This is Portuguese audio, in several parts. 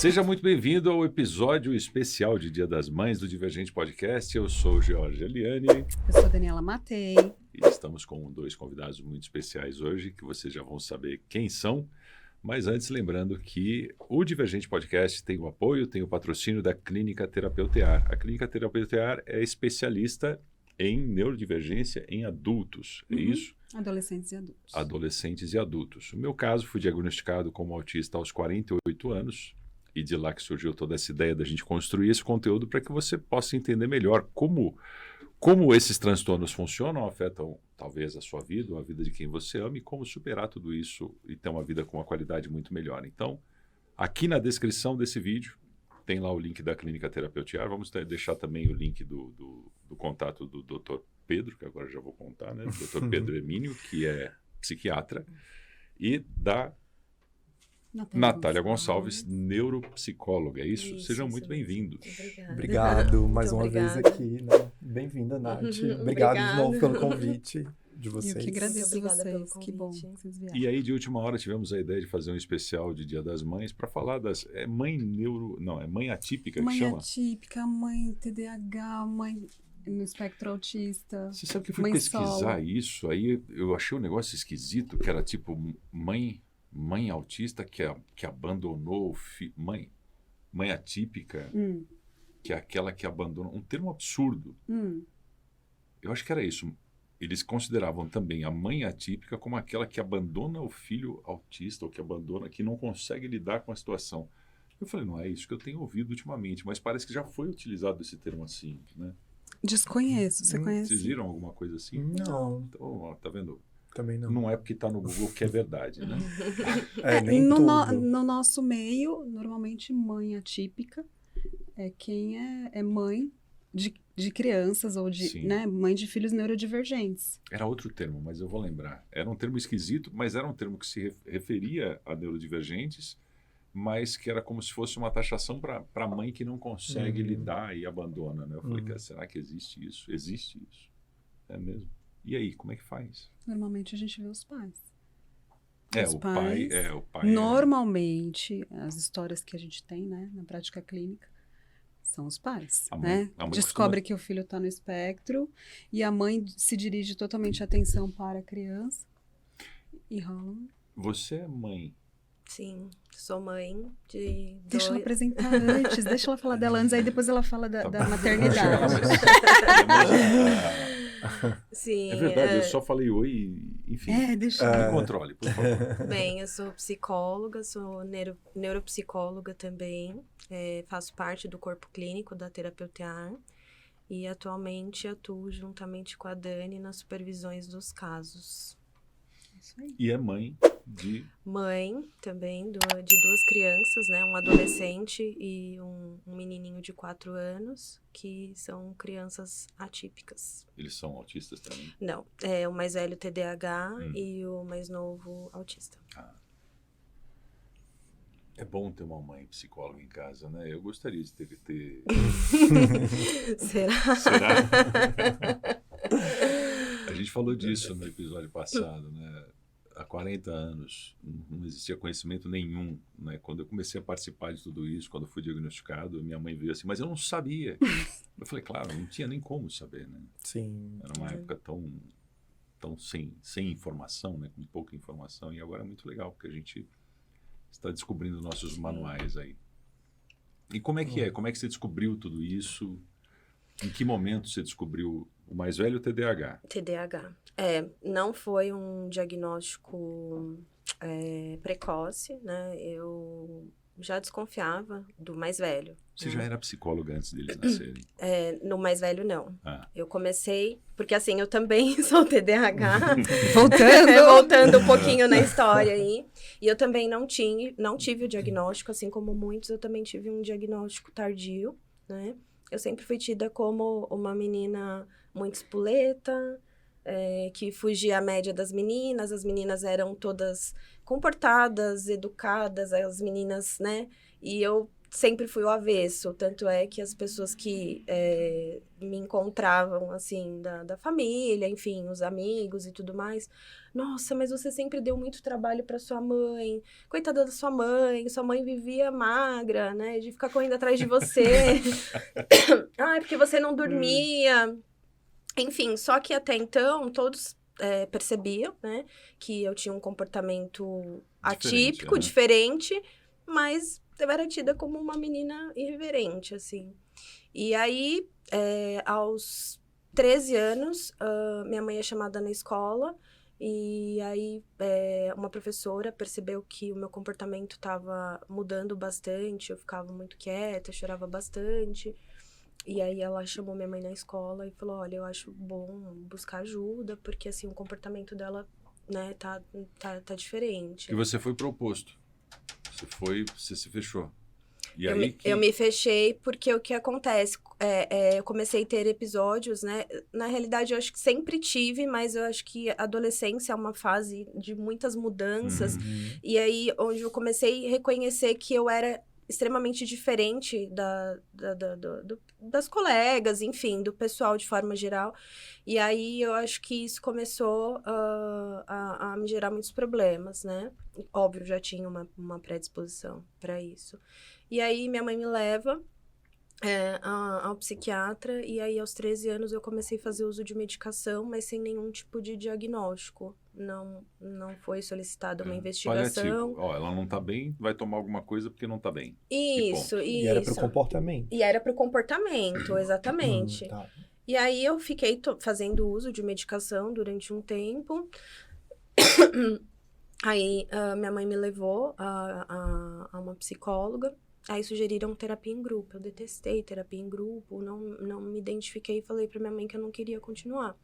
Seja muito bem-vindo ao episódio especial de Dia das Mães do Divergente Podcast. Eu sou o George Aliani. Eu sou a Daniela Matei. E estamos com dois convidados muito especiais hoje, que vocês já vão saber quem são. Mas antes, lembrando que o Divergente Podcast tem o apoio, tem o patrocínio da Clínica Terapeutear. A Clínica Terapeutear é especialista em neurodivergência em adultos, é isso? Adolescentes e adultos. Adolescentes e adultos. No meu caso, fui diagnosticado como autista aos 48 anos e de lá que surgiu toda essa ideia da gente construir esse conteúdo para que você possa entender melhor como esses transtornos funcionam, afetam talvez a sua vida ou a vida de quem você ama e como superar tudo isso e ter uma vida com uma qualidade muito melhor. Então, aqui na descrição desse vídeo tem lá o link da Clínica Terapeutear. Vamos deixar também o link do contato do Dr. Pedro, que agora já vou contar, né? Dr. Pedro Emínio, que é psiquiatra, e da Natália Gonçalves, neuropsicóloga. É isso? Sejam muito bem-vindos. Obrigado mais uma vez aqui, né? Bem-vinda, Nath. Obrigado de novo pelo convite de vocês. Eu que agradeço a Obrigada vocês. pelo Que bom convite. que vocês vieram. E aí, de última hora, tivemos a ideia de fazer um especial de Dia das Mães para falar das... É mãe atípica que Mãe chama? atípica, mãe TDAH, mãe no espectro autista. Você sabe que eu fui mãe pesquisar solo. isso, aí eu achei um negócio esquisito, que era tipo mãe autista que abandonou o filho. Mãe atípica, que é aquela que abandona. Um termo absurdo. Eu acho que era isso. Eles consideravam também a mãe atípica como aquela que abandona o filho autista, ou que não consegue lidar com a situação. Eu falei, não é isso que eu tenho ouvido ultimamente, mas parece que já foi utilizado esse termo assim, né? Desconheço, você Vocês conhece? viram alguma coisa assim? Não, Então, ó, tá vendo? também não. Não é porque tá no Google que é verdade, né? Nem no, tudo. no nosso meio, normalmente mãe atípica é quem é mãe de crianças ou Sim. né, mãe de filhos neurodivergentes. Era outro termo, mas eu vou lembrar. Era um termo esquisito, mas era um termo que se referia a neurodivergentes, mas que era como se fosse uma taxação para a mãe que não consegue lidar e abandona, né? Eu falei, cara, será que existe isso? Existe isso. É mesmo. E aí, como é que faz? Normalmente a gente vê os pais. É, Os o pais, pai. Normalmente, as histórias que a gente tem, né, na prática clínica, são os pais, A mãe- né? a mãe Descobre que o filho está no espectro e a mãe se dirige totalmente a atenção para a criança e rola. Você é mãe. Sim, sou mãe de Deixa ela dois... apresentar antes, deixa ela falar dela antes, aí depois ela fala da Tá bom. maternidade. Sim, É verdade, eu só falei oi e, enfim. Deixa. Me controle, por favor. bem, eu sou psicóloga, sou neuropsicóloga também, faço parte do corpo clínico da Terapeutear e atualmente atuo juntamente com a Dani nas supervisões dos casos. Isso aí. E é mãe de... Mãe também de duas crianças, né? Um adolescente e um menininho de 4 anos, que são crianças atípicas. Eles são autistas também? Não, o mais velho TDAH e o mais novo autista. É bom ter uma mãe psicóloga em casa, né? Eu gostaria de ter... Será? Será? A gente falou disso no episódio passado, né? Há 40 anos não existia conhecimento nenhum, né? Quando eu comecei a participar de tudo isso, quando eu fui diagnosticado, minha mãe veio assim, mas eu não sabia. Eu falei, claro, não tinha nem como saber, né? Sim. Era uma época tão sem informação, né? Com pouca informação, e agora é muito legal, porque a gente está descobrindo nossos manuais aí. E como é que é? Como é que você descobriu tudo isso? Em que momento você descobriu o mais velho TDAH? TDAH. Não foi um diagnóstico precoce, né? Eu já desconfiava do mais velho. Você já era psicóloga antes deles nascerem? No mais velho, não. Ah. Eu comecei... Porque, assim, eu também sou TDAH. Voltando. Voltando um pouquinho na história aí. E eu também não tive o diagnóstico, assim como muitos, eu também tive um diagnóstico tardio, né? Eu sempre fui tida como uma menina muito espoleta, que fugia à média das meninas. As meninas eram todas comportadas, educadas, as meninas, né? E eu sempre fui o avesso. Tanto é que as pessoas que me encontravam, assim, da família, enfim, os amigos e tudo mais. Nossa, mas você sempre deu muito trabalho para sua mãe. Coitada da sua mãe vivia magra, né? De ficar correndo atrás de você. Ai, porque você não dormia. Enfim, só que até então, todos percebiam, né? Que eu tinha um comportamento atípico, diferente, mas eu era tida como uma menina irreverente, assim. E aí, aos 13 anos, minha mãe é chamada na escola, e aí uma professora percebeu que o meu comportamento estava mudando bastante, eu ficava muito quieta, eu chorava bastante. E aí ela chamou minha mãe na escola e falou, olha, eu acho bom buscar ajuda, porque assim, o comportamento dela, né, tá diferente. E você foi pro oposto. Você se fechou. E aí eu me fechei porque o que acontece, eu comecei a ter episódios, né, na realidade eu acho que sempre tive, mas eu acho que a adolescência é uma fase de muitas mudanças, e aí onde eu comecei a reconhecer que eu era extremamente diferente das colegas, enfim, do pessoal de forma geral. E aí eu acho que isso começou a me gerar muitos problemas, né? Óbvio, já tinha uma predisposição para isso. E aí minha mãe me leva ao psiquiatra, e aí aos 13 anos eu comecei a fazer uso de medicação, mas sem nenhum tipo de diagnóstico. Não foi solicitada uma investigação. Paliativo. Ela não tá bem, vai tomar alguma coisa porque não tá bem. Isso. E era pro comportamento. E era pro comportamento, exatamente. Tá. E aí eu fiquei fazendo uso de medicação durante um tempo. Aí minha mãe me levou a uma psicóloga. Aí sugeriram terapia em grupo. Eu detestei terapia em grupo, não me identifiquei e falei pra minha mãe que eu não queria continuar.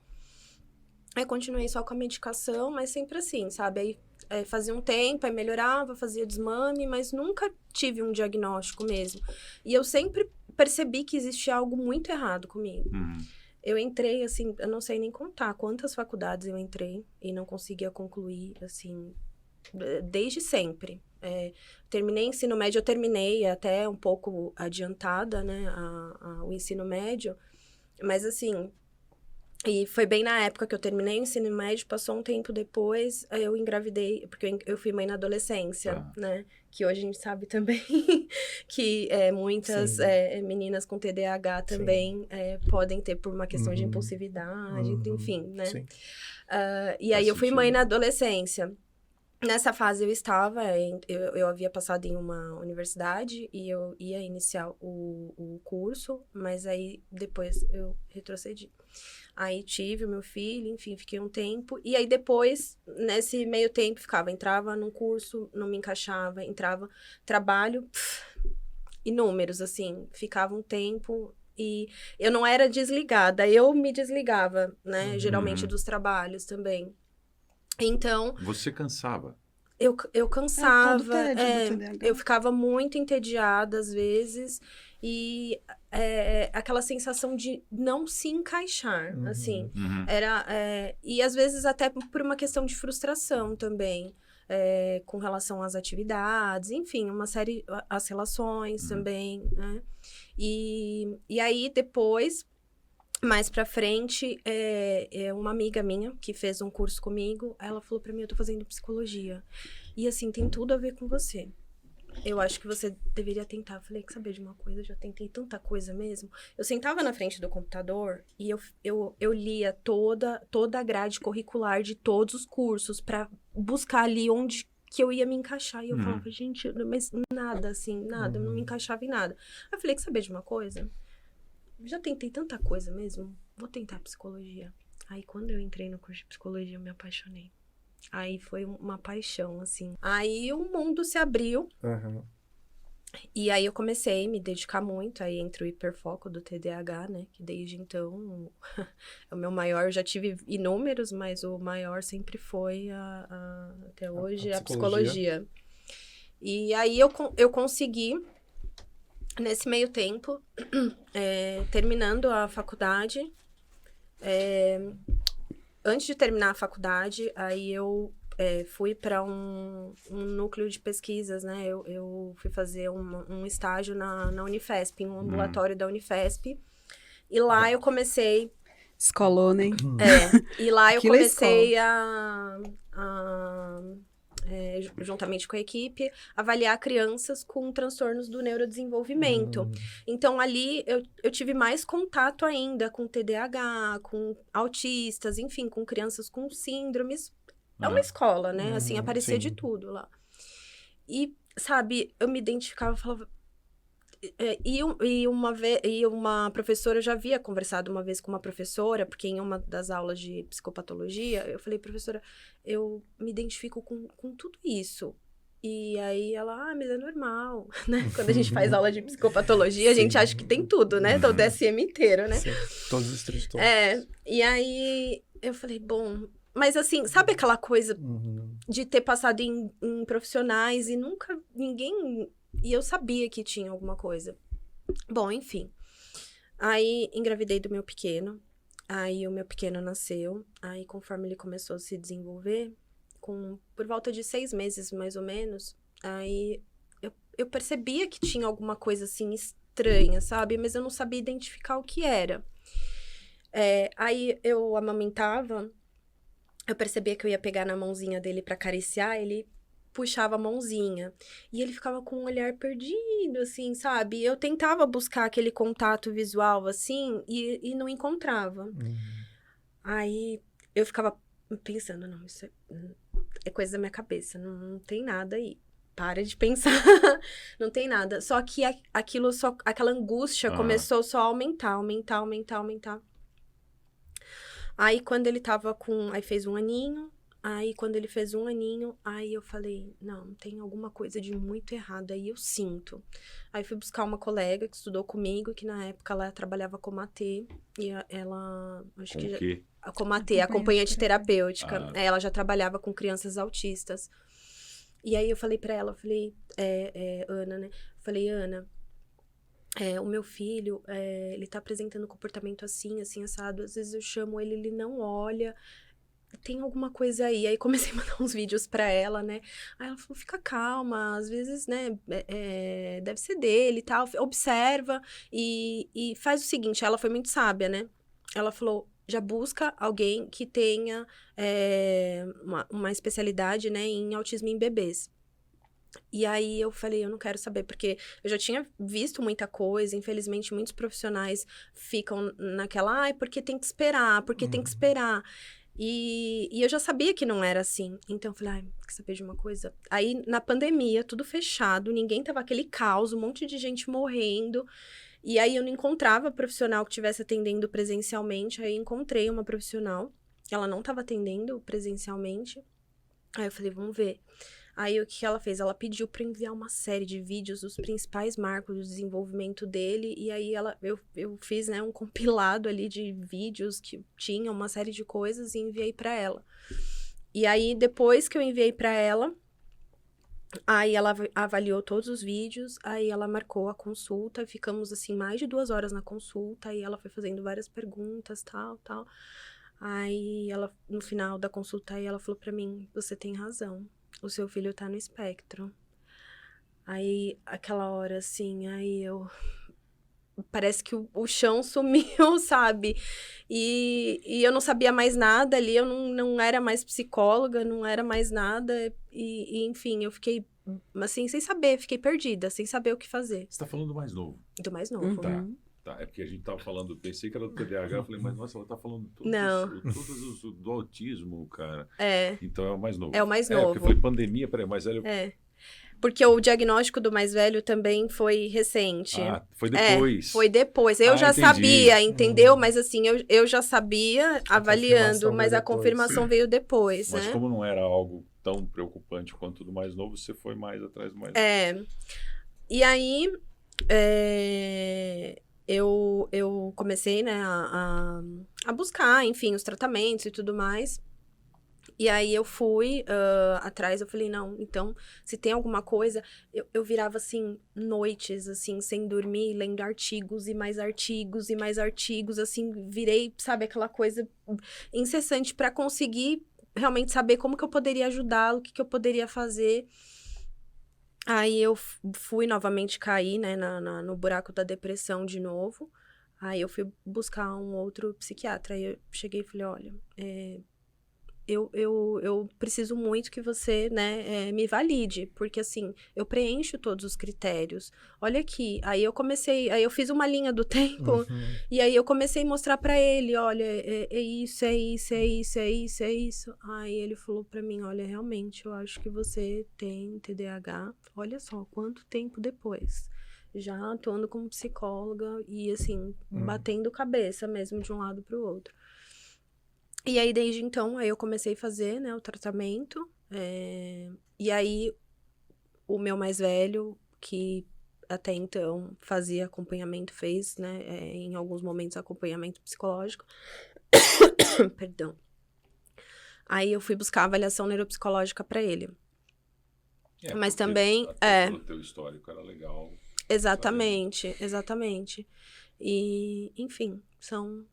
Aí continuei só com a medicação, mas sempre assim, sabe? Aí fazia um tempo, aí melhorava, fazia desmame, mas nunca tive um diagnóstico mesmo. E eu sempre percebi que existia algo muito errado comigo. Eu entrei, assim, eu não sei nem contar quantas faculdades eu entrei e não conseguia concluir, assim, desde sempre. Terminei ensino médio, eu terminei até um pouco adiantada, né, o ensino médio, mas assim, e foi bem na época que eu terminei o ensino médio, passou um tempo depois, eu engravidei, porque eu fui mãe na adolescência, né, que hoje a gente sabe também que muitas meninas com TDAH também podem ter por uma questão de impulsividade, enfim, né. E aí eu fui mãe na adolescência. Nessa fase eu estava, eu havia passado em uma universidade e eu ia iniciar o curso, mas aí depois eu retrocedi. Aí tive o meu filho, enfim, fiquei um tempo. E aí depois, nesse meio tempo, entrava num curso, não me encaixava, entrava, trabalho, inúmeros, assim, ficava um tempo. E eu não era desligada, eu me desligava, né, geralmente dos trabalhos também. Então... Você cansava? Eu cansava, do TDAH. eu ficava muito entediada às vezes, e aquela sensação de não se encaixar, assim, era, e às vezes até por uma questão de frustração também, com relação às atividades, enfim, uma série, as relações também, né, e aí depois... Mais pra frente, uma amiga minha que fez um curso comigo, ela falou pra mim, eu tô fazendo psicologia. E assim, tem tudo a ver com você. Eu acho que você deveria tentar. Eu falei, quer saber de uma coisa? Eu já tentei tanta coisa mesmo. Eu sentava na frente do computador e eu lia toda a grade curricular de todos os cursos pra buscar ali onde que eu ia me encaixar. E eu falava, gente, mas nada, assim, nada. Eu não me encaixava em nada. Aí eu falei, quer saber de uma coisa? Já tentei tanta coisa mesmo, vou tentar psicologia. Aí, quando eu entrei no curso de psicologia, eu me apaixonei. Aí, foi uma paixão, assim. Aí, o mundo se abriu. E aí, eu comecei a me dedicar muito. Aí, entre o hiperfoco do TDAH, né? Que desde então, o meu maior, eu já tive inúmeros, mas o maior sempre foi, até hoje, a psicologia. E aí, eu consegui... Nesse meio tempo, terminando a faculdade, antes de terminar a faculdade, aí eu fui para um núcleo de pesquisas, né? Eu fui fazer um estágio na Unifesp, em um ambulatório da Unifesp. E lá eu comecei... Escolona, hein? E lá eu Aquilo é comecei juntamente com a equipe, avaliar crianças com transtornos do neurodesenvolvimento. Então, ali, eu tive mais contato ainda com TDAH, com autistas, enfim, com crianças com síndromes. É uma escola, né? Assim, aparecia de tudo lá. E, sabe, eu me identificava, falava... E uma professora, eu já havia conversado uma vez com uma professora, porque em uma das aulas de psicopatologia, eu falei, professora, eu me identifico com tudo isso. E aí ela, mas é normal, né? Quando a gente faz aula de psicopatologia, a gente acha que tem tudo, né? Todo o DSM inteiro, né? Sim, todos os transtornos. E aí eu falei, bom... Mas assim, sabe aquela coisa de ter passado em profissionais e nunca ninguém... E eu sabia que tinha alguma coisa. Bom, enfim. Aí, engravidei do meu pequeno. Aí, o meu pequeno nasceu. Aí, conforme ele começou a se desenvolver, por volta de 6 meses, mais ou menos, aí eu percebia que tinha alguma coisa, assim, estranha, sabe? Mas eu não sabia identificar o que era. Aí, eu amamentava. Eu percebia que eu ia pegar na mãozinha dele pra acariciar, ele... puxava a mãozinha. E ele ficava com um olhar perdido, assim, sabe? Eu tentava buscar aquele contato visual, assim, e não encontrava. Aí, eu ficava pensando, não, isso é coisa da minha cabeça, não tem nada aí. Para de pensar. Não tem nada. Só que aquela angústia começou só a aumentar. Aí, quando ele tava aí fez 1 aninho. Aí, quando ele fez 1 aninho, aí eu falei, não, tem alguma coisa de muito errado, aí eu sinto. Aí, fui buscar uma colega que estudou comigo, que na época ela trabalhava com AT, e ela, acho que... quê? Com AT, acompanhante terapêutica. Ela já trabalhava com crianças autistas. E aí, eu falei pra ela, eu falei, Ana, né? Falei, Ana, o meu filho, ele tá apresentando comportamento assim, assado. Às vezes eu chamo ele, ele não olha... Tem alguma coisa aí. Aí comecei a mandar uns vídeos pra ela, né? Aí ela falou, fica calma, às vezes, né, deve ser dele e tal. Observa e faz o seguinte, ela foi muito sábia, né? Ela falou, já busca alguém que tenha uma especialidade, né, em autismo em bebês. E aí eu falei, eu não quero saber, porque eu já tinha visto muita coisa, infelizmente muitos profissionais ficam naquela, porque tem que esperar, E eu já sabia que não era assim. Então, eu falei, quer saber de uma coisa? Aí, na pandemia, tudo fechado, ninguém tava aquele caos, um monte de gente morrendo. E aí, eu não encontrava profissional que estivesse atendendo presencialmente. Aí, encontrei uma profissional, ela não tava atendendo presencialmente. Aí, eu falei, vamos ver. Aí, o que ela fez? Ela pediu para enviar uma série de vídeos dos principais marcos do desenvolvimento dele. E aí, eu fiz, né, um compilado ali de vídeos que tinha uma série de coisas e enviei para ela. E aí, depois que eu enviei para ela, aí ela avaliou todos os vídeos, aí ela marcou a consulta. Ficamos, assim, mais de 2 horas na consulta. Aí, ela foi fazendo várias perguntas, tal. Aí, no final da consulta, aí ela falou para mim, você tem razão. O seu filho tá no espectro. Aí, aquela hora, assim, parece que o chão sumiu, sabe? E eu não sabia mais nada ali, eu não era mais psicóloga, não era mais nada. E enfim, eu fiquei, assim, sem saber, fiquei perdida, sem saber o que fazer. Você tá falando do mais novo? Do mais novo. Tá, é porque a gente tava falando, pensei que era do TDAH, eu falei, mas nossa, ela tá falando do autismo, cara. Então é o mais novo. É o mais novo. Porque foi pandemia, peraí, mais velho... Porque o diagnóstico do mais velho também foi recente. Foi depois. Foi depois. Eu já sabia, entendeu? Mas assim, eu já sabia, avaliando, mas a confirmação veio depois, mas né? Como não era algo tão preocupante quanto do mais novo, você foi mais atrás do mais novo. E aí... Eu comecei, né, a buscar, enfim, os tratamentos e tudo mais. E aí eu fui atrás, eu falei, não, então, se tem alguma coisa... Eu virava, assim, noites, assim, sem dormir, lendo artigos e mais artigos e mais artigos, assim, virei, sabe, aquela coisa incessante para conseguir realmente saber como que eu poderia ajudá-lo, o que eu poderia fazer. Aí eu fui novamente cair, né, no buraco da depressão de novo. Aí eu fui buscar um outro psiquiatra. Aí eu cheguei e falei, olha, eu preciso muito que você, né, me valide, porque assim, eu preencho todos os critérios. Olha aqui, aí eu fiz uma linha do tempo, e aí eu comecei a mostrar pra ele, olha, é isso, é isso, é isso, é isso, é isso. Aí ele falou pra mim, olha, realmente, eu acho que você tem TDAH. Olha só, quanto tempo depois. Já atuando como psicóloga e, assim, batendo cabeça mesmo de um lado pro outro. E aí, desde então, aí eu comecei a fazer, né, o tratamento. E aí, o meu mais velho, que até então fazia acompanhamento, fez, né, em alguns momentos, acompanhamento psicológico. Perdão. Aí eu fui buscar avaliação neuropsicológica para ele. Mas também... Pelo teu histórico era legal. Exatamente, exatamente. E, enfim, são...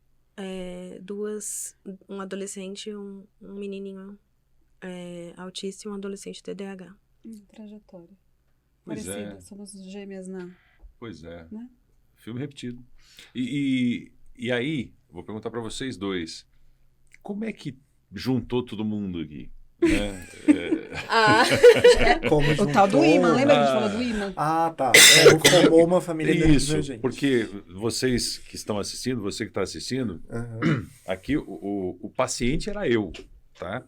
um adolescente e um menininho autista e um adolescente TDAH. Trajetória. Pois Parecida, somos gêmeas, não. Pois é. Né? Filme repetido. E aí, vou perguntar para vocês dois, como é que juntou todo mundo aqui? Né? Como o tal do imã, lembra que a gente falou do imã? Ah, tá. Formou uma família Isso, gente. porque vocês que estão assistindo, você que está assistindo, aqui o paciente era eu, tá?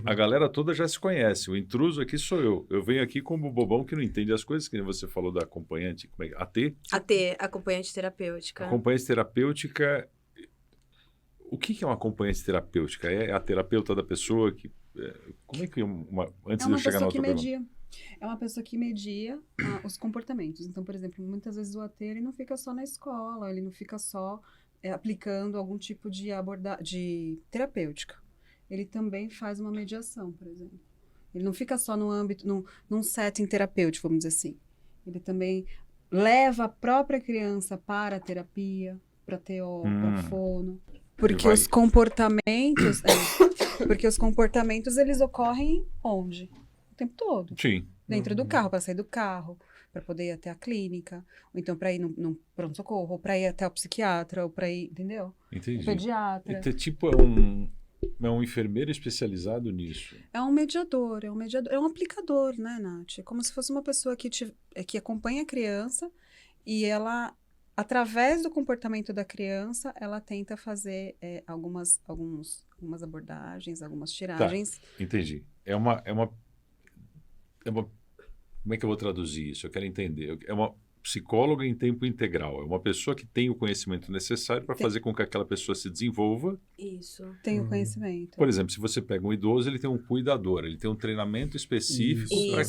A galera toda já se conhece, o intruso aqui sou eu. Eu venho aqui como bobão que não entende as coisas, que nem você falou da acompanhante, como é? AT? AT, acompanhante terapêutica. Acompanhante terapêutica, o que é uma acompanhante terapêutica? É a terapeuta da pessoa que... Como é que antes de eu chegar na outra pergunta? É uma pessoa que media os comportamentos. Então, por exemplo, muitas vezes o AT ele não fica só na escola, ele não fica só aplicando algum tipo de terapêutica. Ele também faz uma mediação, por exemplo. Ele não fica só no âmbito, num setting terapêutico, vamos dizer assim. Ele também leva a própria criança para a terapia, para TO, para fono. Porque os comportamentos... Porque os comportamentos, eles ocorrem onde? O tempo todo. Sim. Dentro do carro, para sair do carro, para poder ir até a clínica, ou então para ir no pronto-socorro, ou para ir até o psiquiatra, ou para ir, entendeu? Entendi. O pediatra. Então, tipo, é um enfermeiro especializado nisso. É um mediador, é um aplicador, né, Nath? É como se fosse uma pessoa que acompanha a criança e ela... Através do comportamento da criança, ela tenta fazer algumas abordagens, algumas tiragens. Tá, entendi. Como é que eu vou traduzir isso? Eu quero entender. É uma psicóloga em tempo integral. É uma pessoa que tem o conhecimento necessário para fazer com que aquela pessoa se desenvolva. Isso. Tem o conhecimento. Por exemplo, se você pega um idoso, ele tem um cuidador, ele tem um treinamento específico para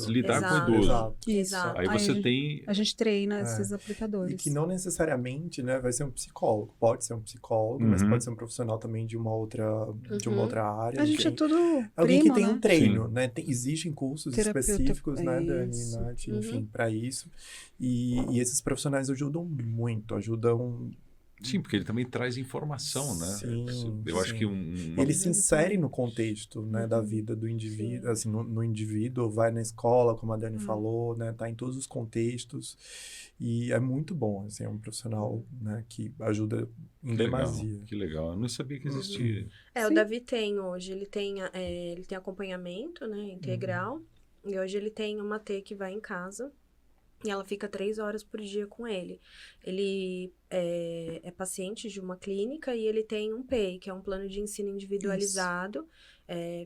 lidar com o idoso. Exato. Aí você tem... A gente treina esses aplicadores. E que não necessariamente, né, vai ser um psicólogo. Pode ser um psicólogo, mas pode ser um profissional também de uma outra área. A gente é tudo alguém primo, que tem né? um treino, né? Existem cursos específicos, né, Dani, Nath, enfim, para isso. E esses profissionais ajudam muito, Sim, porque ele também traz informação, né? Sim, eu acho que ele se insere no contexto, né, da vida do indivíduo, assim, no indivíduo, vai na escola, como a Dani falou, né, tá em todos os contextos, e é muito bom, assim, é um profissional, né, que ajuda em demasia. Que legal, eu não sabia que existia. O Davi tem hoje, ele tem acompanhamento, né, integral, e hoje ele tem uma T que vai em casa, e ela fica 3 horas por dia com ele. Ele é paciente de uma clínica e ele tem um PEI, que é um plano de ensino individualizado.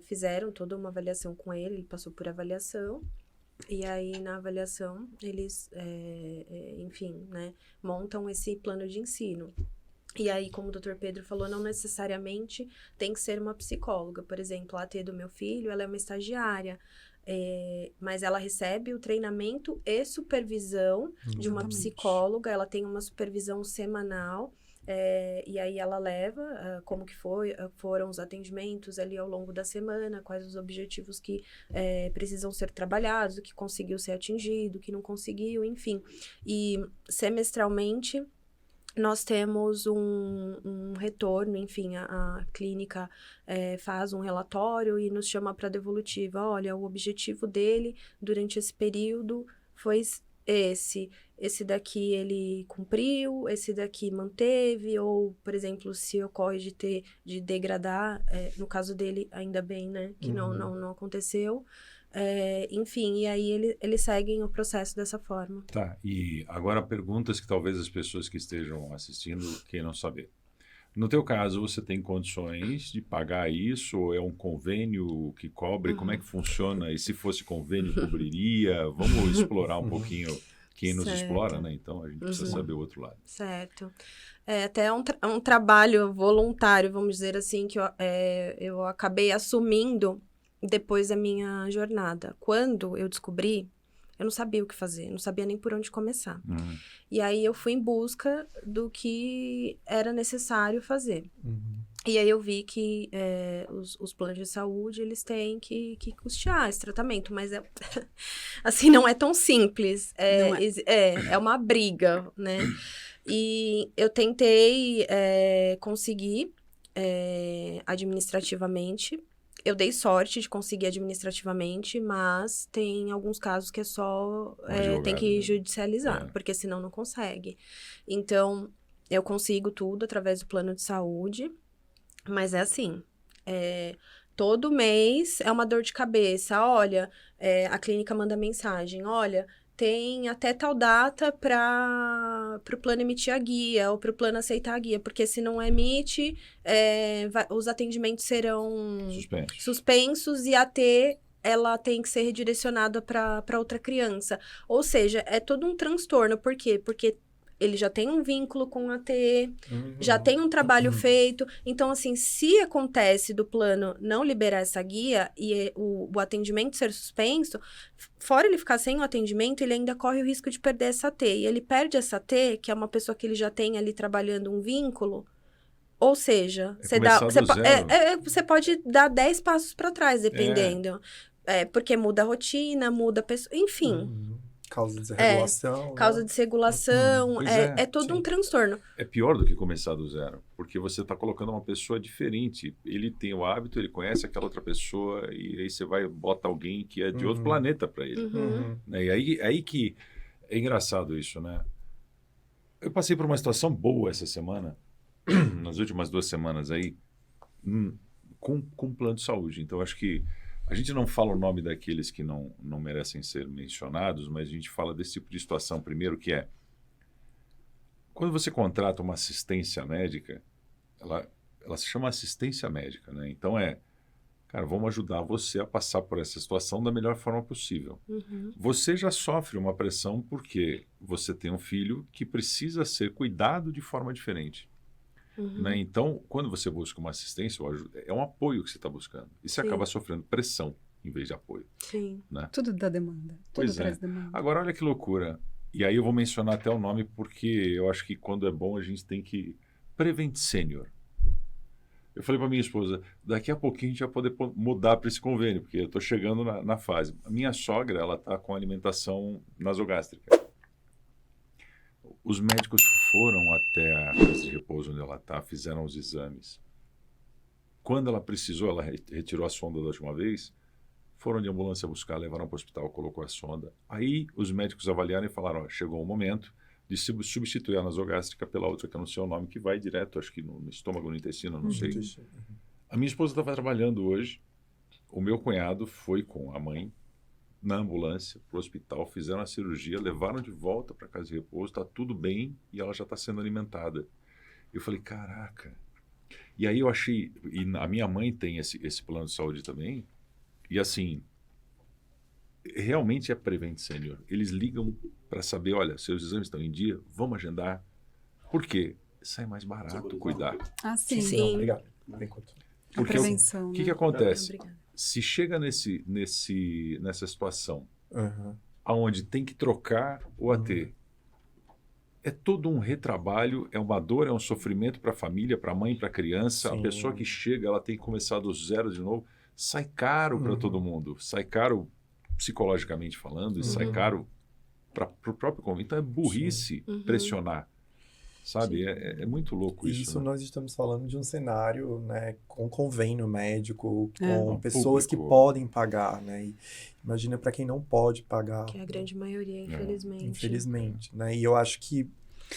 Fizeram toda uma avaliação com ele, ele passou por avaliação. E aí, na avaliação, eles, enfim, né, montam esse plano de ensino. E aí, como o Dr. Pedro falou, não necessariamente tem que ser uma psicóloga. Por exemplo, a AT do meu filho, ela é uma estagiária. Mas ela recebe o treinamento e supervisão de uma psicóloga, ela tem uma supervisão semanal, e aí ela leva como que foram os atendimentos ali ao longo da semana, quais os objetivos que precisam ser trabalhados, o que conseguiu ser atingido, o que não conseguiu, enfim. E semestralmente nós temos um retorno, enfim, a clínica faz um relatório e nos chama para devolutiva. Olha, o objetivo dele durante esse período foi esse daqui ele cumpriu, esse daqui manteve, ou, por exemplo, se ocorre de degradar, no caso dele, ainda bem, né, que não aconteceu. Enfim, e aí eles seguem o processo dessa forma. Tá, e agora perguntas que talvez as pessoas que estejam assistindo queiram saber. No teu caso, você tem condições de pagar isso? Ou é um convênio que cobre? Como é que funciona? E se fosse convênio, cobriria? Vamos explorar um pouquinho quem nos explora, né? Então, a gente precisa saber o outro lado. Certo. Até um trabalho voluntário, vamos dizer assim, que eu acabei assumindo depois da minha jornada. Quando eu descobri, eu não sabia o que fazer, não sabia nem por onde começar. E aí eu fui em busca do que era necessário fazer. E aí eu vi que os planos de saúde, eles têm que custear esse tratamento, mas assim, não é tão simples. É uma briga, né? E eu tentei conseguir administrativamente. Eu dei sorte de conseguir administrativamente, mas tem alguns casos que é só... tem que judicializar, porque senão não consegue. Então, eu consigo tudo através do plano de saúde, mas é assim, todo mês é uma dor de cabeça. Olha, a clínica manda mensagem, olha, tem até tal data para o plano emitir a guia ou para o plano aceitar a guia, porque se não emite, os atendimentos serão suspensos e a AT ela tem que ser redirecionada para outra criança. Ou seja, é todo um transtorno. Por quê? Porque ele já tem um vínculo com a AT, já tem um trabalho feito. Então, assim, se acontece do plano não liberar essa guia e o atendimento ser suspenso, fora ele ficar sem o atendimento, ele ainda corre o risco de perder essa AT. E ele perde essa AT, que é uma pessoa que ele já tem ali trabalhando um vínculo. Ou seja, você pode dar 10 passos para trás, dependendo. Porque muda a rotina, muda a pessoa, enfim... Causa de desregulação. Causa de desregulação, é todo um transtorno. É pior do que começar do zero, porque você está colocando uma pessoa diferente. Ele tem o hábito, ele conhece aquela outra pessoa, e aí você vai botar alguém que é de outro planeta para ele. Né? E aí que é engraçado isso, né? Eu passei por uma situação boa essa semana, nas últimas 2 semanas aí, com plano de saúde. Então, acho que a gente não fala o nome daqueles que não merecem ser mencionados, mas a gente fala desse tipo de situação primeiro, que é quando você contrata uma assistência médica, ela se chama assistência médica, né? Então cara, vamos ajudar você a passar por essa situação da melhor forma possível. Você já sofre uma pressão porque você tem um filho que precisa ser cuidado de forma diferente. Né? Então, quando você busca uma assistência, é um apoio que você está buscando. E você acaba sofrendo pressão em vez de apoio. Sim. Né? Tudo dá demanda. Tudo traz demanda. Agora, olha que loucura. E aí eu vou mencionar até o nome, porque eu acho que quando é bom, a gente tem que... Prevent Senior. Eu falei para minha esposa, daqui a pouquinho a gente vai poder mudar para esse convênio, porque eu estou chegando na fase. A minha sogra, ela está com alimentação nasogástrica. Os médicos foram até a casa de repouso onde ela está, fizeram os exames. Quando ela precisou, ela retirou a sonda da última vez, foram de ambulância buscar, levaram para o hospital, colocou a sonda. Aí os médicos avaliaram e falaram, chegou o momento de substituir a nasogástrica pela outra, que eu não sei o nome, que vai direto, acho que no estômago, no intestino, não sei. A minha esposa estava trabalhando hoje, o meu cunhado foi com a mãe, na ambulância, para o hospital, fizeram a cirurgia, levaram de volta para a casa de repouso, está tudo bem e ela já está sendo alimentada. Eu falei, caraca. E aí eu achei, e a minha mãe tem esse plano de saúde também, e assim, realmente é Prevent Senior. Eles ligam para saber, olha, seus exames estão em dia, vamos agendar. Por quê? Sai mais barato cuidar. Ah, sim. Não, obrigado. A prevenção. O que acontece? Se chega nessa situação onde tem que trocar o AT, é todo um retrabalho, é uma dor, é um sofrimento para a família, para a mãe, para a criança. A pessoa que chega, ela tem que começar do zero de novo. Sai caro para todo mundo. Sai caro psicologicamente falando e sai caro para o próprio convênio. Então é burrice pressionar. Sabe? É muito louco isso. Isso né? nós estamos falando de um cenário, né, com convênio médico, É. com pessoas Público. que podem pagar, né? E imagina para quem não pode pagar, Que é a grande maioria, infelizmente. infelizmente, né? E eu acho que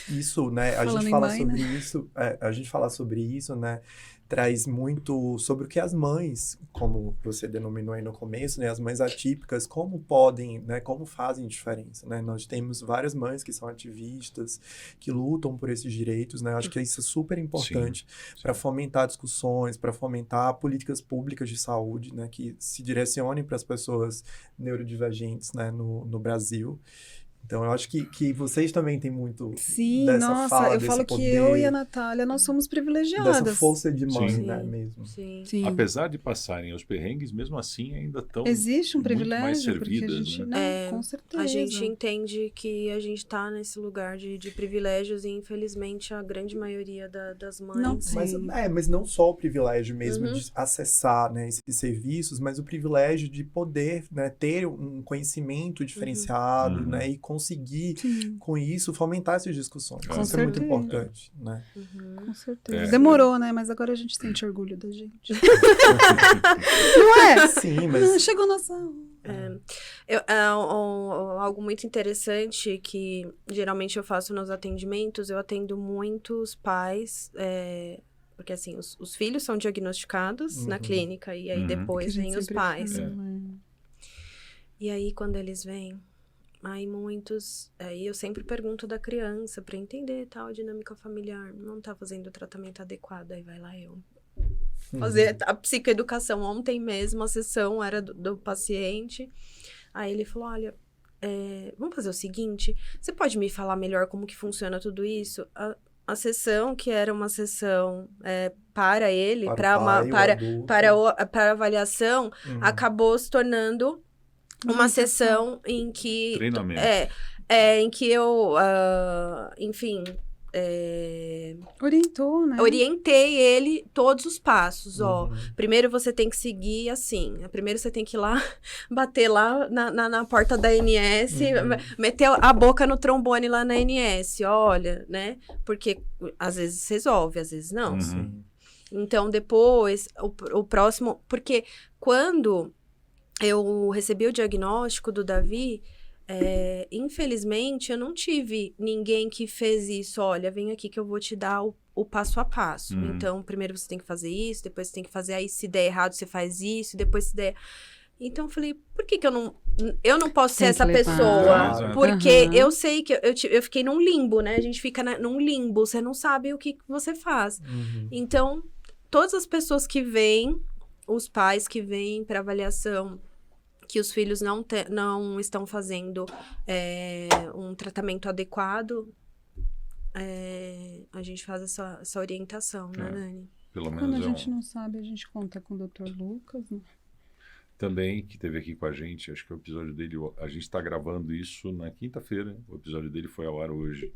isso, né, a Falando gente em fala mãe, sobre né? isso, a gente falar sobre isso, né, traz muito sobre o que as mães, como você denominou aí no começo, né, as mães atípicas, como podem, né, como fazem diferença, né? Nós temos várias mães que são ativistas, que lutam por esses direitos, né? Eu acho que isso é super importante para fomentar discussões, para fomentar políticas públicas de saúde, né, que se direcionem para as pessoas neurodivergentes, né, no Brasil. Então, eu acho que vocês também têm muito Sim, dessa nossa, fala, eu desse falo que poder, eu e a Natália, nós somos privilegiadas. dessa força de mãe, Sim. né, mesmo. Sim. Sim. Apesar de passarem os perrengues, mesmo assim ainda estão Existe um muito mais privilégio, porque a servidas, gente, né? com certeza. A gente entende que a gente tá nesse lugar de privilégios e, infelizmente, a grande maioria das mães... Não, Mas, sim. mas não só o privilégio mesmo Uhum. de acessar, né, esses serviços, mas o privilégio de poder, né, ter um conhecimento diferenciado, Uhum. né, e conseguir, Sim, com isso, fomentar essas discussões. Com Isso é muito certeza. importante, né? Uhum. com certeza. É. Demorou, né? Mas agora a gente sente orgulho da gente. Não é? Sim, Não, mas... chegou nossa... Algo muito interessante que geralmente eu faço nos atendimentos, eu atendo muitos pais, porque assim, os filhos são diagnosticados na Uhum. clínica e aí Uhum. que a depois gente vem os sempre pais. fala, né? E aí quando eles vêm, aí eu sempre pergunto da criança pra entender tal, a dinâmica familiar, não tá fazendo o tratamento adequado, aí vai lá eu. Fazer a psicoeducação. Ontem mesmo, a sessão era do paciente. Aí ele falou, olha, vamos fazer o seguinte, você pode me falar melhor como que funciona tudo isso? A sessão, que era uma sessão para ele, para avaliação, acabou se tornando uma sessão em que... Treinamento. em que eu, enfim... Orientou, né? orientei ele todos os passos, ó. Uhum. Primeiro você tem que seguir assim. Primeiro você tem que ir lá, bater lá na porta da ANS, meter a boca no trombone lá na ANS, olha, né? Porque às vezes resolve, às vezes não. Uhum. Sim. Então, depois, o próximo... Porque quando eu recebi o diagnóstico do Davi... infelizmente, eu não tive ninguém que fez isso. Olha, vem aqui que eu vou te dar o passo a passo. Uhum. Então, primeiro você tem que fazer isso, depois você tem que fazer aí, se der errado, você faz isso, depois se der... Então, eu falei, por que eu não posso ser Tem essa que levar. pessoa? Exato. Porque Uhum. eu sei que eu fiquei num limbo, né? A gente fica num limbo, você não sabe o que você faz. Uhum. Então, todas as pessoas que vêm, os pais que vêm para avaliação, que os filhos não estão fazendo um tratamento adequado, a gente faz essa orientação, né, Dani? Pelo Quando a menos gente não sabe, a gente conta com o Dr. Lucas, né? também, que esteve aqui com a gente, acho que o episódio dele, a gente está gravando isso na quinta-feira, o episódio dele foi ao ar hoje.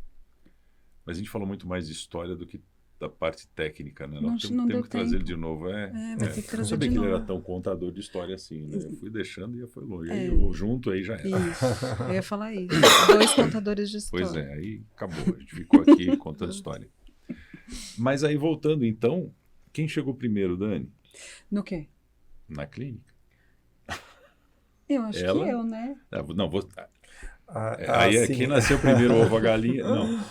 Mas a gente falou muito mais de história do que da parte técnica, né? Nós Não temos deu que trazer ele tempo. de novo. Vai ter que Não trazer sabia de que ele era novo. tão contador de história assim, né? Eu fui deixando e já foi longe. Aí É. eu junto, aí já era. Isso, eu ia falar isso. 2 contadores de história. Pois é, aí acabou. A gente ficou aqui contando história. Mas aí, voltando então, quem chegou primeiro, Dani? No quê? Na clínica? Eu acho Ela? que eu, né? Não, Aí quem nasceu primeiro, o ovo ou a galinha? Não.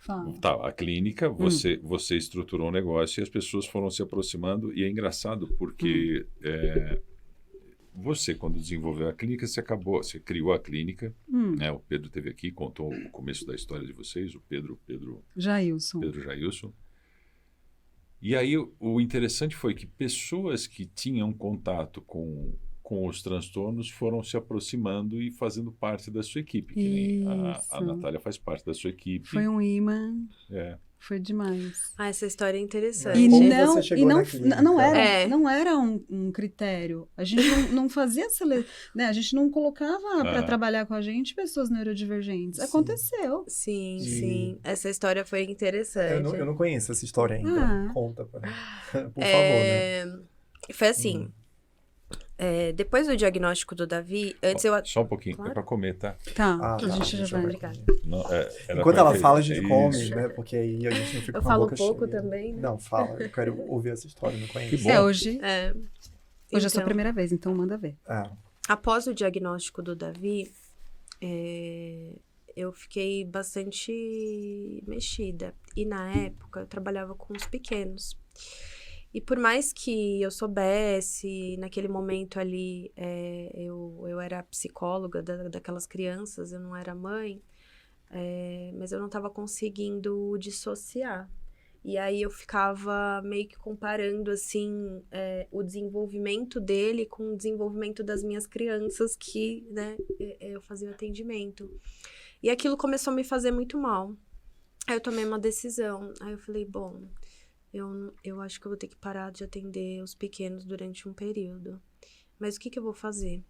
Fala. Tá, a clínica, você estruturou um negócio e as pessoas foram se aproximando. E é engraçado porque você, quando desenvolveu a clínica, você criou a clínica. Né? O Pedro esteve aqui, contou o começo da história de vocês, o Pedro Jailson. Jailson. E aí o interessante foi que pessoas que tinham contato com os transtornos foram se aproximando e fazendo parte da sua equipe. Que nem a Isso. Natália faz parte da sua equipe. Foi um imã. É. Foi demais. Essa história é interessante. E Como não, você chegou na clínica? não era um critério. A gente não fazia né? A gente não colocava para trabalhar com a gente pessoas neurodivergentes. Sim. Aconteceu. Sim, De- sim. Essa história foi interessante. Eu não conheço essa história ainda. Ah. Conta, por favor, né? Foi assim. depois do diagnóstico do Davi, antes eu... Só um pouquinho, Claro. é pra comer, tá? Ah, a gente já vai. Obrigada. Não, era Enquanto pra ela ter- fala, a gente Isso. come, né? Porque aí a gente não fica Eu com a falo boca pouco cheia. também, né? Não, fala. Eu quero ouvir essa história, não conheço. Que bom. Hoje é a sua Então, primeira vez, então manda ver. após o diagnóstico do Davi, eu fiquei bastante mexida. E na época eu trabalhava com os pequenos. E por mais que eu soubesse, naquele momento ali, eu era psicóloga daquelas crianças, eu não era mãe, mas eu não estava conseguindo dissociar. E aí eu ficava meio que comparando, assim, o desenvolvimento dele com o desenvolvimento das minhas crianças que, né, eu fazia o atendimento. E aquilo começou a me fazer muito mal. Aí eu tomei uma decisão. Aí eu falei, bom, eu acho que eu vou ter que parar de atender os pequenos durante um período. Mas o que eu vou fazer?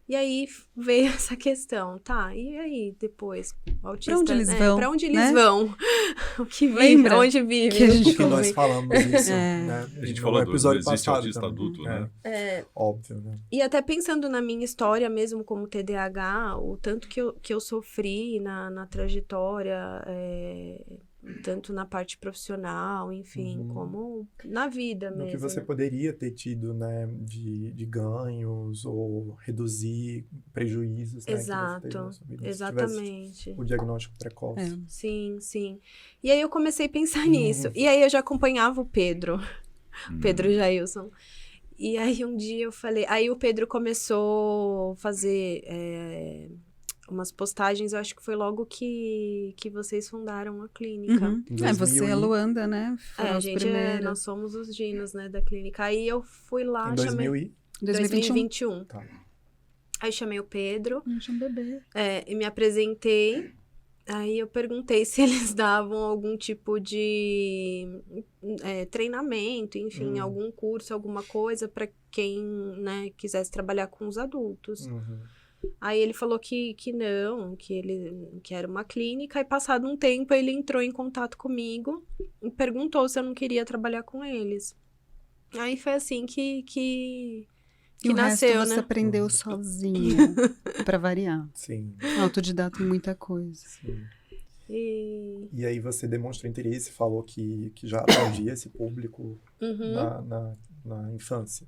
E aí veio essa questão, tá? E aí depois, o autista, Pra onde eles vão? Pra onde eles né? vão? O que vive? Lembra Onde vive? que a gente Porque falou? nós falamos isso, É. né? A gente No falou do episódio existe passado autista também. adulto, né? Óbvio, né? E até pensando na minha história mesmo como TDAH, o tanto que eu sofri na trajetória, tanto na parte profissional, enfim, como na vida No mesmo. que você poderia ter tido, né? De ganhos ou reduzir prejuízos, né? que você teve Exato, na sua vida, se tivesse tivesse o diagnóstico precoce. Sim, sim. E aí eu comecei a pensar nisso. E aí eu já acompanhava o Pedro, Pedro Jailson. E aí um dia eu falei... Aí o Pedro começou a fazer umas postagens, eu acho que foi logo que vocês fundaram a clínica. Uhum. Em Você e a 2000 Luanda, né? Foram A os gente primeiros. nós somos os dinos, né, da clínica. Aí eu fui lá, Em chamei... 2021. Tá. Aí chamei o Pedro, Não tinha um bebê. e me apresentei. Aí eu perguntei se eles davam algum tipo de treinamento, enfim, algum curso, alguma coisa para quem, né, quisesse trabalhar com os adultos. Uhum. Aí ele falou que não, que era uma clínica, e passado um tempo ele entrou em contato comigo e perguntou se eu não queria trabalhar com eles. Aí foi assim que E o nasceu, resto você né? aprendeu sozinha, pra variar. Sim, Autodidata em muita coisa. sim. E... E aí você demonstrou interesse, falou que já atendia esse público na infância.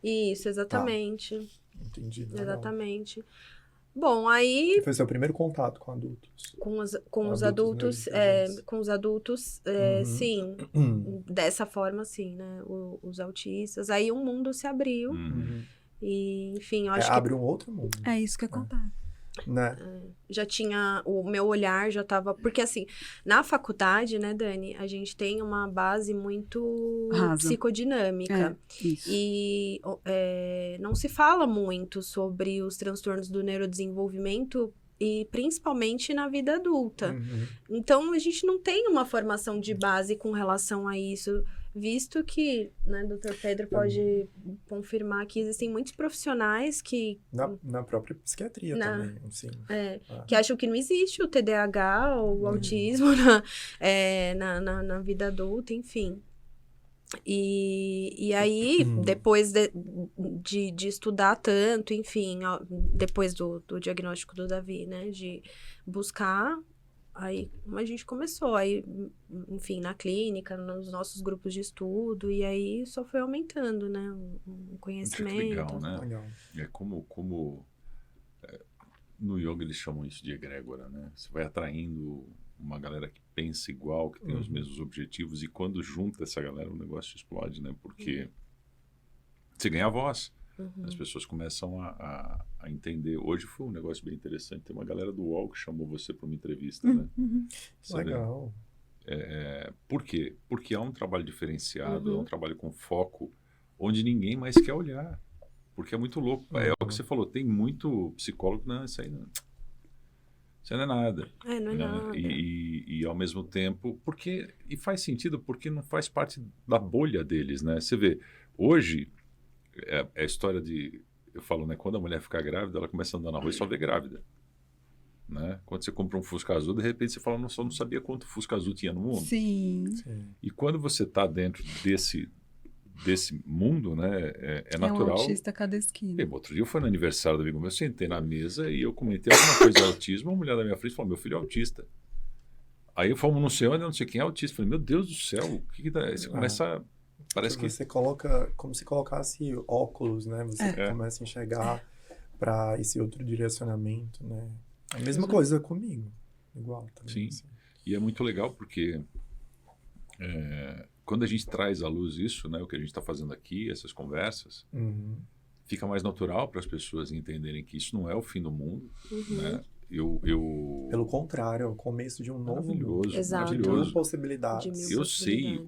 Isso, exatamente. Entendi. Legal. Exatamente. Bom, aí Foi seu primeiro contato com adultos. com os adultos, sim, dessa forma, sim, né? Os autistas. Aí um mundo se abriu. E, enfim, eu acho que Abre um outro mundo, É isso que acontece. né? já tinha... O meu olhar já tava... Porque, assim, na faculdade, né, Dani? A gente tem uma base muito Rasa. psicodinâmica. Isso. E não se fala muito sobre os transtornos do neurodesenvolvimento e principalmente na vida adulta. Então, a gente não tem uma formação de base com relação a isso, visto que, né, Dr. Pedro pode confirmar que existem muitos profissionais que... Na própria psiquiatria também, assim. que acham que não existe o TDAH ou o autismo na vida adulta, enfim. E aí, depois de estudar tanto, enfim, depois do diagnóstico do Davi, né, de buscar, aí a gente começou, aí, enfim, na clínica, nos nossos grupos de estudo, e aí só foi aumentando, né, o conhecimento. Legal, né? Legal. É como no yoga eles chamam isso de egrégora, né? Você vai atraindo uma galera que pensa igual, que tem os mesmos objetivos, e quando junta essa galera o negócio explode, né? Porque você ganha voz, as pessoas começam a entender. Hoje foi um negócio bem interessante, tem uma galera do UOL que chamou você para uma entrevista, né? Legal. Por quê? Porque há um trabalho diferenciado, é um trabalho com foco, onde ninguém mais quer olhar. Porque é muito louco. É o que você falou, tem muito psicólogo, não, isso aí não é nada. Não é né? nada. E ao mesmo tempo, e faz sentido porque não faz parte da bolha deles, né? Você vê, hoje, é a história eu falo, né? Quando a mulher fica grávida, ela começa a andar na rua e só vê grávida. Né? Quando você compra um Fusca Azul, de repente você fala, não, só não sabia quanto Fusca Azul tinha no mundo. Sim. E quando você está dentro desse mundo, né, é natural. É um autista a cada esquina. Outro dia foi no aniversário do amigo meu, eu sentei na mesa e eu comentei alguma coisa de autismo, uma mulher da minha frente falou, meu filho é autista. Aí fomos não sei onde, eu não sei quem é autista. Falei, meu Deus do céu, o que dá? Aí você começa, parece que... Você coloca, como se colocasse óculos, né? Você começa a enxergar para esse outro direcionamento, né? A mesma coisa comigo, igual também. Sim, assim. E é muito legal porque quando a gente traz à luz isso, né, o que a gente está fazendo aqui, essas conversas, fica mais natural para as pessoas entenderem que isso não é o fim do mundo, né? Pelo contrário, é o começo de um novo mundo. Maravilhoso, Exato. maravilhoso. Mil possibilidades. Eu sei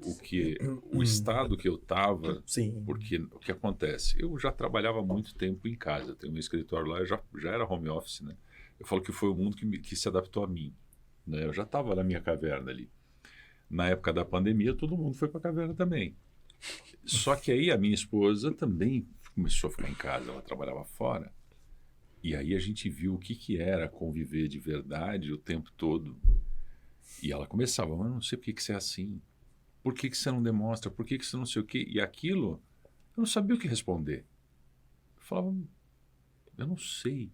o estado que eu estava, Sim. porque o que acontece? Eu já trabalhava há muito tempo em casa, eu tenho um escritório lá, eu já era home office, né? Eu falo que foi o mundo que se adaptou a mim, né? Eu já estava na minha caverna ali. Na época da pandemia, todo mundo foi para a caverna também. Só que aí a minha esposa também começou a ficar em casa, ela trabalhava fora. E aí a gente viu o que era conviver de verdade o tempo todo. E ela começava, mas eu não sei por que você é assim. Por que você não demonstra? Por que você não sei o quê? E aquilo, eu não sabia o que responder. Eu falava, eu não sei.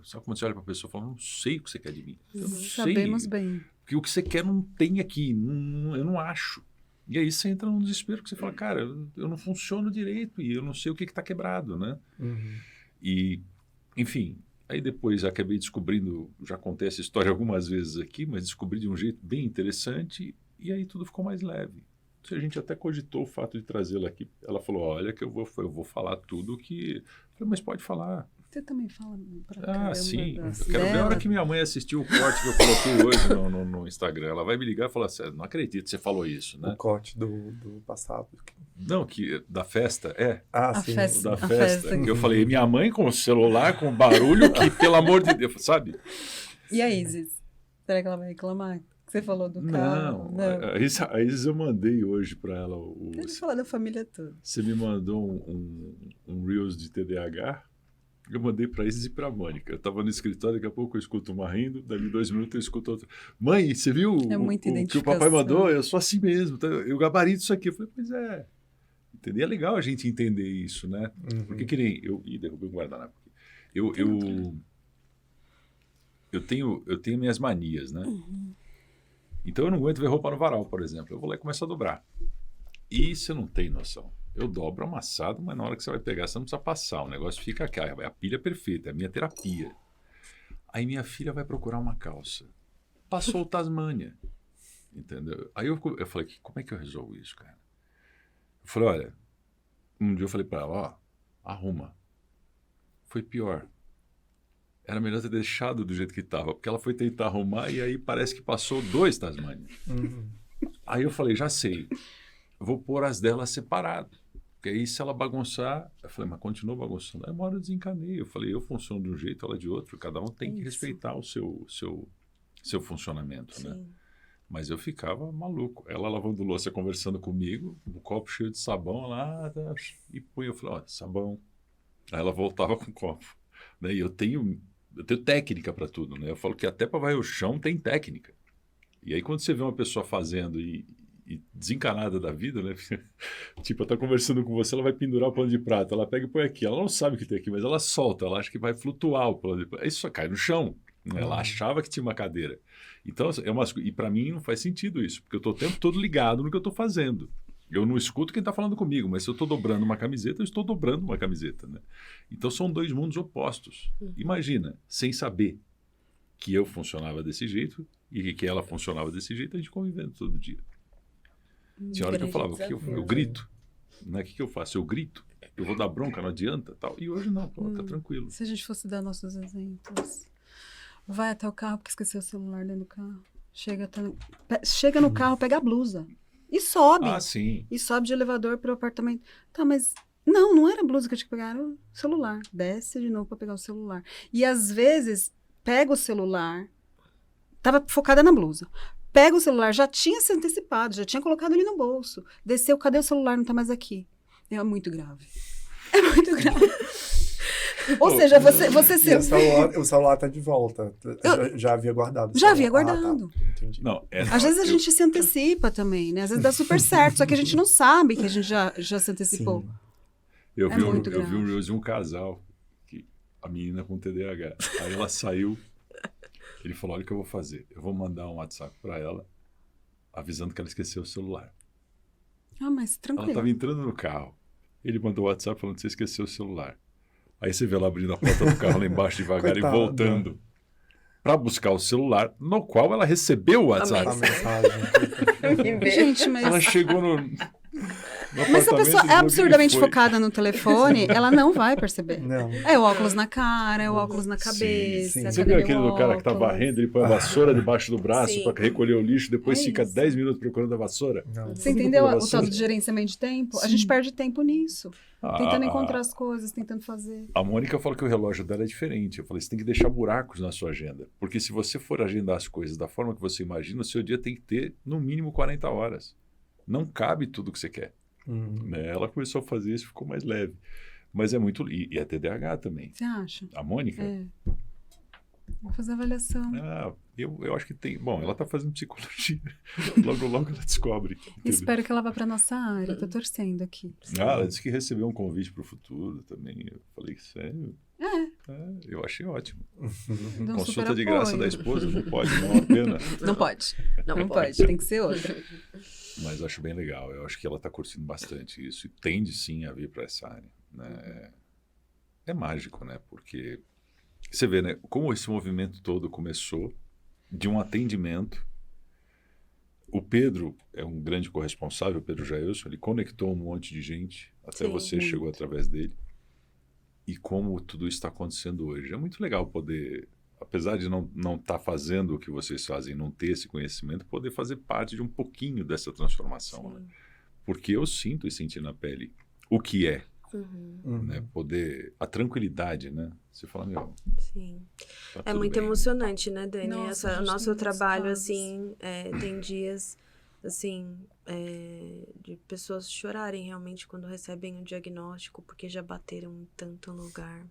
Sabe quando você olha para a pessoa e fala, eu não sei o que você quer de mim. Eu não sei. Sabemos bem. Porque o que você quer não tem aqui, eu não acho. E aí você entra num desespero que você fala, cara, eu não funciono direito e eu não sei o que está quebrado, né? E, enfim, aí depois acabei descobrindo, já contei essa história algumas vezes aqui, mas descobri de um jeito bem interessante e aí tudo ficou mais leve. A gente até cogitou o fato de trazê-la aqui. Ela falou, olha que eu vou falar tudo que... Eu falei, mas pode falar. Você também fala pra caramba sim. das Eu quero ver a hora dela. que minha mãe assistiu o corte que eu coloquei hoje no Instagram. Ela vai me ligar e falar assim, não acredito que você falou isso, né? O corte do passado. Não, da festa, Ah, A sim. festa. o da A festa. festa. Que eu falei, minha mãe com o celular, com barulho, que pelo amor de Deus, sabe? E a Isis? Será que ela vai reclamar? Que você falou do carro? Não. A Isis eu mandei hoje para ela. Deixa eu falar da família toda. Você me mandou um Reels de TDAH. Eu mandei para Isis e para Mônica. Eu estava no escritório, daqui a pouco eu escuto uma rindo, dali 2 minutos eu escuto outra. Mãe, você viu muita o que o papai identificação. mandou? Eu sou assim mesmo, tá? Eu gabarito isso aqui. Eu falei, pois é. Entendeu? É legal a gente entender isso, né? Porque que nem eu... Ih, derrubei um guardanapo aqui. Eu tenho minhas manias, né? Então eu não aguento ver roupa no varal, por exemplo. Eu vou lá e começo a dobrar. E você não tem noção. Eu dobro amassado, mas na hora que você vai pegar, você não precisa passar. O negócio fica aqui. É a pilha perfeita, é a minha terapia. Aí minha filha vai procurar uma calça. Passou o Tasmânia. Entendeu? Aí eu falei, como é que eu resolvo isso, cara? Eu falei, olha, um dia eu falei para ela, arruma. Foi pior. Era melhor ter deixado do jeito que estava, porque ela foi tentar arrumar e aí parece que passou 2 Tasmânia. Aí eu falei, já sei, eu vou pôr as delas separado. Porque aí se ela bagunçar, eu falei, mas continua bagunçando. Aí uma hora eu desencanei, eu falei, eu funciono de um jeito, ela de outro, cada um tem que respeitar o seu funcionamento, né? Mas eu ficava maluco. Ela lavando louça, conversando comigo, um copo cheio de sabão lá, e punha, eu falei, ó, sabão. Aí ela voltava com o copo. Né? E eu tenho técnica para tudo, né? Eu falo que até para varrer o chão tem técnica. E aí quando você vê uma pessoa fazendo e desencanada da vida, né? Tipo, ela tá conversando com você, ela vai pendurar o pano de prato, ela pega e põe aqui, ela não sabe o que tem aqui, mas ela solta, ela acha que vai flutuar o pano de prato. Isso só cai no chão. Né? Ela achava que tinha uma cadeira. Então, e para mim não faz sentido isso, porque eu estou o tempo todo ligado no que eu estou fazendo. Eu não escuto quem está falando comigo, mas se eu estou dobrando uma camiseta, eu estou dobrando uma camiseta. Né? Então são 2 mundos opostos. Imagina, sem saber que eu funcionava desse jeito e que ela funcionava desse jeito, a gente convivendo todo dia. Tinha hora que eu falava, eu grito. Né? O que eu faço? Eu grito. Eu vou dar bronca, não adianta. Tal. E hoje não, tá tranquilo. Se a gente fosse dar nossos exemplos... Vai até o carro porque esqueceu o celular dentro do carro. Chega no carro, pega a blusa. E sobe. Ah, sim. E sobe de elevador pro apartamento. Tá, mas... Não era a blusa que eu tinha que pegar, era o celular. Desce de novo pra pegar o celular. E às vezes, pega o celular... Tava focada na blusa. Pega o celular, já tinha se antecipado, já tinha colocado ele no bolso. Desceu, cadê o celular? Não tá mais aqui. É muito grave. É muito grave. Ou seja, você E o celular tá de volta. Já havia guardado. o já havia celular. guardado. Tá. Entendi. Não, Às vezes a gente se antecipa também, né? Às vezes dá super certo, só que a gente não sabe que a gente já se antecipou. Sim. Eu É vi muito eu vi grave. um Reels de um casal, a menina com TDAH. Aí ela saiu, ele falou, olha o que eu vou fazer. Eu vou mandar um WhatsApp para ela, avisando que ela esqueceu o celular. Ah, mas Ela tranquilo. estava entrando no carro. Ele mandou o WhatsApp falando que você esqueceu o celular. Aí você vê ela abrindo a porta do carro lá embaixo devagar Coitada. e voltando para buscar o celular, no qual ela recebeu o WhatsApp. A mensagem. Me vê. Gente, mas... Ela chegou no Mas se a pessoa é absurdamente focada. focada no telefone, ela não vai perceber. Não. É o óculos na cara, é o óculos na Sim, cabeça. sim. a Você viu cadê aquele meu do cara que tá óculos? varrendo, ele põe a vassoura debaixo do braço Sim. para recolher o lixo, depois É fica isso. 10 minutos procurando a vassoura? Não. Você Tudo entendeu pela o tal vassoura. do gerenciamento de tempo? A Sim. gente perde tempo nisso. Tentando A- encontrar as coisas, tentando fazer. A Mônica falou que o relógio dela é diferente. Eu falei, você tem que deixar buracos na sua agenda. Porque se você for agendar as coisas da forma que você imagina, o seu dia tem que ter, no mínimo, 40 horas. Não cabe tudo que você quer. Né? Ela começou a fazer isso e ficou mais leve. Mas é muito... E é TDAH também. Você acha? A Mônica? É. Vou fazer avaliação. Eu acho que tem... Bom, ela está fazendo psicologia. Logo, logo ela descobre. Entendeu? Espero que ela vá pra nossa área. Tô torcendo aqui. Ela disse que recebeu um convite para o futuro também. Eu falei, sério? Eu achei ótimo. Dou um Consulta super de graça apoio. da esposa, não pode, não é uma pena. Não pode. Não Não pode. pode. Tem que ser outra. Mas acho bem legal. Eu acho que ela está curtindo bastante isso e tende sim a vir para essa área. Né? É mágico, né? Porque você vê, né? Como esse movimento todo começou de um atendimento. O Pedro é um grande corresponsável, o Pedro Jailson, ele conectou um monte de gente, até Sim, você muito. chegou através dele. E como tudo isso está acontecendo hoje. É muito legal poder, apesar de não estar fazendo o que vocês fazem, não ter esse conhecimento, poder fazer parte de um pouquinho dessa transformação. Né? Porque eu sinto e senti na pele o que é, né? Poder, a tranquilidade, né? Você fala, meu, Sim. tá É tudo muito bem. emocionante, né, Dani? Nossa, O a gente nosso tem muitos trabalho, casos. assim, tem dias, assim, de pessoas chorarem realmente quando recebem o diagnóstico, porque já bateram em tanto lugar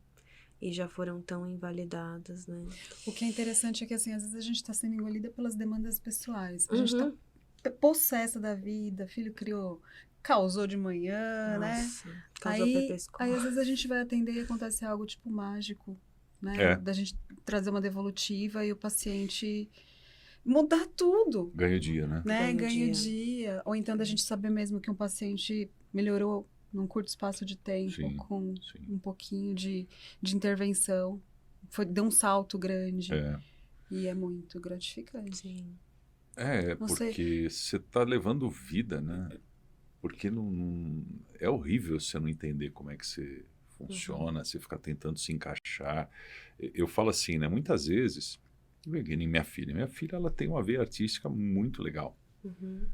e já foram tão invalidadas, né? O que é interessante é que, assim, às vezes a gente está sendo engolida pelas demandas pessoais. A gente Uhum. tá possessa da vida, filho criou, causou de manhã, né? Nossa, causou Pepe Aí, Escobar. às vezes a gente vai atender e acontece algo tipo mágico, né? É. Da gente trazer uma devolutiva e o paciente mudar tudo, Ganha o dia, né? né? Ganha o Ganha o dia. dia. Ou então da gente saber mesmo que um paciente melhorou num curto espaço de tempo, Sim, com sim. um pouquinho de intervenção. Deu um salto grande. É. E é muito gratificante. Sim. Você- Porque você está levando vida, né? Porque é horrível você não entender como é que você funciona, você ficar tentando se encaixar. Eu falo assim, né? Muitas vezes, nem minha filha, ela tem uma veia artística muito legal. Uhum.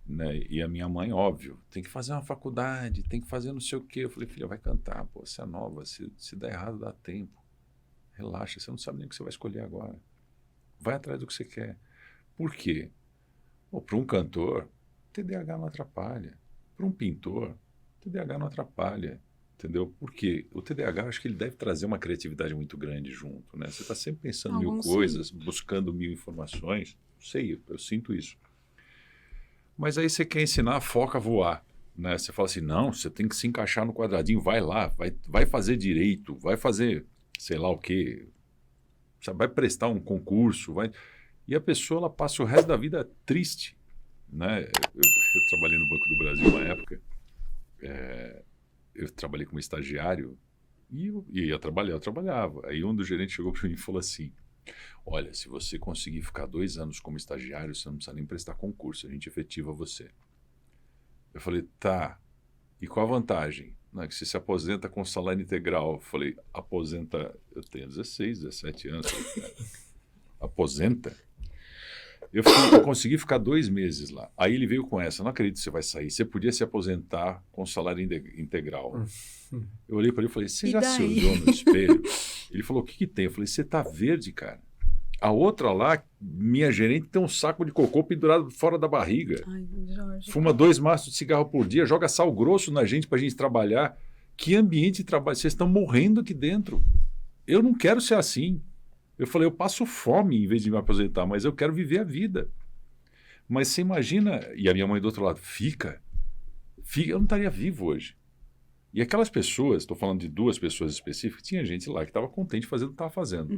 Né? E a minha mãe, óbvio, tem que fazer uma faculdade, tem que fazer não sei o quê. Eu falei, filha, vai cantar, pô, você é nova, se der errado, dá tempo. Relaxa, você não sabe nem o que você vai escolher agora. Vai atrás do que você quer. Por quê? Para um cantor, TDAH não atrapalha. Para um pintor, TDAH não atrapalha. Entendeu? Porque o TDAH, acho que ele deve trazer uma criatividade muito grande junto. Né? Você está sempre pensando mil Alguns coisas, buscando mil informações. Sei, eu sinto isso. Mas aí você quer ensinar a foca a voar. Né? Você fala assim, não, você tem que se encaixar no quadradinho, vai lá, vai fazer direito, vai fazer sei lá o quê, sabe, vai prestar um concurso, e a pessoa ela passa o resto da vida triste. Né? Eu trabalhei no Banco do Brasil uma época, eu trabalhei como estagiário e eu ia trabalhar, eu trabalhava. Aí um dos gerentes chegou para mim e falou assim, olha, se você conseguir ficar 2 anos como estagiário, você não precisa nem prestar concurso, a gente efetiva você. Eu falei, tá, e qual a vantagem? Não, que você se aposenta com salário integral. Eu falei, aposenta, eu tenho 16, 17 anos. Falei, aposenta? Eu consegui ficar 2 meses lá. Aí ele veio com essa, não acredito que você vai sair, você podia se aposentar com salário integral. Eu olhei para ele e falei, você E já daí? se olhou no espelho? Ele falou, o que tem? Eu falei, você tá verde, cara. A outra lá, minha gerente, tem um saco de cocô pendurado fora da barriga. Ai, Jorge. Fuma 2 maços de cigarro por dia, joga sal grosso na gente pra gente trabalhar. que ambiente de trabalho, vocês estão morrendo aqui dentro. Eu não quero ser assim. Eu falei, eu passo fome em vez de me aposentar, mas eu quero viver a vida. Mas você imagina, e a minha mãe do outro lado, fica, eu não estaria vivo hoje. E aquelas pessoas, estou falando de 2 pessoas específicas, tinha gente lá que estava contente fazendo o que estava fazendo.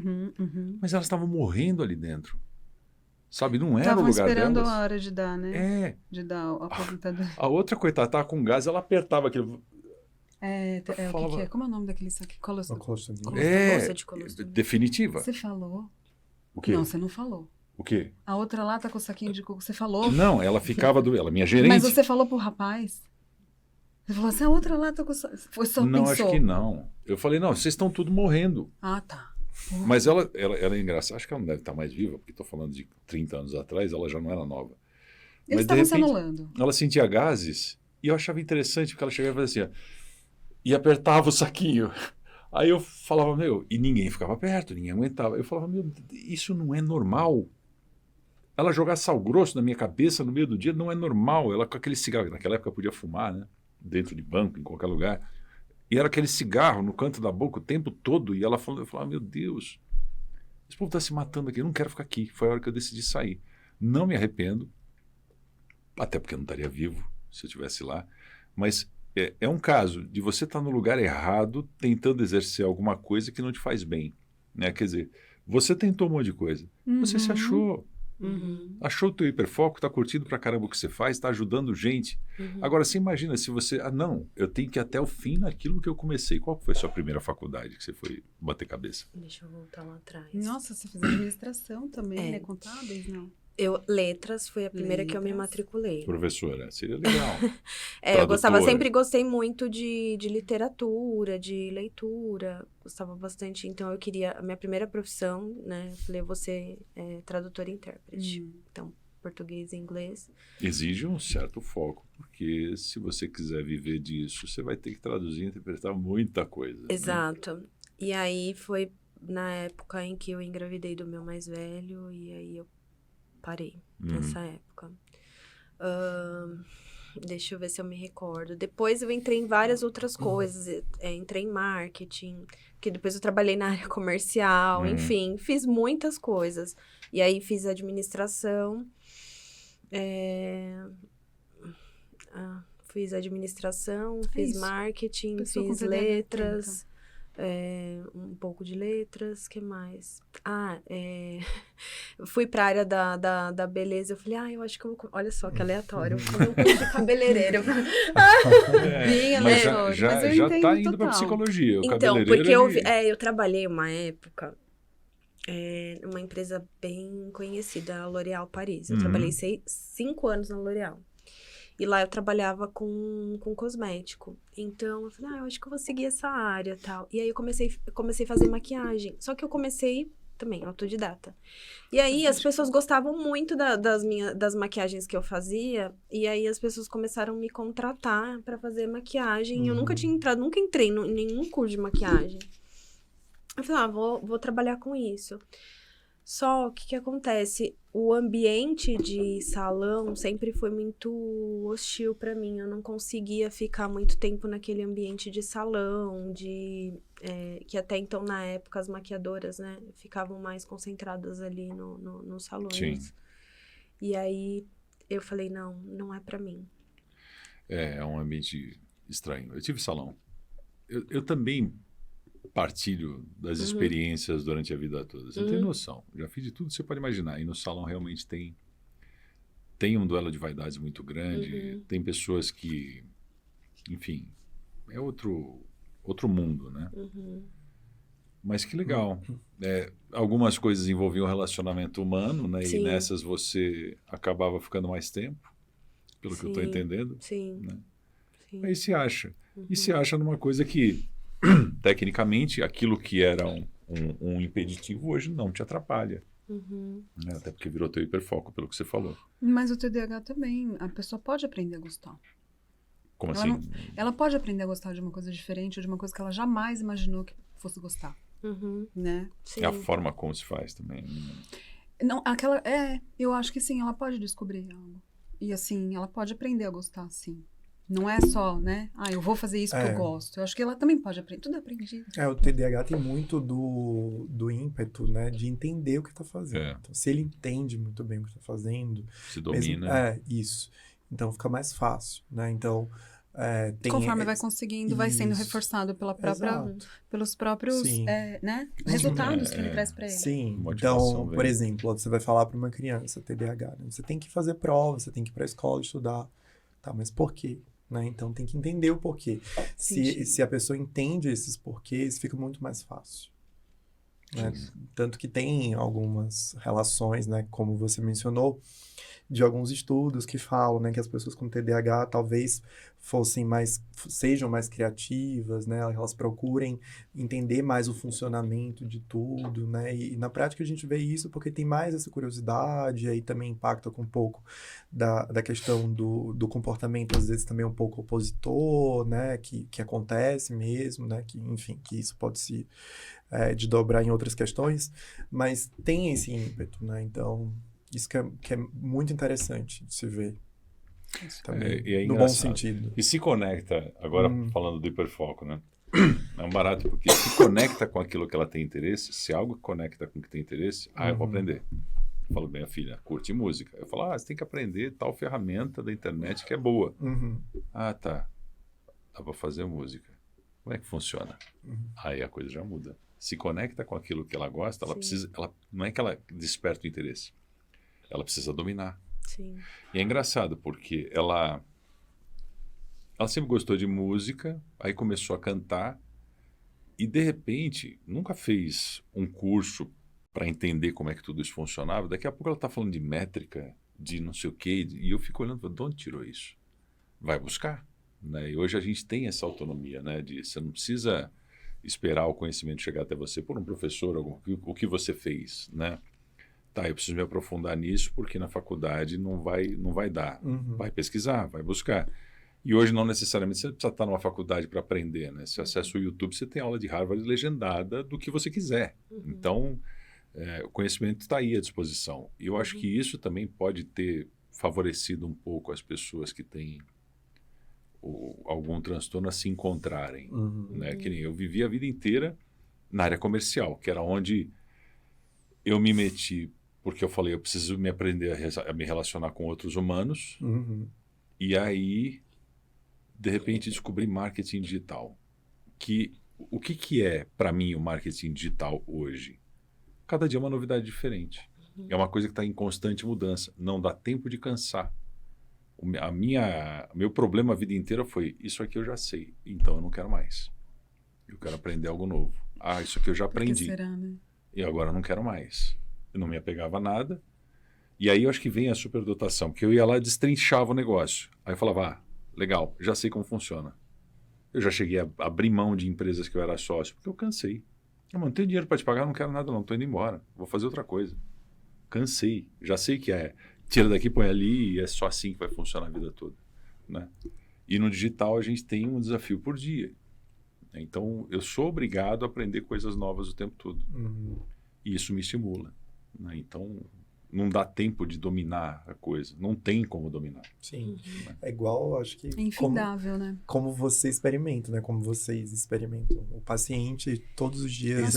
Mas elas estavam morrendo ali dentro. Sabe, não era o lugar delas. Estavam esperando a hora de dar, né? É. De dar a aposentadoria. A outra, coitada, estava com gás, ela apertava aquilo. O que falava- que é? Como é o nome daquele saque? Uma colostomia. Bolsa de colostomia. Definitiva. Você falou? O quê? Não, você não falou. O quê? A outra lá tá com o saquinho de coco. Você falou? Não, ela ficava ela, minha gerente. Mas você falou pro rapaz? Você falou assim, a outra lá tá com o saquinho. Foi só Não, pensou. acho que não. Eu falei, não, vocês estão tudo morrendo. Ah, tá. Mas ela é engraçada. Acho que ela não deve estar mais viva, porque estou falando de 30 anos atrás, ela já não era nova. Eles Mas, de estavam se repente, anulando. ela sentia gases e eu achava interessante, porque ela chegava e fazia assim, ó, e apertava o saquinho. Aí eu falava, e ninguém ficava perto, ninguém aguentava. Eu falava, isso não é normal. Ela jogar sal grosso na minha cabeça no meio do dia não é normal. Ela com aquele cigarro, naquela época podia fumar, né? Dentro de banco, em qualquer lugar. E era aquele cigarro no canto da boca o tempo todo. E ela falando, eu falava, meu Deus, esse povo está se matando aqui, eu não quero ficar aqui. Foi a hora que eu decidi sair. Não me arrependo, até porque eu não estaria vivo se eu estivesse lá. Mas é um caso de você estar no lugar errado, tentando exercer alguma coisa que não te faz bem. Né? Quer dizer, você tentou um monte de coisa. Você se achou. Achou o teu hiperfoco, está curtindo pra caramba o que você faz, está ajudando gente. Agora, você imagina se você... não, eu tenho que ir até o fim naquilo que eu comecei. Qual foi a sua primeira faculdade que você foi bater cabeça? Deixa eu voltar lá atrás. Nossa, você fez administração também, né? Contábeis, não? Letras foi a primeira que eu me matriculei. Professora, seria legal. Eu sempre gostei muito de literatura, de leitura, gostava bastante. Então, eu queria, a minha primeira profissão, né, eu falei, eu vou ser tradutora e intérprete. Então, português e inglês. Exige um certo foco, porque se você quiser viver disso, você vai ter que traduzir e interpretar muita coisa. Exato. Né? E aí, foi na época em que eu engravidei do meu mais velho, e aí eu parei nessa época. Deixa eu ver se eu me recordo. Depois eu entrei em várias outras coisas. Entrei em marketing, que depois eu trabalhei na área comercial, enfim, fiz muitas coisas. E aí fiz administração. Fiz administração, fiz marketing, fiz letras. Um pouco de letras, que mais? Fui pra área da beleza, eu falei, eu acho que eu vou... Olha só, que aleatório, eu vou fazer um curso de cabeleireiro. Mas já tá indo pra psicologia, o então, cabeleireiro... porque eu trabalhei uma época numa empresa bem conhecida, a L'Oréal Paris. Eu trabalhei 5 anos na L'Oréal. E lá eu trabalhava com cosmético. Então, eu falei, eu acho que eu vou seguir essa área e tal. E aí, eu comecei a fazer maquiagem. Só que eu comecei também, autodidata. E aí, as pessoas gostavam muito das maquiagens que eu fazia. E aí, as pessoas começaram a me contratar pra fazer maquiagem. Eu nunca entrei em nenhum curso de maquiagem. Eu falei, vou trabalhar com isso. Só que o que acontece? O ambiente de salão sempre foi muito hostil pra mim. Eu não conseguia ficar muito tempo naquele ambiente de salão, que até então, na época, as maquiadoras, né, ficavam mais concentradas ali nos salões. Sim. E aí, eu falei, não é pra mim. É um ambiente estranho. Eu tive salão. Eu também partilho das experiências durante a vida toda. Você tem noção. Já fiz de tudo que você pode imaginar. E no salão realmente tem um duelo de vaidades muito grande. Tem pessoas que, enfim, é outro mundo, né? Mas que legal. Algumas coisas envolviam o relacionamento humano, né? Sim. E nessas você acabava ficando mais tempo, pelo que eu estou entendendo. Sim. Né? Sim. Aí se acha. E se acha numa coisa que tecnicamente, aquilo que era um impeditivo hoje não te atrapalha. Né? Até porque virou teu hiperfoco, pelo que você falou. Mas o TDAH também, a pessoa pode aprender a gostar. Como Ela assim? Ela pode aprender a gostar de uma coisa diferente, ou de uma coisa que ela jamais imaginou que fosse gostar. Né? Sim. É a forma como se faz também. Não, eu acho que sim, ela pode descobrir algo. E assim, ela pode aprender a gostar, sim. Não é só, né? Eu vou fazer isso porque É. eu gosto. Eu acho que ela também pode aprender. Tudo é aprendido. O TDAH tem muito do ímpeto, né, de entender o que está fazendo. É. Então, se ele entende muito bem o que está fazendo, Se domina. isso. Então, fica mais fácil, né? Então, tem... Conforme vai conseguindo, vai sendo Isso. reforçado Exato. pelos próprios Sim. né? resultados que ele traz para ele. Sim, Motivação então, vem. por exemplo, você vai falar para uma criança TDAH, né? Você tem que fazer prova, você tem que ir para a escola estudar, tá? Mas por quê? Né? Então, tem que entender o porquê. Se a pessoa entende esses porquês, fica muito mais fácil. Né? Tanto que tem algumas relações, né, como você mencionou, de alguns estudos que falam, né, que as pessoas com TDAH talvez sejam mais criativas, né, elas procurem entender mais o funcionamento de tudo, né, e na prática a gente vê isso porque tem mais essa curiosidade, aí também impacta com um pouco da questão do comportamento, às vezes também um pouco opositor, né, que acontece mesmo, né, que, enfim, que isso pode se desdobrar em outras questões, mas tem esse ímpeto, né, então... Isso que é muito interessante de se ver. Também, E é no bom engraçado. sentido. E se conecta, agora falando do hiperfoco, né? É um barato porque se conecta com aquilo que ela tem interesse, se algo conecta com o que tem interesse, eu vou aprender. Eu falo, minha filha, curte música. Eu falo, você tem que aprender tal ferramenta da internet que é boa. Tá. Dá pra fazer música. Como é que funciona? Aí a coisa já muda. Se conecta com aquilo que ela gosta, ela precisa... não é que ela desperta o interesse. Ela precisa dominar. Sim. E é engraçado, porque ela sempre gostou de música, aí começou a cantar, e de repente, nunca fez um curso para entender como é que tudo isso funcionava. Daqui a pouco ela está falando de métrica, de não sei o quê, e eu fico olhando, de onde tirou isso? Vai buscar. Né? E hoje a gente tem essa autonomia, né? De você não precisa esperar o conhecimento chegar até você por um professor, o que você fez, né? Eu preciso me aprofundar nisso porque na faculdade não vai dar. Vai pesquisar, vai buscar. E hoje não necessariamente você precisa estar numa faculdade para aprender, né? Se acessa o YouTube, você tem aula de Harvard legendada do que você quiser. Então, o conhecimento está aí à disposição. E eu acho que isso também pode ter favorecido um pouco as pessoas que têm algum transtorno a se encontrarem. Né? Que nem eu vivi a vida inteira na área comercial, que era onde eu me meti porque eu falei, eu preciso me aprender a me relacionar com outros humanos. E aí, de repente, descobri marketing digital. O que é, para mim, o marketing digital hoje? Cada dia é uma novidade diferente. É uma coisa que está em constante mudança. Não dá tempo de cansar. Meu problema a vida inteira foi, isso aqui eu já sei, então eu não quero mais. Eu quero aprender algo novo. Isso aqui eu já aprendi. Por que será, né? E agora eu não quero mais. Eu não me apegava a nada. E aí eu acho que vem a superdotação, porque eu ia lá e destrinchava o negócio. Aí eu falava, legal, já sei como funciona. Eu já cheguei a abrir mão de empresas que eu era sócio, porque eu cansei. Não tenho dinheiro para te pagar, não quero nada não, estou indo embora. Vou fazer outra coisa. Cansei. Já sei que tira daqui, põe ali, e é só assim que vai funcionar a vida toda. Né? E no digital a gente tem um desafio por dia. Então eu sou obrigado a aprender coisas novas o tempo todo. E isso me estimula. Né? Então, não dá tempo de dominar a coisa. Não tem como dominar. Sim. É igual, acho que... É infindável, né? Como você experimenta, né? Como vocês experimentam. O paciente, todos os dias,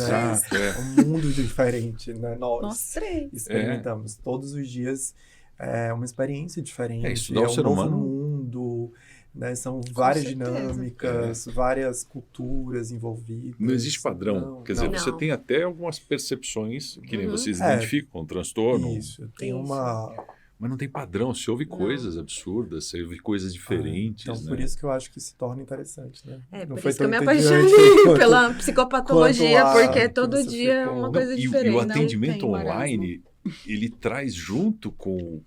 um mundo diferente, né? Nós três. experimentamos. Todos os dias é uma experiência diferente. Estudar o ser novo humano... mundo... Né? São várias certeza. dinâmicas, várias culturas envolvidas. Não existe padrão. Quer dizer, você tem até algumas percepções que nem vocês identificam com o transtorno. Isso, tem uma... Mas não tem padrão. Você ouve coisas absurdas, você ouve coisas diferentes. Então, né? por isso que eu acho que se torna interessante, né? Não por foi isso que eu me entediante apaixonei pela psicopatologia, porque todo que dia é uma coisa diferente. E o atendimento online, ele traz junto com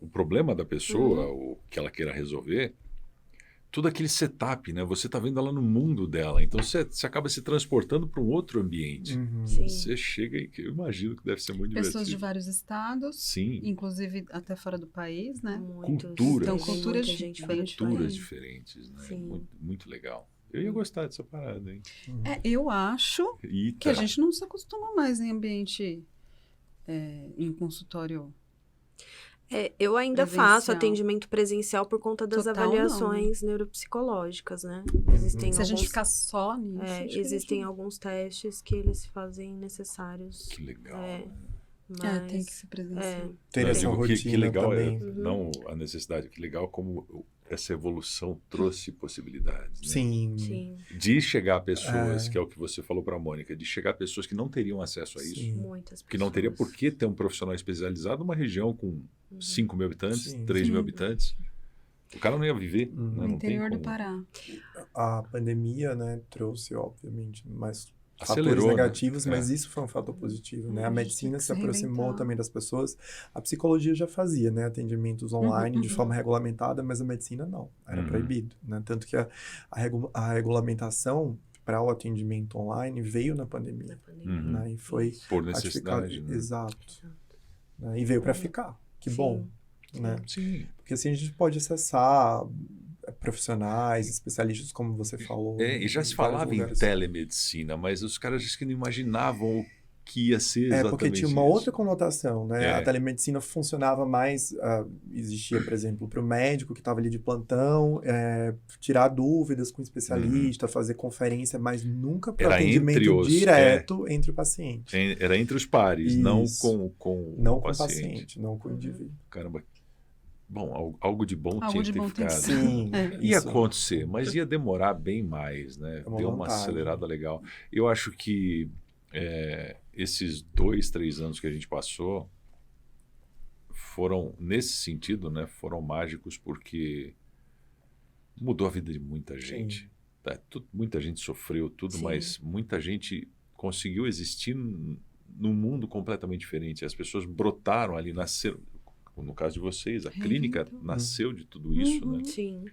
o problema da pessoa, o que ela queira resolver, todo aquele setup, né? Você está vendo ela no mundo dela, então você acaba se transportando para um outro ambiente. Você chega e eu imagino que deve ser muito divertido. Pessoas de vários estados, sim, inclusive até fora do país, né? Culturas. Então, culturas diferentes, né? Muito, muito legal. Eu ia gostar dessa parada, hein? Eu acho que a gente não se acostuma mais em ambiente, em consultório. Eu ainda Presencial. faço atendimento presencial por conta das Total, avaliações neuropsicológicas, né? Existem Se a gente alguns, ficar só nisso, acho que existem a gente- alguns testes que eles fazem necessários. Que legal. Mas, tem que se presenciar. Ter Não, eu essa digo rotina que legal também. não a necessidade, que legal como essa evolução trouxe possibilidades, né? Sim. sim, De chegar a pessoas, É. que é o que você falou para a Mônica, de chegar a pessoas que não teriam acesso a isso. Sim. muitas pessoas. Que não teria por que ter um profissional especializado numa região com 5 mil habitantes, Sim. 3 mil Sim. habitantes. O cara não ia viver. Uhum. Né? No Não tem interior do como. Pará. A pandemia, né, trouxe, obviamente, mais Acelerou, fatores né? negativos, mas É. isso foi um fator positivo, né? A A gente medicina tem que se se aproximou reinventar. também das pessoas. A psicologia já fazia, né, atendimentos online de uhum. forma regulamentada, mas a medicina não, era Uhum. proibido, né? Tanto que a regulamentação para o atendimento online veio na pandemia, Na pandemia. Uhum. né? E foi Isso. Por ratificado. necessidade, né? Exato. Né? E veio para ficar. Que Sim. bom, né? Sim. Porque assim a gente pode acessar profissionais, especialistas, como você falou. E já em se vários falava em lugares. telemedicina, mas os caras dizem que não imaginavam o que ia ser exatamente Porque tinha uma isso. outra conotação, né? É. A telemedicina funcionava mais, existia, por exemplo, para o médico que estava ali de plantão, tirar dúvidas com o especialista, fazer conferência, mas nunca para Era atendimento entre os- direto entre o paciente. Era entre os pares, não Isso. com Não o com o paciente. paciente, não com o indivíduo. Caramba. Bom, algo de bom Algo tinha de que ter bom tem que ficado. ser. Sim, Ia isso. acontecer, mas ia demorar bem mais, né? É uma Deu uma vantagem. acelerada legal. Eu acho que esses 2, 3 anos que a gente passou foram, nesse sentido, né? Foram mágicos porque mudou a vida de muita gente. Tá, muita gente sofreu tudo, Sim. mas muita gente conseguiu existir num mundo completamente diferente. As pessoas brotaram ali, nasceram. No caso de vocês, a clínica nasceu de tudo isso, né? Sim.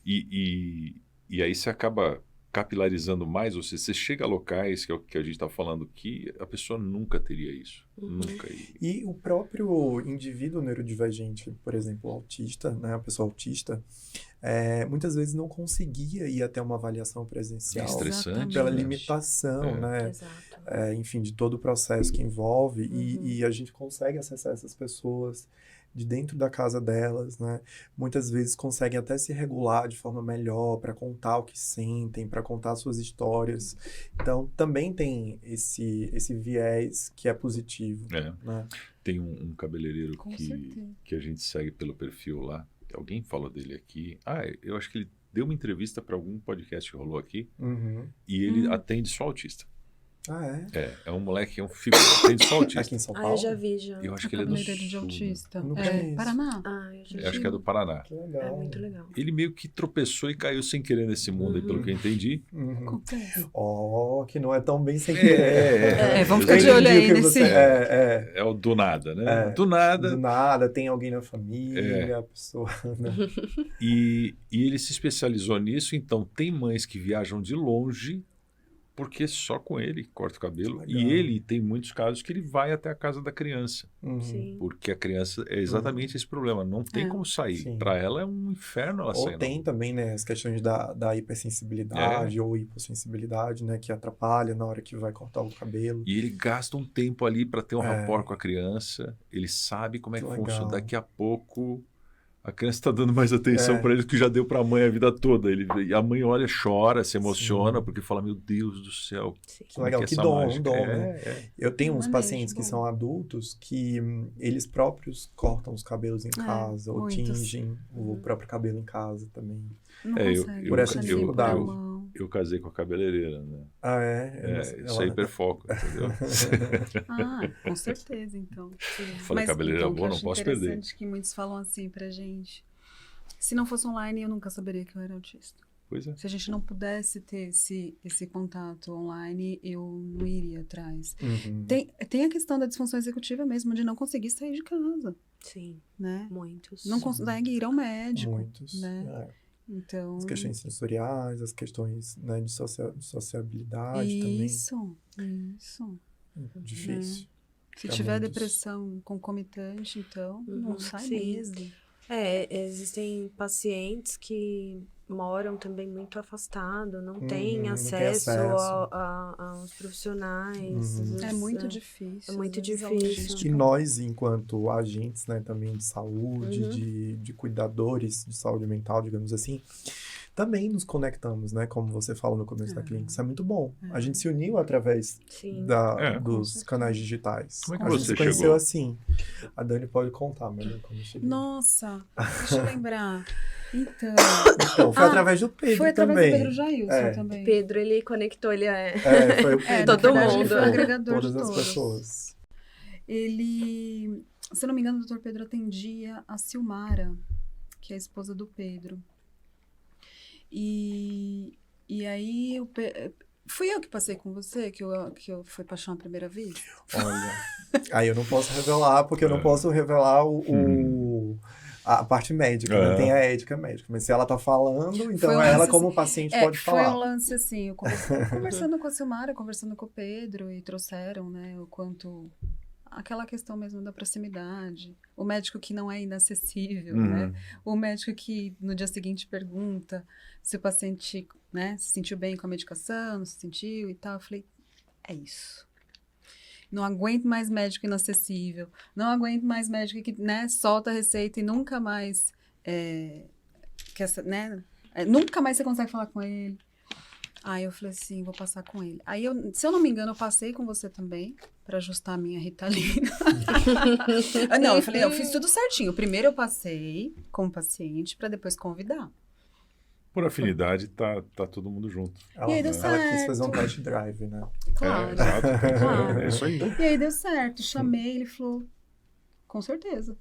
E aí você acaba capilarizando mais, ou seja, você chega a locais, que é o que a gente está falando, que a pessoa nunca teria isso. Nunca. E o próprio indivíduo neurodivergente, por exemplo, o autista, né, a pessoa autista, muitas vezes não conseguia ir até uma avaliação É presencial estressante. pela né? limitação, né? Exato. Enfim, de todo o processo que envolve, e a gente consegue acessar essas pessoas de dentro da casa delas, né? Muitas vezes conseguem até se regular de forma melhor para contar o que sentem, para contar suas histórias. Então, também tem esse viés que é positivo, né? Tem um cabeleireiro Com certeza. que a gente segue pelo perfil lá. Alguém falou dele aqui. Eu acho que ele deu uma entrevista para algum podcast que rolou aqui Uhum. e ele atende só autista. Ah, é? É um moleque, é um filho, atende só autista. Aqui em São Ah, Paulo? eu já vi, já. Eu acho que ele é do Cabeleireiro de sul, né? autista. Não conheço. Paraná. Ah, eu já Eu vi. acho que é do Paraná. Que legal. É muito legal. Ele meio que tropeçou e caiu sem querer nesse mundo aí, pelo que eu entendi. Uhum. Acontece. Que não é tão bem sem querer. Vamos Eu ficar de olho entendi aí o que nesse... você- É o do nada, né? Do nada. Do nada, tem alguém na família, a pessoa... né? E ele se especializou nisso, então tem mães que viajam de longe porque só com ele corta o cabelo. Legal. E ele tem muitos casos que ele vai até a casa da criança. Uhum. Sim. Porque a criança é exatamente esse problema. Não tem como sair. Sim. Para ela é um inferno ela sair. Ou tem também, né, as questões da hipersensibilidade ou hipossensibilidade, né, que atrapalha na hora que vai cortar o cabelo. E ele gasta um tempo ali para ter um É. rapport com a criança. Ele sabe como é que Que funciona. legal. Daqui a pouco a criança está dando mais atenção para ele do que já deu para a mãe a vida toda. E a mãe olha, chora, se emociona, porque fala, meu Deus do céu. Sim. Que legal, que que essa dom, mágica? um dom, né? Eu tenho uns Manejo, pacientes que bom. são adultos que eles próprios cortam os cabelos em casa, ou muitos. tingem o próprio cabelo em casa também. Não É, eu- consegue. Por essa deixar livre dificuldade. da mão. Eu casei com a cabeleireira, né? Ah, é? Isso é hiperfoco, entendeu? Com certeza, então. Falei, cabeleireira então, boa, que eu não acho posso perder. interessante que muitos falam assim pra gente. Se não fosse online, eu nunca saberia que eu era autista. Pois é. Se a gente não pudesse ter esse contato online, eu não iria atrás. Uhum. Tem a questão da disfunção executiva mesmo, de não conseguir sair de casa, Sim, né? muitos. Não consegue ir ao médico, Muitos. né? Então... As questões sensoriais, as questões, né, de sociabilidade também. Isso. Difícil. Se Pra tiver muitos. depressão concomitante, então, não sai sim. mesmo. Existem pacientes que moram também muito afastados, não Uhum, têm não tem acesso acesso. aos profissionais. Uhum. às vezes, É muito difícil. É muito às vezes, a difícil. logística. E nós, enquanto agentes, né, também de saúde, Uhum. de cuidadores de saúde mental, digamos assim, também nos conectamos, né, como você falou no começo da clínica. Isso é muito bom. A gente se uniu através Sim. dos certeza. canais digitais. Como é que a gente você se conheceu chegou? assim. A Dani pode contar melhor como eu cheguei. Nossa, deixa eu lembrar. Então, Então, foi através do Pedro foi através também. do Pedro Jailson É. também. Pedro, ele conectou, ele é... Foi o Pedro. todo que mundo. conectou Foi o agregador de todas as todos. pessoas. Ele, se eu não me engano, o doutor Pedro atendia a Silmara, que é a esposa do Pedro. E aí, fui eu que passei com você, que eu fui paixão à primeira vista? Olha, aí eu não posso revelar, porque eu não posso revelar a parte médica, né? Tem a ética médica. Mas se ela tá falando, então Foi um ela lance como paciente pode foi falar. um lance assim, eu conversando com a Silmara, conversando com o Pedro, e trouxeram, né, o quanto... Aquela questão mesmo da proximidade. O médico que não é inacessível, né? O médico que no dia seguinte pergunta se o paciente, né, se sentiu bem com a medicação, não se sentiu e tal. Eu falei, é isso. Não aguento mais médico inacessível. Não aguento mais médico que, né, solta a receita e nunca mais, né, nunca mais você consegue falar com ele. Aí eu falei assim, vou passar com ele. Aí, se eu não me engano, eu passei com você também, para ajustar a minha Ritalina. Não, eu falei, eu fiz tudo certinho. Primeiro eu passei como paciente, para depois convidar. Por afinidade, tá todo mundo junto. E aí deu Ela quis certo. fazer um test drive, né? Claro. Exato. Claro. É isso aí. E aí deu certo. Chamei, ele falou, com certeza.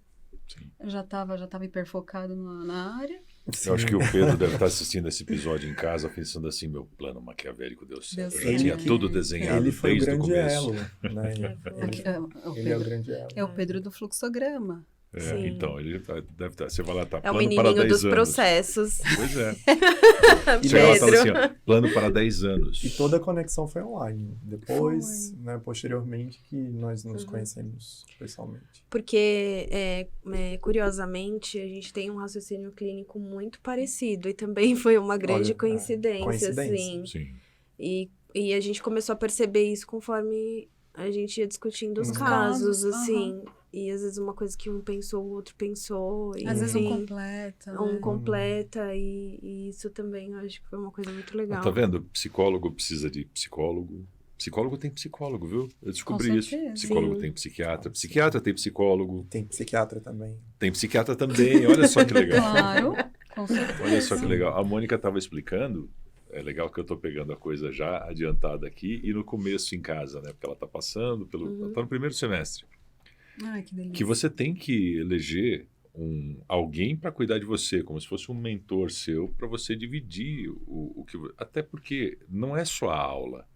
Sim. Eu já tava hiperfocado na área. Eu acho que o Pedro deve estar assistindo esse episódio em casa pensando assim, meu plano maquiavélico deu certo. Deu Eu já tinha certo. tudo desenhado Ele foi o desde o grande começo. elo, né? Aqui, o Ele é o Pedro, grande elo. é o Pedro do fluxograma. Sim. Então, ele deve estar. Você vai lá, tá É o plano para menininho 10 dos anos. processos. Pois é. E Chega lá e fala Pedro. assim, ó, plano para 10 anos. E toda a conexão foi online. Depois, Foi. né, posteriormente, que nós nos conhecemos pessoalmente. Porque, curiosamente, a gente tem um raciocínio clínico muito parecido. E também foi uma grande Olha, coincidência, assim. Sim. E a gente começou a perceber isso conforme a gente ia discutindo os Os casos, casos, assim. E às vezes uma coisa que um pensou, o outro pensou. E, Às vezes um enfim, completa, né? um completa. E isso também eu acho que foi uma coisa muito legal. Tá vendo? Psicólogo precisa de psicólogo. Psicólogo tem psicólogo, viu? Eu descobri Com isso. certeza. Psicólogo Sim. tem psiquiatra. Psiquiatra tem psicólogo. Tem psiquiatra também. Tem psiquiatra também. Olha só que legal. Claro, com certeza. Olha só que legal. A Mônica estava explicando. É legal que eu estou pegando a coisa já adiantada aqui e no começo em casa, né? Porque ela está passando ela tá no primeiro semestre. Ai, que delícia. Que você tem que eleger alguém para cuidar de você, como se fosse um mentor seu, para você dividir o que. Até porque não é só a aula.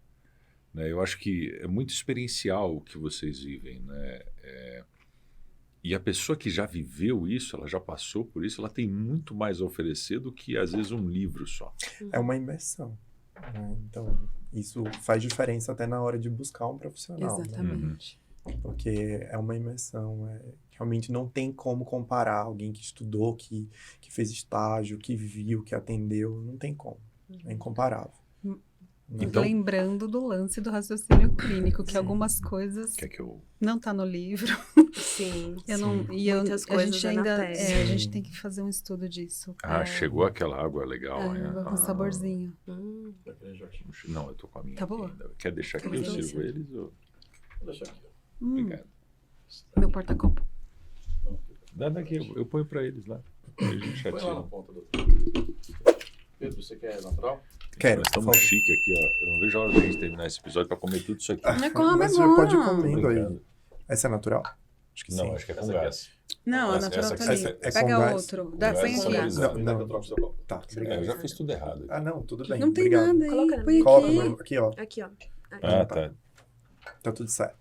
Né? Eu acho que é muito experiencial o que vocês vivem. Né? E a pessoa que já viveu isso, ela já passou por isso, ela tem muito mais a oferecer do que, às vezes, um livro só. É uma imersão. Né? Então, isso faz diferença até na hora de buscar um profissional. Né? Exatamente. Porque é uma imersão. Realmente não tem como comparar alguém que estudou, que fez estágio, que viu, que atendeu. Não tem como. É incomparável. Então- Lembrando do lance do raciocínio clínico, que algumas coisas Quer que eu... não tá no livro. Sim. A Muitas coisas gente é na ainda, tese. a gente tem que fazer um estudo disso. chegou aquela água legal. né? Com saborzinho. Não, eu tô com a minha Tá aqui boa? ainda. Quer deixar que Tá eu delícia. sirvo eles? Ou... Vou deixar aqui. Obrigado. Meu porta-copo. Dá daqui, eu ponho para eles lá. Eles não Põe lá na chateam. ponta do... Pedro, você quer natural? Quero, Nós por estamos favor. chique aqui, ó. Eu não vejo a hora de a gente terminar esse episódio para comer tudo isso aqui. Não come, Mas é já bom. pode ir comendo aí. Brincando. Essa é natural? Acho que não, acho que é com Essa aqui gás. Não, a Essa- natural essa tá aqui ali. é com Pega gás. outro. Com Põe gás aqui. saborizado. Não, eu troco seu copo. Tá, Eu obrigado. já fiz tudo errado. Ah, não, tudo bem. Não tem obrigado. nada aí. Coloca na Põe minha. Coloca aqui. aqui, ó. Aqui, ó. Ah, tá. Tá tudo certo.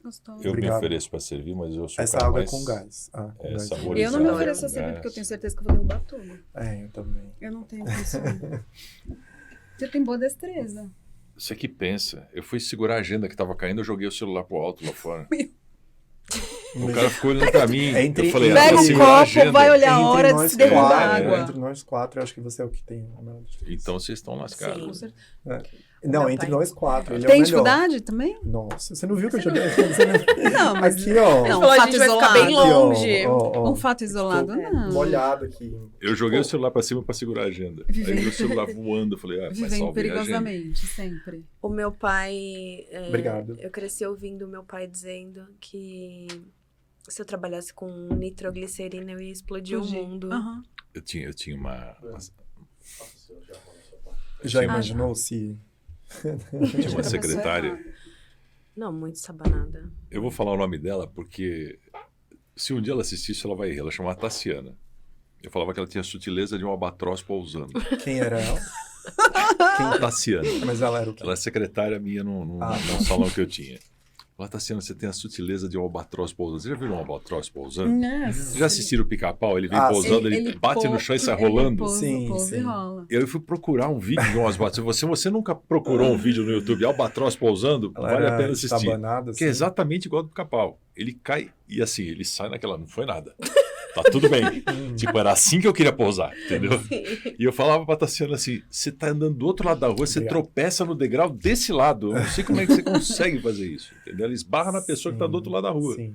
Gostoso. Eu Obrigado. me ofereço para servir, mas eu sou o Essa cara água mais... é com gás. Ah, com gás. saborizado. Eu não me Exato. ofereço a servir Gás. porque eu tenho certeza que eu vou derrubar tudo. Eu também. Eu não tenho isso. Você tem boa destreza. Você que pensa. Eu fui segurar a agenda que estava caindo, eu joguei o celular pro alto lá fora. O cara ficou olhando pra mim. Entre- Eu falei, Pega Pega um um segurar a copo, agenda. vai olhar a hora de nós se derrubar quatro, quatro, água. entre nós quatro, eu acho que você é o que tem a menor dificuldade. Então vocês estão lascados. Sim. Com certeza. Não, Meu entre pai. nós quatro. Ele é o Tem melhor. dificuldade também? Nossa, você não viu que eu joguei? Você não- Não, mas Aqui, ó. Não, Falou, a fato gente vai ficar bem isolado. longe. Ó, um fato isolado, Estou não. molhado aqui. Eu joguei o celular pra cima pra segurar a agenda. Vivendo- Aí meu celular voando, eu falei, vai Vivendo salvar a agenda. perigosamente, sempre. O meu pai. Obrigado. Eu cresci ouvindo meu pai dizendo que se eu trabalhasse com nitroglicerina eu ia explodir Fugir. o mundo. Aham. Eu tinha uma Nossa senhora, já arrumou essa parte. Já Sim. imaginou se... tinha uma secretária. Não, muito sabanada. Eu vou falar o nome dela porque se um dia ela assistisse, ela vai rir. Ela chamava Tassiana. Eu falava que ela tinha a sutileza de um albatroz pousando. Quem era ela? Tassiana. Mas ela era o quê? Ela é secretária minha no salão que eu tinha. Ela, Tassiana, você tem a sutileza de um albatroz pousando. Você já viu um albatroz pousando? Nossa. Já assistiram o Pica-Pau? Ele vem Ah, pousando, ele bate no chão e sai rolando. Sim, Pousa e sim. rola. Eu fui procurar um vídeo de um albatroz. Se você nunca procurou um vídeo no YouTube albatroz pousando, Ela vale a era pena assistir. estabanada, Que é assim. exatamente igual do Pica-Pau. Ele cai e assim, ele sai naquela... Não foi nada. Tá tudo bem. Tipo, era assim que eu queria pousar, entendeu? E eu falava pra Tassiana assim, você tá andando do outro lado da rua, você Obrigado. tropeça no degrau desse lado. Eu não sei como é que você consegue fazer isso, entendeu? Ela esbarra na pessoa que tá do outro lado da rua. Sim.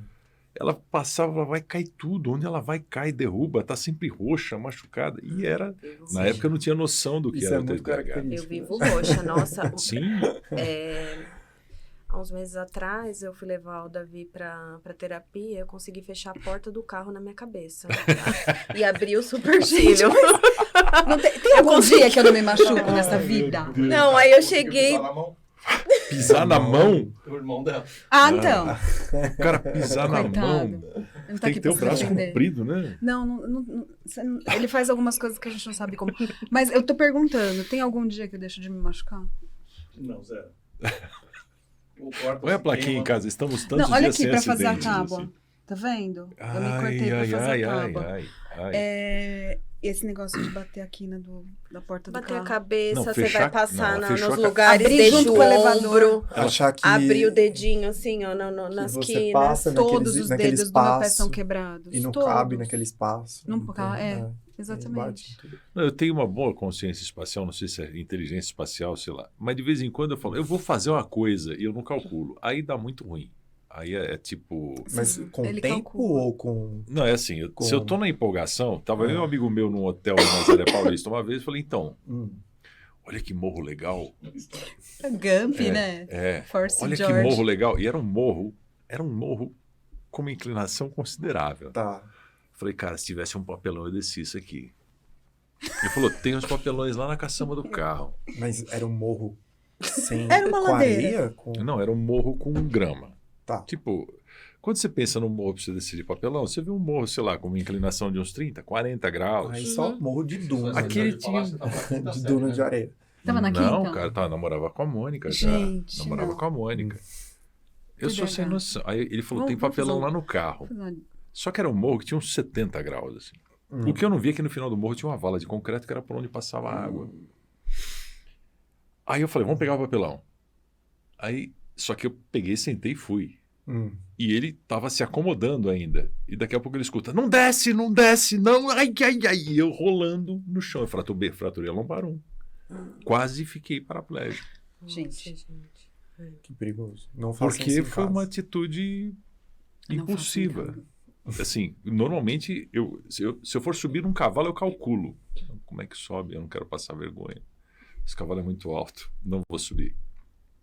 Ela passava, ela vai cair tudo. Onde ela vai, cai, derruba. Tá sempre roxa, machucada. E era... Na época eu não tinha noção do que Isso era é o muito TDAH. característico. Eu vivo roxa, nossa. Sim. Há uns meses atrás, eu fui levar o Davi pra terapia, eu consegui fechar a porta do carro na minha cabeça. E abrir o supercílio. Não tem algum dia que eu não me machuco nessa vida? Não, aí eu Consegui cheguei... pisar na mão. Pisar na mão? O irmão dela. Ah, então. O cara pisar na Coitado. mão. Ele não tá Tem aqui que ter o pra se braço defender. comprido, né? Ele faz algumas coisas que a gente não sabe como. Mas eu tô perguntando, tem algum dia que eu deixo de me machucar? Não, zero. O quarto Põe a se plaquinha em queima. casa. Estamos tantos Não, olha dias aqui sem pra fazer a acidentes, tábua. assim. Tá vendo? Eu me cortei pra fazer a tábua. Esse negócio de bater a quina da porta do Bater a carro. cabeça, Não, você fechar- vai passar não, fechou nos a ca- lugares, Abrir deixa junto o com o elevador. ombro, Achar que abrir o dedinho assim, ó, nas você quinas. passa Todos naquele, os naquele dedos do meu pé espaço são quebrados. e não todos. cabe naquele espaço. Não Então, cabe, bate Exatamente. em tudo. Não, eu tenho uma boa consciência espacial, não sei se é inteligência espacial, sei lá. Mas de vez em quando eu falo, eu vou fazer uma coisa e eu não calculo. Aí dá muito ruim. Aí é tipo... Mas com Ele tempo calcula. ou com... Não, é assim, Com- se eu tô na empolgação, tava eu e um amigo meu num hotel em Nazaré Paulista uma vez, eu falei, então, olha que morro legal. Gump, né? É, Force olha que George. morro legal. E era um morro com uma inclinação considerável. Tá. Falei, cara, se tivesse um papelão, eu desci isso aqui. Ele falou, tem os papelões lá na caçamba do carro. Mas era um morro sem... Era uma com ladeira. areia? Com... Não, era um morro com grama. Tá. Tipo, quando você pensa num morro pra você descer de papelão, você vê um morro, sei lá, com uma inclinação de uns 30, 40 graus. Aí só morro de duna. Aquele né? tinha- De duna de areia. Tava na Não, quinta? cara, namorava com a Mônica Gente, já. Namorava não. com a Mônica. Eu sou sem TDAH. noção. Aí ele falou, tem Vamos papelão fazer um- lá no carro. Vou fazer Só que era um morro que tinha uns 70 graus, assim. O que eu não via é que no final do morro tinha uma vala de concreto que era por onde passava a água. Aí eu falei, vamos pegar o papelão. Aí, só que eu peguei, sentei e fui. E ele tava se acomodando ainda. E daqui a pouco ele escuta, não desce, não, ai, ai, ai. E eu rolando no chão. Eu fraturei a lombar 1. Quase fiquei paraplégico. Gente. Que perigoso. Não façam isso Porque em foi casa. uma atitude Não impulsiva. faço Assim, normalmente, se eu for subir num cavalo, eu calculo. Como é que sobe? Eu não quero passar vergonha. Esse cavalo é muito alto, não vou subir.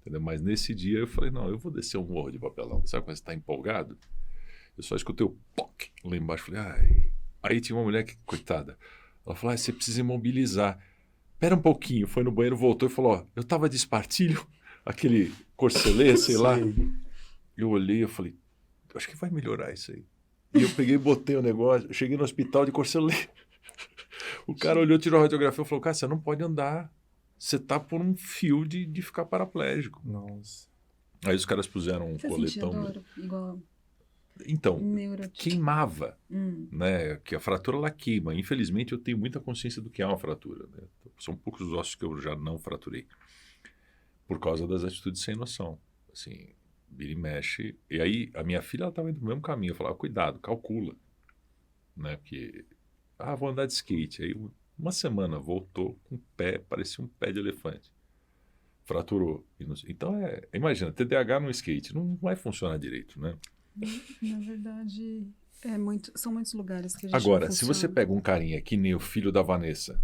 Entendeu? Mas nesse dia eu falei, não, eu vou descer um morro de papelão. Sabe quando você está empolgado? Eu só escutei o POC lá embaixo. Falei, ai. Aí tinha uma mulher que, coitada, ela falou, você precisa imobilizar. Pera um pouquinho. Foi no banheiro, voltou e falou, ó, eu tava de espartilho, aquele corcelê, sei lá. Eu olhei e falei, acho que vai melhorar isso aí. E eu peguei e botei o negócio, eu cheguei no hospital de corcelê. O cara olhou, tirou a radiografia e falou, cara, você não pode andar. Você tá por um fio de ficar paraplégico. Nossa. Aí os caras puseram um Faz coletão. sentido, adoro. Igual Então, neurotípico. queimava, né? Que a fratura ela queima. Infelizmente, eu tenho muita consciência do que é uma fratura. Né? São poucos os ossos que eu já não fraturei. Por causa das atitudes sem noção. Assim, vira e mexe. E aí a minha filha estava indo no mesmo caminho. Eu falava, cuidado, calcula. Né? Porque, vou andar de skate. Aí uma semana voltou com o pé, parecia um pé de elefante. Fraturou. Então, imagina, TDAH no skate não vai funcionar direito, né? Na verdade, são muitos lugares que a gente Agora, não se funciona. você pega um carinha que nem o filho da Vanessa,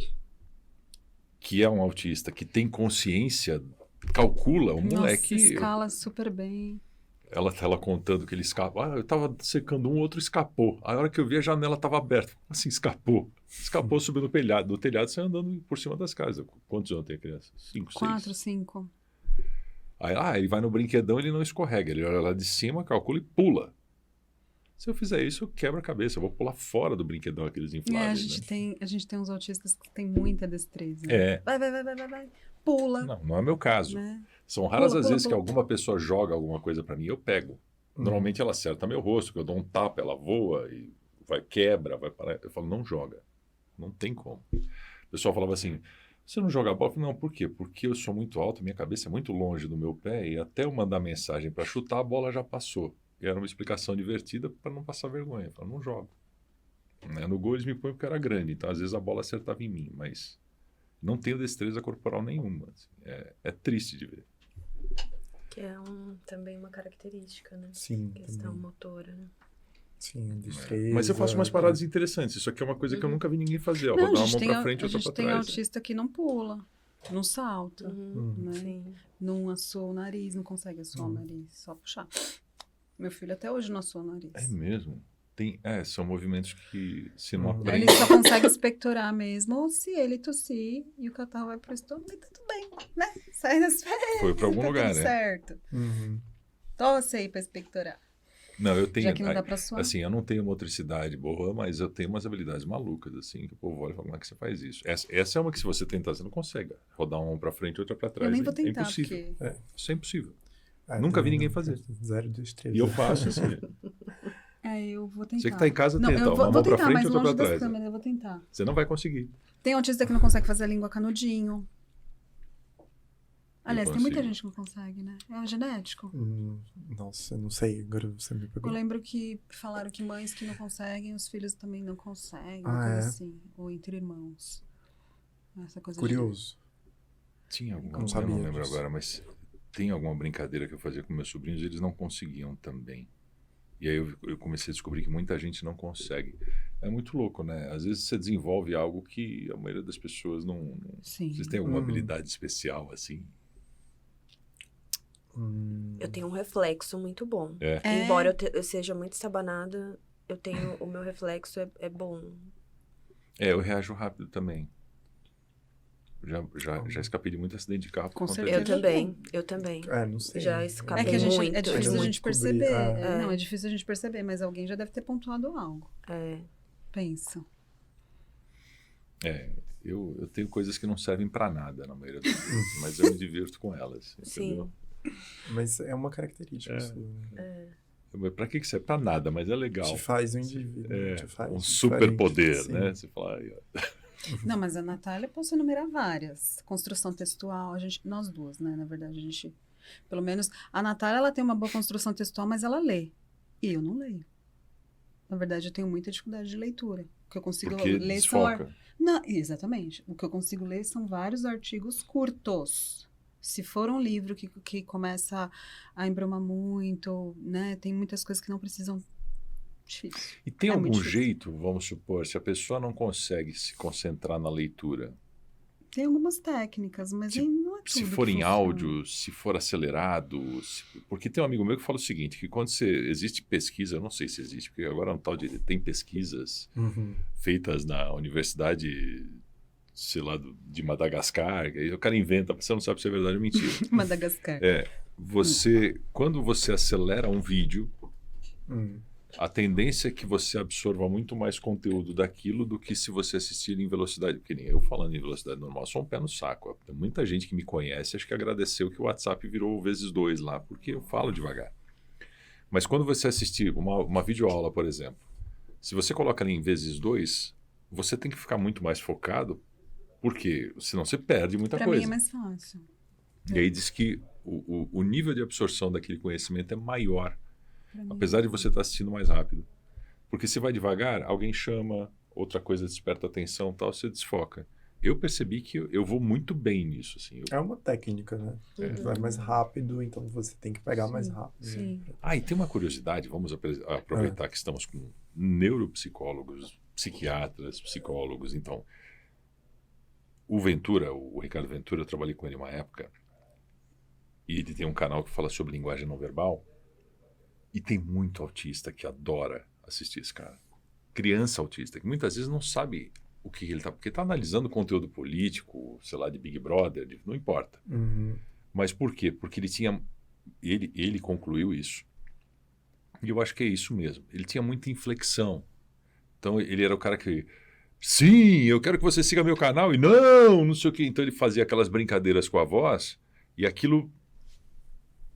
que é um autista, que tem consciência, calcula, o moleque... Nossa, escala super bem. Ela contando que ele escapou. Eu tava secando outro escapou. A hora que eu vi, a janela tava aberta. Assim, escapou. Escapou, subiu no telhado. Do telhado, saiu andando por cima das casas. Quantos anos tem a criança? 5, 6? 4, 5. Aí, ele vai no brinquedão, ele não escorrega. Ele olha lá de cima, calcula e pula. Se eu fizer isso, eu quebro a cabeça. Eu vou pular fora do brinquedão, aqueles infláveis. A gente tem uns autistas que têm muita destreza. Vai. Pula. Não é meu caso. Né? São raras as vezes pula. que alguma pessoa joga alguma coisa pra mim, eu pego. Normalmente ela acerta meu rosto, que eu dou um tapa, ela voa e quebra, vai parar. Eu falo, não joga. Não tem como. O pessoal falava assim, você não joga bola? Eu falei, não, por quê? Porque eu sou muito alto, minha cabeça é muito longe do meu pé e até eu mandar mensagem pra chutar, a bola já passou. E era uma explicação divertida para não passar vergonha. Eu falei, não jogo. No gol eles me põem porque eu era grande, então às vezes a bola acertava em mim, mas não tenho destreza corporal nenhuma. Assim. É triste de ver. Que é também uma característica, né? Sim. Questão também. motora, né? Sim, destreza. Mas eu faço umas paradas interessantes. Isso aqui é uma coisa que eu nunca vi ninguém fazer. Ó, vou dar uma mão pra frente e outra pra A gente tem trás. autista que não pula, não salta, né? Sim. Não assou o nariz, não consegue assoar o nariz, só puxar. Meu filho até hoje não assou o nariz. É mesmo? São movimentos que se não Ele aprende... só consegue expectorar mesmo se ele tossir e o catarro vai pro estômago e tá tudo bem, né? Sai das férias. Foi pra algum tá lugar, tudo né? certo. Tosse aí pra expectorar. Não, eu tenho... Já que não dá pra suar. Assim, eu não tenho motricidade boa, mas eu tenho umas habilidades malucas, assim, que o povo olha e fala, como é que você faz isso? Essa é uma que se você tentar, você não consegue. Rodar uma mão pra frente e outra pra trás. Eu nem vou tentar, é impossível. porque... Isso é impossível. Nunca vi ninguém fazer. Zero destreza. E eu faço assim. eu vou tentar. Você que tá em casa, não, tenta. eu Uma vou mão pra tentar, frente mas e outra longe pra das trás. câmeras, eu vou tentar. Você não vai conseguir. Tem autista que não consegue fazer a língua canudinho. Aliás, tem muita consigo. gente que não consegue, né? É genético. Nossa, não sei. Agora você me pegou. Eu lembro que falaram que mães que não conseguem, os filhos também não conseguem. Ah, Uma coisa é? assim. Ou entre irmãos. Essa coisa Curioso. Tinha alguma, Não eu sabia não lembro disso. agora, mas tem alguma brincadeira que eu fazia com meus sobrinhos e eles não conseguiam também. E aí eu comecei a descobrir que muita gente não consegue. É muito louco, né? Às vezes você desenvolve algo que a maioria das pessoas não... Sim. Vocês têm alguma habilidade especial, assim? Eu tenho um reflexo muito bom. É. Embora eu seja muito estabanada, o meu reflexo é bom. Eu reajo rápido também. Já escapei de muito acidente de carro. por Com conta certeza. disso. Eu também. Não sei. Já escapei É que a gente, muito. é difícil Ainda a gente não descobri. perceber. Não, é difícil a gente perceber, mas alguém já deve ter pontuado algo. Pensa. Eu tenho coisas que não servem pra nada na maioria das vezes, mas eu me divirto com elas, entendeu? Mas é uma característica sua. Pra que serve? Pra nada, mas é legal. Te faz um indivíduo. Te faz Um diferente, superpoder, sim. né? Você fala, aí, ó. Não, mas a Natália posso enumerar várias. Construção textual, nós duas, né? Na verdade, a gente... Pelo menos, a Natália, ela tem uma boa construção textual, mas ela lê. E eu não leio. Na verdade, eu tenho muita dificuldade de leitura. O que eu consigo Porque ler desfoca. Não, exatamente. O que eu consigo ler são vários artigos curtos. Se for um livro que começa a embromar muito, né? Tem muitas coisas que não precisam... Difícil. E tem algum muito difícil. jeito, vamos supor, se a pessoa não consegue se concentrar na leitura, Tem algumas técnicas, mas aí não é tudo se que for em funciona. áudio, se for acelerado, porque tem um amigo meu que fala o seguinte, que quando existe pesquisa, eu não sei se existe, porque agora é um tal de, tem pesquisas feitas na universidade, sei lá, de Madagascar, aí o cara inventa, você não sabe se é verdade ou mentira. Madagascar. Quando você acelera um vídeo, a tendência é que você absorva muito mais conteúdo daquilo do que se você assistir em velocidade. Porque nem eu falando em velocidade normal, sou um pé no saco. Tem muita gente que me conhece, acho que agradeceu que o WhatsApp virou vezes 2 lá, porque eu falo devagar. Mas quando você assistir uma videoaula, por exemplo, se você coloca ali em vezes 2, você tem que ficar muito mais focado, porque senão você perde muita Pra coisa. mim é mais fácil. E aí diz que o nível de absorção daquele conhecimento é maior, Pra mim. apesar de você estar assistindo mais rápido. Porque se vai devagar, alguém chama, outra coisa desperta atenção, tal, você desfoca. Eu percebi que eu vou muito bem nisso, assim. É uma técnica, né? Vai mais rápido, então você tem que pegar mais rápido. Sim. E tem uma curiosidade, vamos aproveitar que estamos com neuropsicólogos, psiquiatras, psicólogos. Então, o Ventura, o Ricardo Ventura, eu trabalhei com ele uma época, e ele tem um canal que fala sobre linguagem não verbal, e tem muito autista que adora assistir esse cara. Criança autista, que muitas vezes não sabe o que ele está, porque está analisando conteúdo político, sei lá, de Big Brother, não importa. Uhum. Mas por quê? Porque ele concluiu isso. E eu acho que é isso mesmo. Ele tinha muita inflexão. Então ele era o cara que, sim, eu quero que você siga meu canal, e não sei o quê. Então ele fazia aquelas brincadeiras com a voz, e aquilo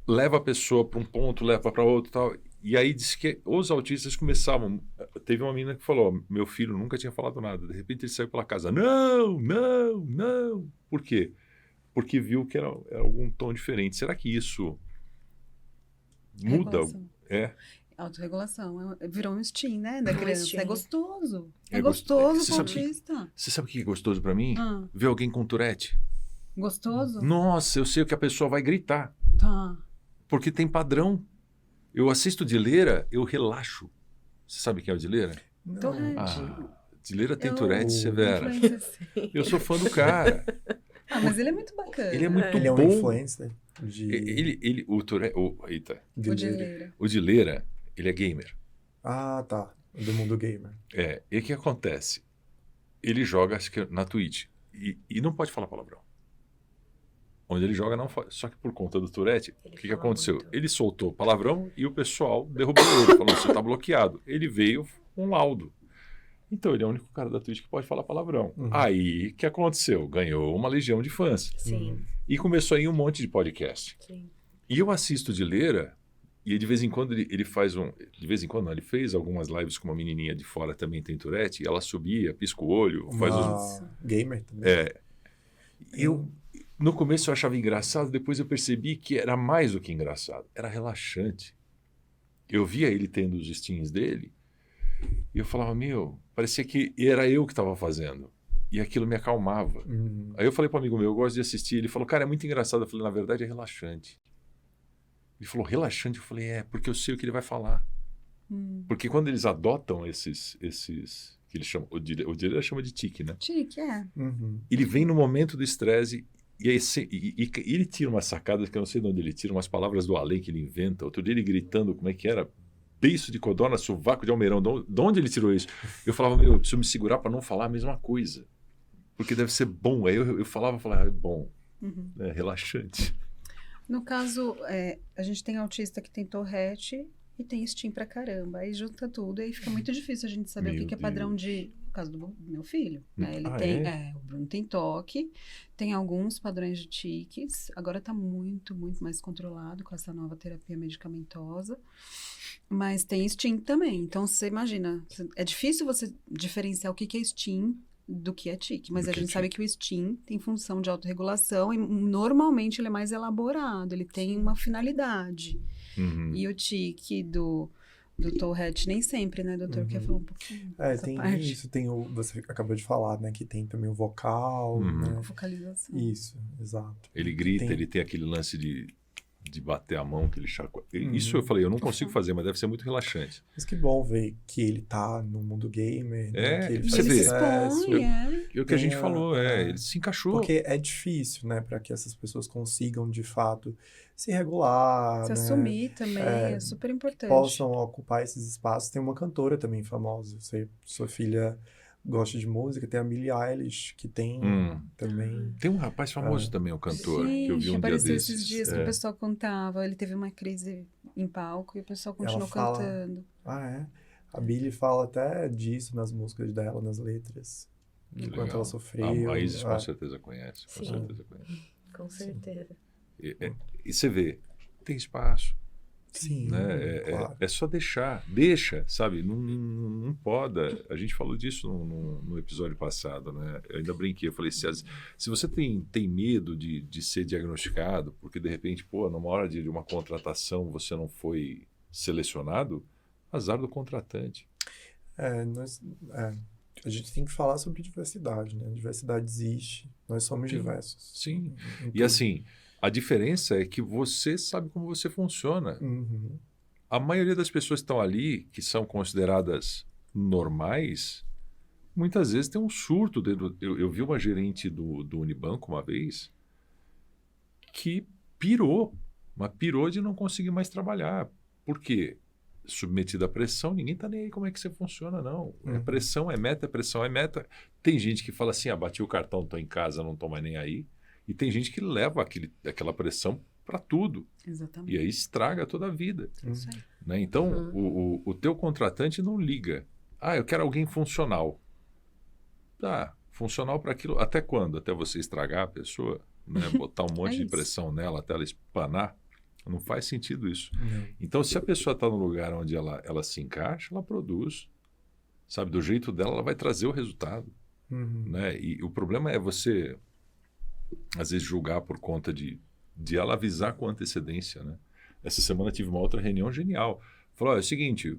leva a pessoa para um ponto, leva para outro, tal. E aí disse que os autistas começavam. Teve uma menina que falou: meu filho nunca tinha falado nada. De repente ele saiu pela casa: não. Por quê? Porque viu que era algum tom diferente. Será que isso muda? Regulação. Autorregulação. Virou um instinto, né? Da criança. instinto. É gostoso. É É gostoso Você pro sabe autista. Você sabe o que é gostoso para mim? Ver alguém com Tourette. Gostoso? Nossa, eu sei que a pessoa vai gritar. Tá. Porque tem padrão. Eu assisto Dileira, eu relaxo. Você sabe quem é o Dileira? Tourette. Dileira tem Eu- Tourette severa. Influencer. Eu sou fã do cara. Mas ele é muito bacana. Ele é muito Ele é um bom. influencer de O Tourette, eita, O Dileira. Dileira. o Dileira, ele é gamer. Ah, tá. Do mundo gamer. E o que acontece? Ele joga, acho que na Twitch, e não pode falar palavrão. Onde ele joga não faz. Só que por conta do Tourette, o que fala aconteceu? muito. Ele soltou palavrão e o pessoal derrubou ele. Falou, você está bloqueado. Ele veio com um laudo. Então ele é o único cara da Twitch que pode falar palavrão. Uhum. Aí, o que aconteceu? Ganhou uma legião de fãs. Sim, E começou a ir um monte de podcast. sim. E eu assisto Dileira, e de vez em quando ele faz De vez em quando não, ele fez algumas lives com uma menininha de fora, também tem Tourette, e ela subia, pisca o olho, faz os... Uma gamer também. No começo eu achava engraçado, depois eu percebi que era mais do que engraçado, era relaxante. Eu via ele tendo os steams dele, e eu falava, parecia que era eu que estava fazendo. E aquilo me acalmava. Uhum. Aí eu falei para um amigo meu, eu gosto de assistir. Ele falou, cara, é muito engraçado. Eu falei, na verdade é relaxante. Ele falou, relaxante? Eu falei, porque eu sei o que ele vai falar. Porque quando eles adotam esses que eles chamam, o Dileira chama de tique, né? Tique, é. Uhum. Ele vem no momento do estresse e ele tira umas sacadas que eu não sei de onde ele tira, umas palavras do além que ele inventa. Outro dia ele gritando, como é que era? Beiço de codorna, sovaco de almeirão. De onde ele tirou isso? Eu falava, eu preciso me segurar para não falar a mesma coisa. Porque deve ser bom. Aí eu falava, é bom. É relaxante. No caso, a gente tem autista que tem Tourette e tem STEAM pra caramba. Aí junta tudo e aí fica muito difícil a gente saber Meu o que é padrão Deus. de... No caso do meu filho, né? Ele Ah, tem... é? o Bruno tem toque, tem alguns padrões de tiques. Agora tá muito, muito mais controlado com essa nova terapia medicamentosa. Mas tem STEAM também. Então, você imagina, é difícil você diferenciar o que é STEAM do que é tique. Mas Do a que é gente sabe que o STEAM tem função de autorregulação e normalmente ele é mais elaborado, ele tem uma finalidade. Uhum. E o tique do Tourette nem sempre, né, doutor? Quer falar um pouquinho dessa Tem parte? isso, tem você acabou de falar, né, que tem também o vocal, né? Focalização. Isso, exato. Ele grita, Tem- ele tem aquele lance de bater a mão, que ele chacoalha. Isso eu falei, eu não consigo fazer, mas deve ser muito relaxante. Mas que bom ver que ele tá no mundo gamer, né? Que ele você faz vê. Ele se sucesso. expõe, E o que a gente Tem falou, ele se encaixou. Porque é difícil, né, para que essas pessoas consigam, de fato, se regular, Se né? assumir também, é super importante. Possam ocupar esses espaços. Tem uma cantora também famosa, sua filha gosta de música, tem a Billie Eilish, que tem também... Tem um rapaz famoso também, um cantor, que eu vi Gente, um dia apareceu desses. esses dias que o pessoal contava, ele teve uma crise em palco e o pessoal continuou fala- cantando. A Billie fala até disso nas músicas dela, nas letras. Que Enquanto legal. ela sofreu. A Isis com certeza conhece. Com Sim. certeza conhece. Com certeza. E você vê, tem espaço. Sim, Né? claro. É só deixa, sabe? Não pode. A gente falou disso no episódio passado, né? Eu ainda brinquei, eu falei, se você tem medo de ser diagnosticado, porque de repente, numa hora de uma contratação você não foi selecionado, azar do contratante. A gente tem que falar sobre diversidade, né? A diversidade existe, nós somos diversos. Sim. Em E tudo. assim, a diferença é que você sabe como você funciona. Uhum. A maioria das pessoas que estão ali, que são consideradas normais, muitas vezes tem um surto. Eu vi uma gerente do Unibanco uma vez que pirou de não conseguir mais trabalhar. Por quê? Submetida à pressão, ninguém está nem aí como é que você funciona, não. É pressão, é meta, pressão, é meta. Tem gente que fala assim, bati o cartão, estou em casa, não estou mais nem aí. E tem gente que leva aquela pressão para tudo. Exatamente. E aí estraga toda a vida. Isso aí. Né? Então, o teu contratante não liga. Eu quero alguém funcional. Funcional para aquilo. Até quando? Até você estragar a pessoa? Né? Botar um monte de isso. pressão nela até ela espanar? Não faz sentido isso. Uhum. Então, se a pessoa está no lugar onde ela se encaixa, ela produz. Sabe, do jeito dela, ela vai trazer o resultado. Uhum. Né? E o problema é você, às vezes, julgar por conta de ela avisar com antecedência. Né? Essa semana tive uma outra reunião genial. Falou, é o seguinte,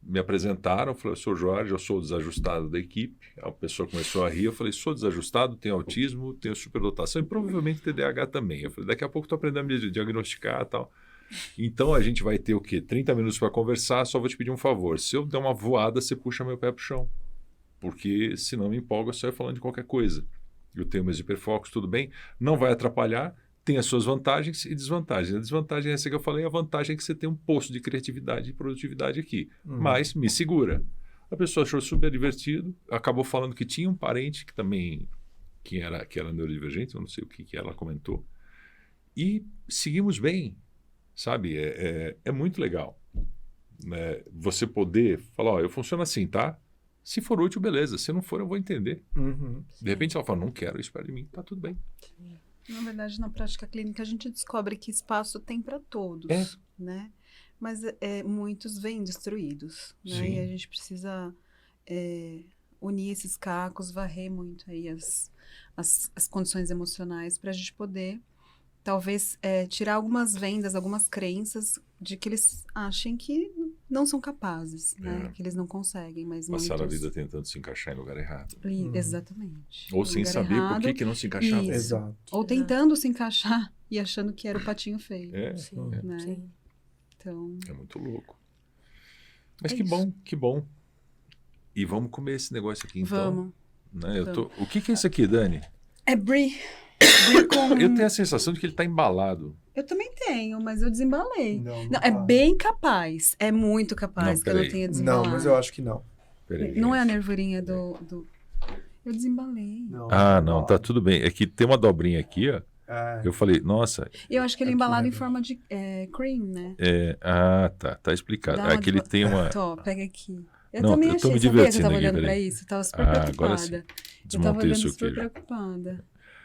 me apresentaram, falei, eu sou o Jorge, eu sou o desajustado da equipe. A pessoa começou a rir, eu falei, sou desajustado, tenho autismo, tenho superdotação e provavelmente TDAH também. Eu falei, daqui a pouco estou aprendendo a me diagnosticar e tal. Então a gente vai ter o quê? 30 minutos para conversar, só vou te pedir um favor. Se eu der uma voada, você puxa meu pé para o chão. Porque senão me empolga, eu saio falando de qualquer coisa. Eu tenho meus hiperfocos, tudo bem, não vai atrapalhar, tem as suas vantagens e desvantagens. A desvantagem é essa que eu falei, a vantagem é que você tem um poço de criatividade e produtividade aqui. Mas me segura. A pessoa achou super divertido, acabou falando que tinha um parente que também que era neurodivergente, eu não sei o que ela comentou. E seguimos bem, sabe? É muito legal. Né? Você poder falar, eu funciono assim, tá? Se for útil, beleza. Se não for, eu vou entender. Uhum. De repente ela fala, não quero isso perto de mim, tá tudo bem. Na verdade, na prática clínica, a gente descobre que espaço tem para todos, né? Mas muitos vêm destruídos, né? Sim. E a gente precisa unir esses cacos, varrer muito aí as condições emocionais para a gente poder, talvez, tirar algumas vendas, algumas crenças de que eles achem que não são capazes, né? Que eles não conseguem, mas Passaram a muitos... vida tentando se encaixar em lugar errado. Exatamente. Ou No sem lugar saber errado. por que não se encaixava. Isso. Exato. Ou tentando se encaixar e achando que era o patinho feio, Sim, né? sim. Então, É muito louco. Mas É que isso. bom, que bom. E vamos comer esse negócio aqui, então. vamos. Né? O que é isso aqui, Dani? É brie. Brie com... Eu tenho a sensação de que ele está embalado. Eu também tenho, mas eu desembalei. Não Não, é tá. bem capaz. É muito capaz Não, que eu não peraí. tenha desembalado. Não, mas eu acho que não. Peraí, Não é a gente. nervurinha do... Eu desembalei. Não, tá tudo bem. É que tem uma dobrinha aqui, ó. Eu falei, nossa, Eu acho que ele é Aqui, embalado né, em forma de cream, né? tá explicado. Dá uma É que ele tem uma... Tô, pega aqui. Eu Não, também eu tô achei, me sabia que eu divertindo tava aqui, olhando pra peraí. isso? Eu tava super Agora preocupada. sim. Eu tava Desmontei o olhando seu super queijo. preocupada.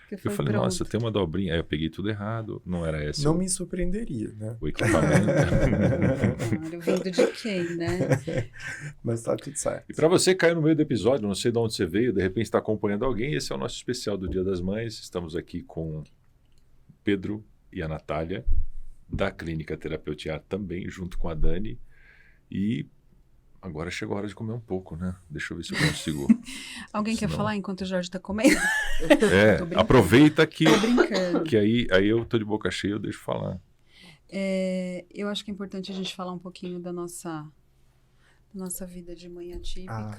Que Eu foi falei, pronto. nossa, tem uma dobrinha. Aí eu peguei tudo errado. Não era esse Não me surpreenderia, né? o equipamento. Claro, vindo de quem, né? Mas tá tudo certo. E para você que caiu no meio do episódio, não sei de onde você veio, de repente está acompanhando alguém, esse é o nosso especial do Dia das Mães. Estamos aqui com o Pedro e a Natália, da Clínica Terapeutiar também, junto com a Dani. E agora chegou a hora de comer um pouco, né? Deixa eu ver se eu consigo. Alguém quer Senão- falar enquanto o Jorge tá comendo? Tô brincando. Aproveita que Tô brincando. aí eu tô de boca cheia, eu deixo falar. Eu acho que é importante a gente falar um pouquinho da nossa vida de mãe atípica.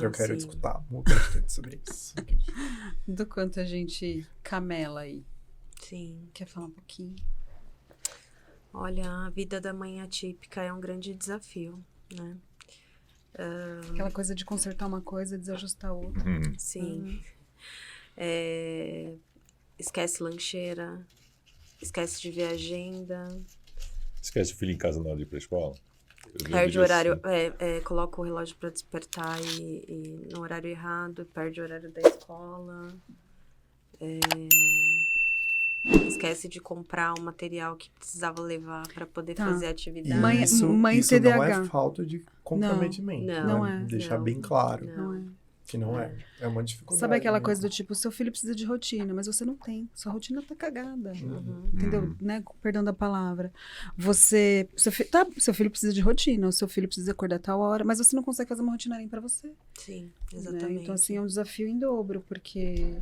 Eu quero sim. escutar bastante sobre isso. Do quanto a gente camela aí. Sim. Quer falar um pouquinho? Olha, a vida da mãe atípica é um grande desafio, né? Aquela coisa de consertar uma coisa e desajustar outra. Sim. Esquece lancheira, esquece de ver agenda, Esquece o filho em casa na hora de ir pra escola? perde o horário, coloca o relógio para despertar e no horário errado, perde o horário da escola. esquece de comprar o material que precisava levar para poder Tá. fazer a E atividade. Mãe- isso, mãe isso não TDAH. é falta de comprometimento. Não, não né? é. Deixar Não. bem claro Não é. que não é. É uma dificuldade. Sabe aquela mesmo. coisa do tipo, seu filho precisa de rotina, mas você não tem. Sua rotina tá cagada. Uhum. Entendeu? Né? Com perdão da palavra. Seu filho precisa de rotina, o seu filho precisa acordar a tal hora, mas você não consegue fazer uma rotina nem pra você. Sim, Né? exatamente. Então, assim, é um desafio em dobro, porque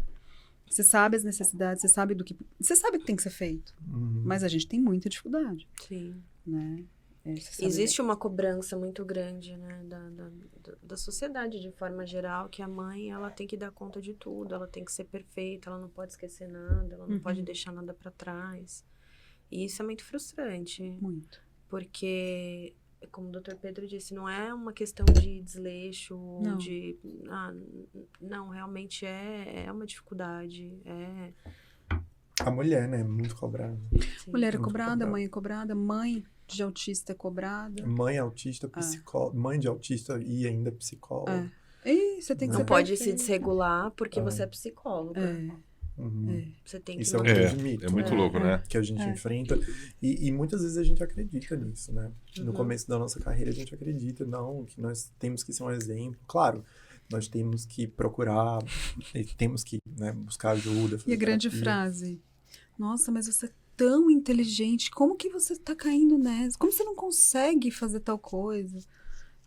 você sabe as necessidades, você sabe você sabe o que tem que ser feito, Uhum. mas a gente tem muita dificuldade, Sim. né? Você sabe- Existe uma cobrança muito grande, né, da sociedade de forma geral, que a mãe, ela tem que dar conta de tudo, ela tem que ser perfeita, ela não pode esquecer nada, ela não pode deixar nada pra trás. E isso é muito frustrante, Muito. porque, como o Dr. Pedro disse, não é uma questão de desleixo, Não. de... não, realmente é uma dificuldade, A mulher, né? É muito cobrada. sim. Mulher é Muito cobrada, cobrado. mãe é cobrada, mãe de autista é cobrada. Mãe autista, psicóloga. Mãe de autista e ainda psicóloga. E você tem que Não ser Não pode se perfeita. desregular porque você é psicóloga. Uhum. Você tem que Isso é um manter- grande mito. É muito né? louco, né? Que a gente enfrenta. E muitas vezes a gente acredita nisso, né? No Uhum. começo da nossa carreira a gente acredita, não, que nós temos que ser um exemplo. Claro, nós temos que procurar, temos que, né, buscar ajuda. E fazer a grande terapia. frase: nossa, mas você é tão inteligente, como que você tá caindo nessa? Como você não consegue fazer tal coisa?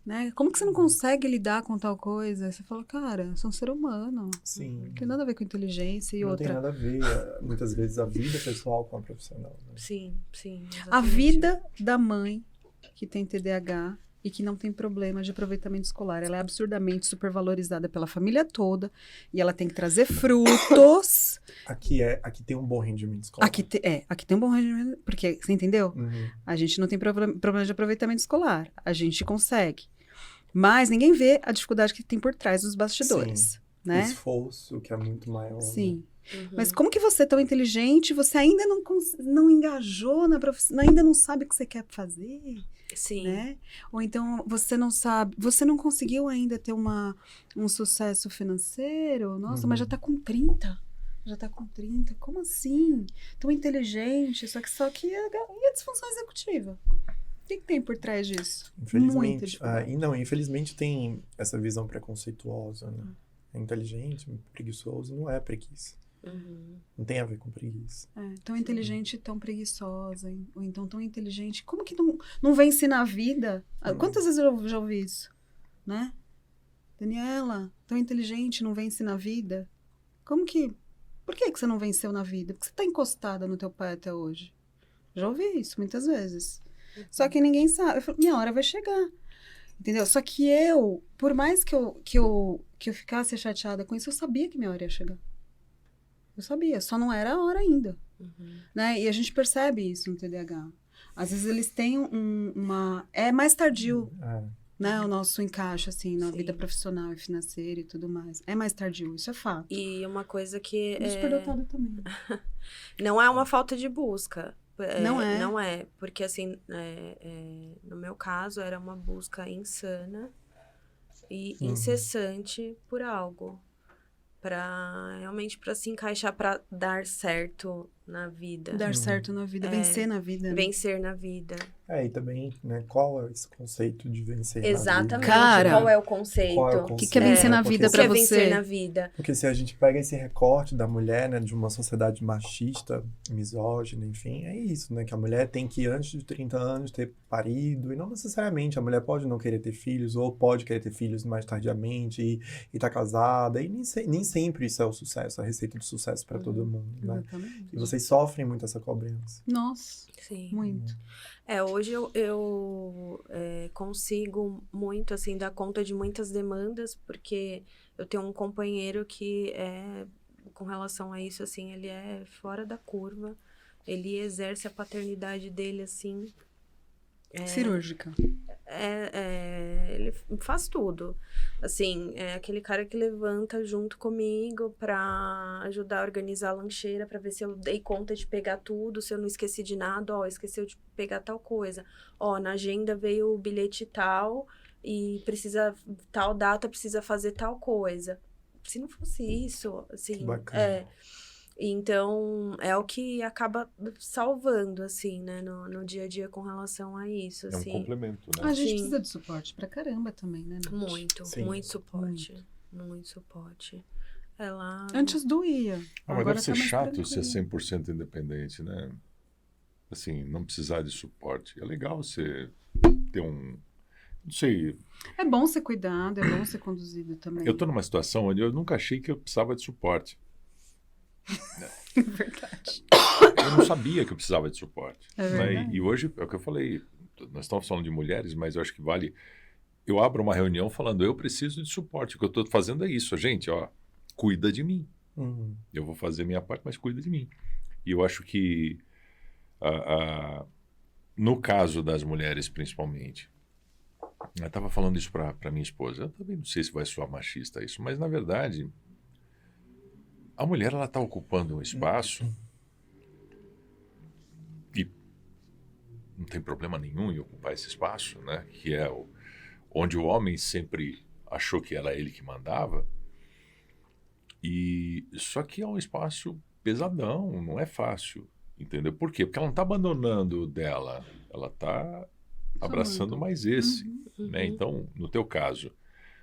Né? Como que você não consegue lidar com tal coisa? Você fala, cara, eu sou um ser humano. Sim. Não tem nada a ver com inteligência e Não outra. tem nada a ver, muitas vezes, a vida pessoal com a profissional. Né? Sim, sim. A exatamente. vida da mãe que tem TDAH e que não tem problema de aproveitamento escolar, ela é absurdamente supervalorizada pela família toda e ela tem que trazer frutos. Aqui tem um bom rendimento escolar. Aqui tem um bom rendimento, porque, você entendeu? Uhum. A gente não tem problema de aproveitamento escolar, a gente consegue. Mas ninguém vê a dificuldade que tem por trás dos bastidores, O né? esforço, que é muito maior. Sim. Uhum. Mas como que você é tão inteligente, você ainda não engajou na profissão, ainda não sabe o que você quer fazer, Sim. né? Ou então você não sabe, você não conseguiu ainda ter um sucesso financeiro, nossa, mas já tá com 30. Já tá com 30, como assim? Tão inteligente, só que e a disfunção executiva? O que tem por trás disso? Muita Infelizmente. dificuldade. Infelizmente tem essa visão preconceituosa, né? É inteligente, preguiçoso, não é preguiça. Uhum. Não tem a ver com preguiça. Tão inteligente, tão preguiçosa, ou então tão inteligente. Como que não vence na vida? Quantas vezes eu já ouvi isso? Né? Daniela, tão inteligente, não vence na vida? Como que... Por que você não venceu na vida? Porque você tá encostada no teu pai até hoje. Já ouvi isso muitas vezes. Só que ninguém sabe. Eu falo, minha hora vai chegar. Entendeu? Só que eu, por mais que eu ficasse chateada com isso, eu sabia que minha hora ia chegar. Eu sabia, só não era a hora ainda. Uhum. Né? E a gente percebe isso no TDAH. Às vezes eles têm é mais tardio, né? O nosso encaixe, assim, na Sim. vida profissional e financeira e tudo mais. É mais tardio, isso é fato. E uma coisa que E superdotado também. não é uma falta de busca. Não é. Não é. Porque, assim, no meu caso, era uma busca insana e incessante por algo. Realmente para se encaixar, para dar certo na vida. Dar certo na vida, vencer na vida. Né? Vencer na vida. E também, né, qual é esse conceito de vencer Exatamente. na vida? Cara, qual é o conceito? Qual é o O que conceito? que é vencer na Porque vida O que pra é vencer você? na vida? Porque se a gente pega esse recorte da mulher, né, de uma sociedade machista, misógina, enfim, é isso, né? Que a mulher tem que, antes de 30 anos, ter parido, e não necessariamente. A mulher pode não querer ter filhos, ou pode querer ter filhos mais tardiamente, e tá casada, e nem sempre isso é o sucesso, a receita do sucesso para todo mundo, né? Exatamente. E vocês sofrem muito essa cobrança. Nossa, Sim. muito. Hoje eu consigo muito, assim, dar conta de muitas demandas, porque eu tenho um companheiro que com relação a isso, assim, ele é fora da curva. Ele exerce a paternidade dele, assim... Cirúrgica. Ele faz tudo. Assim, é aquele cara que levanta junto comigo pra ajudar a organizar a lancheira, pra ver se eu dei conta de pegar tudo, se eu não esqueci de nada, esqueceu de pegar tal coisa. Na agenda veio o bilhete tal e tal data precisa fazer tal coisa. Se não fosse isso, assim, Que bacana. Então, é o que acaba salvando, assim, né, no dia a dia com relação a isso, É um assim. complemento, né? A gente Sim. precisa de suporte pra caramba também, né, Nath? Muito, Sim. muito suporte. Muito suporte. Ela... Antes doía. Ah, mas Agora deve ser tá mais chato ser tranquilo. 100% independente, né? Assim, não precisar de suporte. É legal você ter um... Não sei, É bom ser cuidado, é bom ser conduzido também. eu estou numa situação onde eu nunca achei que eu precisava de suporte. Verdade. Eu não sabia que eu precisava de suporte. É né? verdade. E hoje, é o que eu falei, nós estamos falando de mulheres, mas eu acho que vale... Eu abro uma reunião falando, eu preciso de suporte. O que eu estou fazendo é isso. Gente, ó, cuida de mim. Uhum. Eu vou fazer a minha parte, mas cuida de mim. E eu acho que, no caso das mulheres, principalmente, eu estava falando isso para minha esposa. Eu também não sei se vai soar machista isso, mas, na verdade, a mulher ela está ocupando um espaço e não tem problema nenhum em ocupar esse espaço, né? Que é onde o homem sempre achou que era ele que mandava. E só que é um espaço pesadão, não é fácil, entendeu? Por quê? Porque ela não está abandonando o dela, ela está abraçando mais esse, né? Então, no teu caso,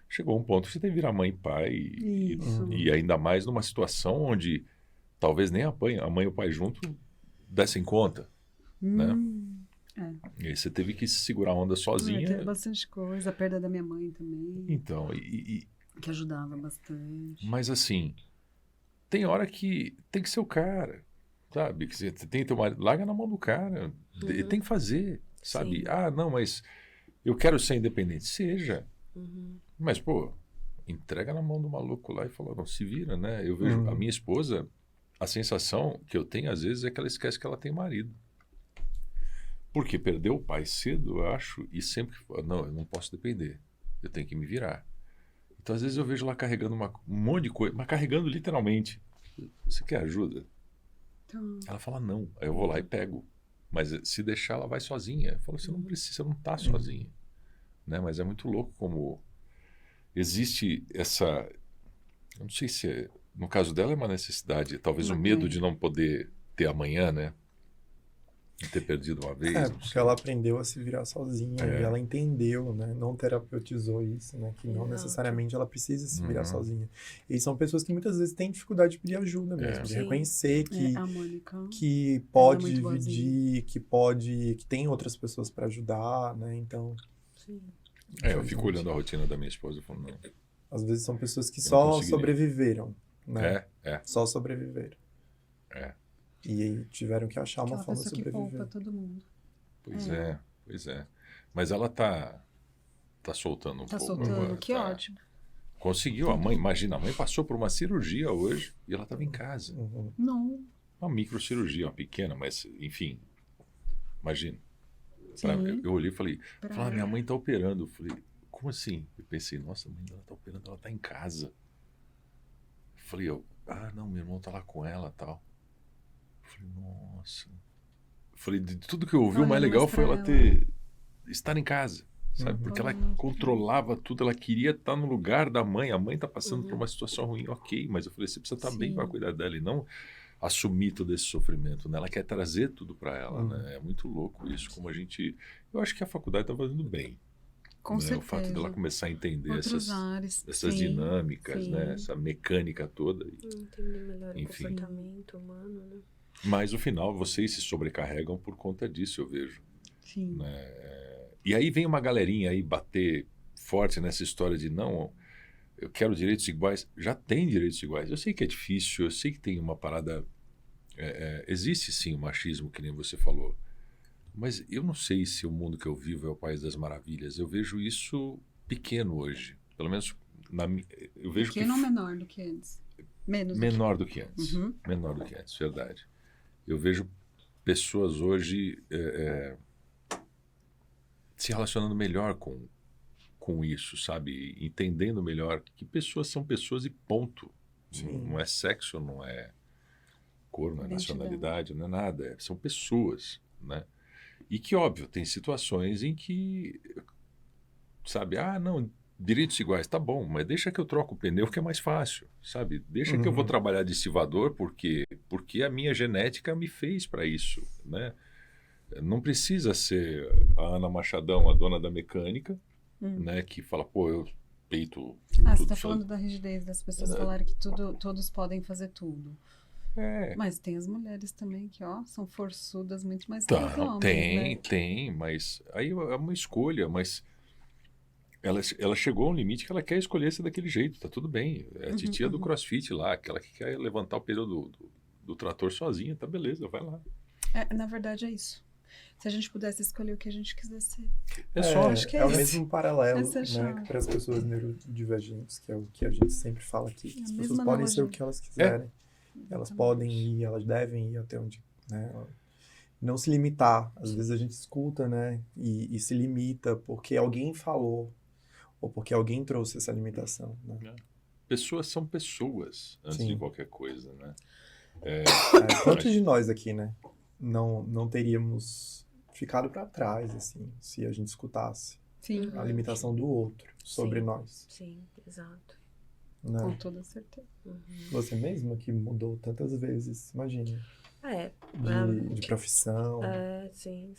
chegou um ponto que você tem que virar mãe e pai Isso. e ainda mais numa situação onde talvez nem a mãe e o pai junto dessem conta, né? E aí você teve que segurar a onda sozinha. Teve bastante coisa, a perda da minha mãe também, Então, que ajudava bastante. mas assim, tem hora que tem que ser o cara, sabe? Que você tem teu marido, larga na mão do cara, ele tem que fazer, sabe? Sim. Ah, não, mas eu quero ser independente, seja. Mas, pô, entrega na mão do maluco lá e fala, não, se vira, né? Eu vejo a minha esposa, a sensação que eu tenho às vezes é que ela esquece que ela tem marido. Porque perdeu o pai cedo, eu acho, e sempre fala, não, eu não posso depender, eu tenho que me virar. Então, às vezes eu vejo ela carregando um monte de coisa, mas carregando literalmente. Você quer ajuda? Então, Ela fala não. Aí eu vou lá e pego. Mas se deixar, ela vai sozinha. Eu falo, você não precisa, você não está sozinha. Né? Mas é muito louco como existe essa... Eu não sei se no caso dela é uma necessidade, talvez o medo de não poder ter amanhã, né? De ter perdido uma vez. É, não porque sei. ela aprendeu a se virar sozinha É. e ela entendeu, né? Não terapeutizou isso, né? Que não Exato. necessariamente ela precisa se virar Uhum. sozinha. E são pessoas que muitas vezes têm dificuldade de pedir ajuda mesmo, de Sim. reconhecer que, a Mônica. que pode muito dividir, que tem outras pessoas para ajudar, né? Então, Sim. Eu fico olhando a rotina da minha esposa e falo, não. às vezes são pessoas que Eu não só conseguiria. sobreviveram, né? É. Só sobreviveram. É. E aí tiveram que achar uma Aquela forma de pessoa que sobreviver. poupa todo mundo. Pois é. Mas ela tá soltando um Tá pouco soltando, agora, que tá. ótimo. Conseguiu, a mãe, imagina, a mãe passou por uma cirurgia hoje e ela estava em casa. Uhum. Não. Uma microcirurgia, uma pequena, mas enfim, imagina. Sim. Eu olhei e falei, Pra- minha mãe está operando. Eu falei, como assim? Eu pensei, nossa, a mãe dela está operando, ela está em casa. Eu falei, não, meu irmão está lá com ela e tal. Eu falei, nossa. Eu falei, de tudo que eu ouvi, o Olha, mais legal foi ela mostra estar em casa, sabe? Uhum. Porque ela controlava tudo, ela queria estar no lugar da mãe. A mãe está passando por uma situação ruim, ok, mas eu falei, você precisa estar bem Sim. para cuidar dela e não assumir todo esse sofrimento, né? Ela quer trazer tudo para ela, né? É muito louco isso, como a gente... Eu acho que a faculdade está fazendo bem. Com né? certeza. O fato dela começar a entender Outros ares. essas Sim, dinâmicas, sim. né? Essa mecânica toda. Entender melhor Enfim. o comportamento humano, né? Mas, no final, vocês se sobrecarregam por conta disso, eu vejo. Sim. E aí vem uma galerinha aí bater forte nessa história de não, eu quero direitos iguais. Já tem direitos iguais. Eu sei que é difícil, eu sei que tem uma parada... existe sim o machismo, que nem você falou. Mas eu não sei se o mundo que eu vivo é o país das maravilhas. Eu vejo isso pequeno hoje. Pelo menos eu vejo Pequeno ou menor do que antes? Menos. menor do que antes. Uhum. Menor do que antes, verdade. Eu vejo pessoas hoje se relacionando melhor com isso, sabe? Entendendo melhor que pessoas são pessoas e ponto. Não é sexo, não é cor, não é Identidade. nacionalidade, não é nada. São pessoas, né? E que, óbvio, tem situações em que, sabe, não, direitos iguais, tá bom, mas deixa que eu troco o pneu que é mais fácil, sabe? Deixa que eu vou trabalhar de estivador porque a minha genética me fez para isso, né? Não precisa ser a Ana Machadão, a dona da mecânica, né? Que fala, pô, eu peito Você tudo tá falando da rigidez das pessoas falarem que todos podem fazer tudo. Mas tem as mulheres também que, ó, são forçudas muito mais que os homens, né? Tem, mas aí é uma escolha, mas ela chegou a um limite que ela quer escolher ser daquele jeito, tá tudo bem. É a titia do CrossFit lá, aquela que quer levantar o pneu do trator sozinha, tá beleza, vai lá. Na verdade é isso. Se a gente pudesse escolher o que a gente quiser ser. Acho que é o isso. mesmo paralelo, Essa é a né, chave. para as pessoas neurodivergentes, que é o que a gente sempre fala aqui. É a As mesma pessoas podem ser o analogia. que elas quiserem. Elas Exatamente. podem ir, elas devem ir até onde, né? Não se limitar. Às vezes a gente escuta, né, e se limita porque alguém falou ou porque alguém trouxe essa limitação, né? Pessoas são pessoas antes Sim. de qualquer coisa, né? Quantos de nós aqui, né, não teríamos ficado para trás, assim, se a gente escutasse Sim, a limitação do outro sobre Sim. nós, Sim, exato. né? com toda certeza. Você mesma que mudou tantas vezes, imagina, É, de profissão. sim.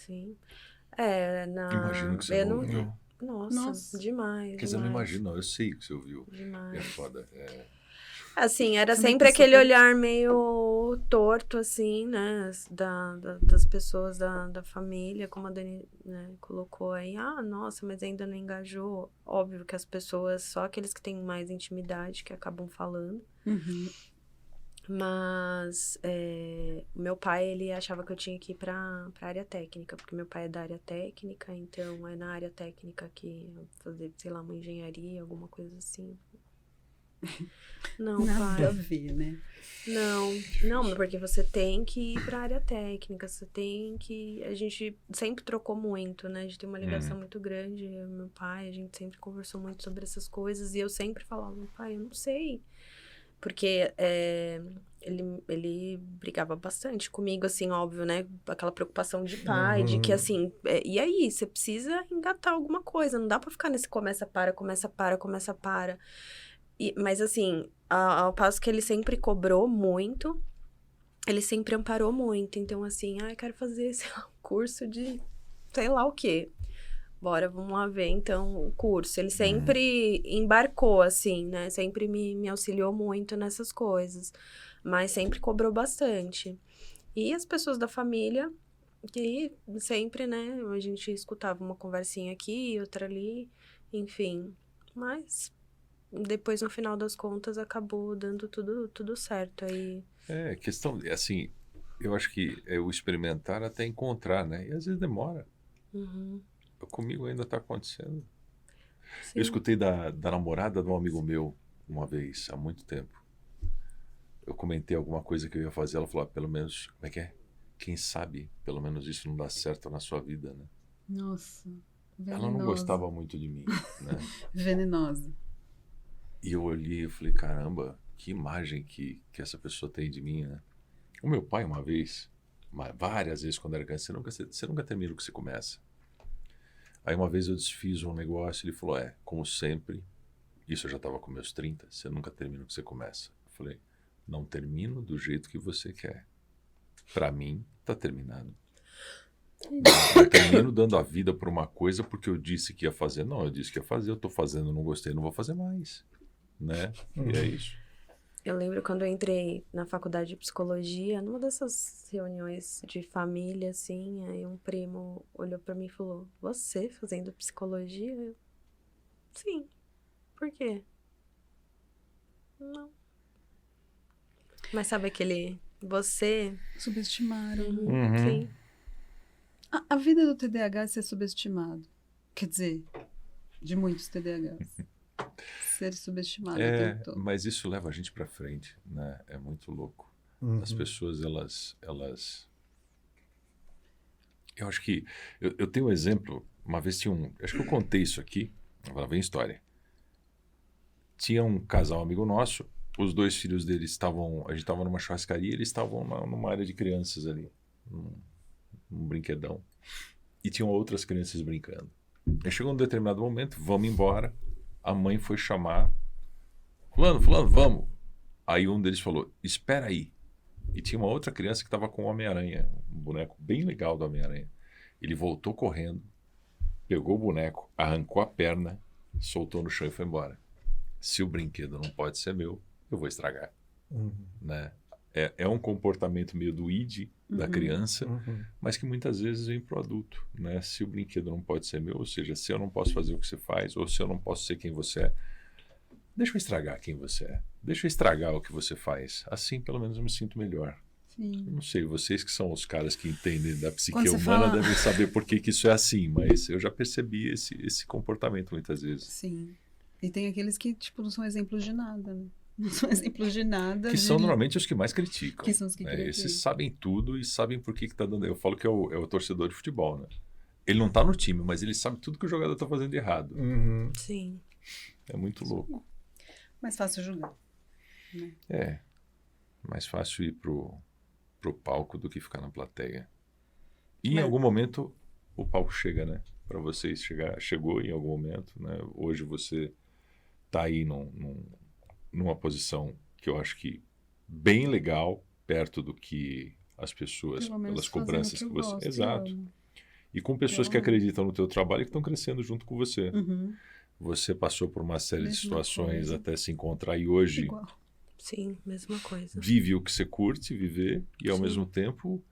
Imagino que você eu não não. ouviu. Nossa, demais. Quer dizer, eu não demais, imagino, não, eu sei que você ouviu. Demais. É foda. Assim, era Também sempre tem aquele super- olhar meio torto, assim, né? Das pessoas da família, como a Dani, né, colocou aí. Ah, nossa, mas ainda não engajou. Óbvio que as pessoas, só aqueles que têm mais intimidade que acabam falando. Uhum. Mas o meu pai, ele achava que eu tinha que ir pra área técnica, porque meu pai é da área técnica, então é na área técnica que eu fazer, sei lá, uma engenharia, alguma coisa assim. Não, Nada pai. a ver, né? Não, porque você tem que ir pra área técnica, você tem que... A gente sempre trocou muito, né? A gente tem uma ligação muito grande, eu e meu pai, a gente sempre conversou muito sobre essas coisas, e eu sempre falava, meu pai, eu não sei. Porque ele brigava bastante comigo, assim, óbvio, né? Aquela preocupação de pai, de que, assim... e aí, você precisa engatar alguma coisa, não dá pra ficar nesse começa, para. Mas, assim, ao passo que ele sempre cobrou muito, ele sempre amparou muito. Então, assim, eu quero fazer, sei lá, um curso de sei lá o quê. Bora, vamos lá ver, então, o curso. Ele sempre embarcou, assim, né? Sempre me auxiliou muito nessas coisas. Mas sempre cobrou bastante. E as pessoas da família, que sempre, né? A gente escutava uma conversinha aqui, outra ali, enfim. Mas... depois, no final das contas, acabou dando tudo certo. Aí... questão, assim, eu acho que é o experimentar até encontrar, né? E às vezes demora. Comigo ainda está acontecendo. Sim. Eu escutei da namorada de um amigo meu uma vez, há muito tempo. Eu comentei alguma coisa que eu ia fazer, ela falou, pelo menos, como é que é? Quem sabe, pelo menos isso não dá certo na sua vida, né? Nossa, venenosa. Ela não gostava muito de mim, né? Venenosa. E eu olhei e falei, caramba, que imagem que essa pessoa tem de mim, né? O meu pai, uma vez, várias vezes quando era criança, você nunca termina o que você começa. Aí uma vez eu desfiz um negócio, ele falou, como sempre, isso eu já estava com meus 30, você nunca termina o que você começa. Eu falei, não termino do jeito que você quer. Para mim, tá terminado. Eu termino dando a vida por uma coisa porque eu disse que ia fazer. Não, eu disse que ia fazer, eu tô fazendo, não gostei, não vou fazer mais. Né? E é isso. Eu lembro quando eu entrei na faculdade de psicologia, numa dessas reuniões de família, assim, aí um primo olhou pra mim e falou, você fazendo psicologia? Eu, sim. Por quê? Não. Mas sabe aquele você? Subestimaram. Sim. A vida do TDAH é ser subestimado. Quer dizer, de muitos TDAHs. Ser subestimado o tempo todo. Mas isso leva a gente para frente, né? É muito louco. As pessoas, elas... Eu acho que... Eu tenho um exemplo, uma vez tinha acho que eu contei isso aqui, agora vem a história. Tinha um casal amigo nosso, os dois filhos deles estavam... A gente estava numa churrascaria, eles estavam numa área de crianças ali, num brinquedão. E tinham outras crianças brincando. Aí chegou um determinado momento, vamos embora. a mãe foi chamar fulano, vamos. Aí um deles falou, espera aí. E tinha uma outra criança que estava com o Homem-Aranha, um boneco bem legal do Homem-Aranha. Ele voltou correndo, pegou o boneco, arrancou a perna, soltou no chão e foi embora. Se o brinquedo não pode ser meu, eu vou estragar. Né? É um comportamento meio do id da criança, mas que muitas vezes vem para o adulto. Né? Se o brinquedo não pode ser meu, ou seja, se eu não posso fazer o que você faz, ou se eu não posso ser quem você é, deixa eu estragar quem você é. Deixa eu estragar o que você faz. Assim, pelo menos, eu me sinto melhor. Sim. Eu não sei, vocês que são os caras que entendem da psique Quando você humana fala- devem saber por que isso é assim, mas eu já percebi esse comportamento muitas vezes. Sim. E tem aqueles que, tipo, não são exemplos de nada, né? Não são exemplos de nada. Que são normalmente os que mais criticam. Que são os que né? criticam. Esses sabem tudo e sabem por que tá dando. Eu falo que é o torcedor de futebol, né? Ele não tá no time, mas ele sabe tudo que o jogador tá fazendo de errado. Sim. É muito louco. Mais fácil julgar. É. Mais fácil ir pro palco do que ficar na plateia. E em Mas- algum momento o palco chega, né? Para vocês chegou em algum momento, né? Hoje você tá aí numa posição que eu acho que bem legal, perto do que as pessoas, Pelo menos pelas fazendo cobranças o que eu você... gosto e Exato. amo. E com pessoas Pelo que menos. acreditam no teu trabalho e que estão crescendo junto com você. Uhum. Você passou por uma série de Mesma situações coisa. até se encontrar e hoje Igual. Sim, mesma coisa. vive o que você curte viver e ao Sim. mesmo tempo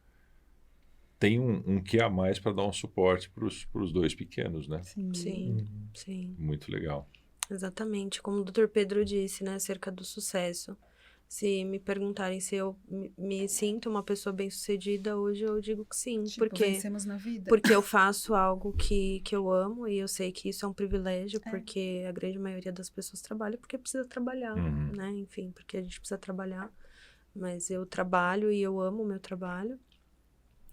tem um quê a mais para dar um suporte para os dois pequenos, né? Sim. Sim, sim. Muito legal. Exatamente, como o Dr. Pedro disse, né, acerca do sucesso. Se me perguntarem se eu me sinto uma pessoa bem-sucedida hoje, eu digo que sim, Tipo, porque vencemos na vida. porque eu faço algo que eu amo e eu sei que isso é um privilégio, É. porque a grande maioria das pessoas trabalha porque precisa trabalhar, Uhum. né? Enfim, porque a gente precisa trabalhar, mas eu trabalho e eu amo o meu trabalho,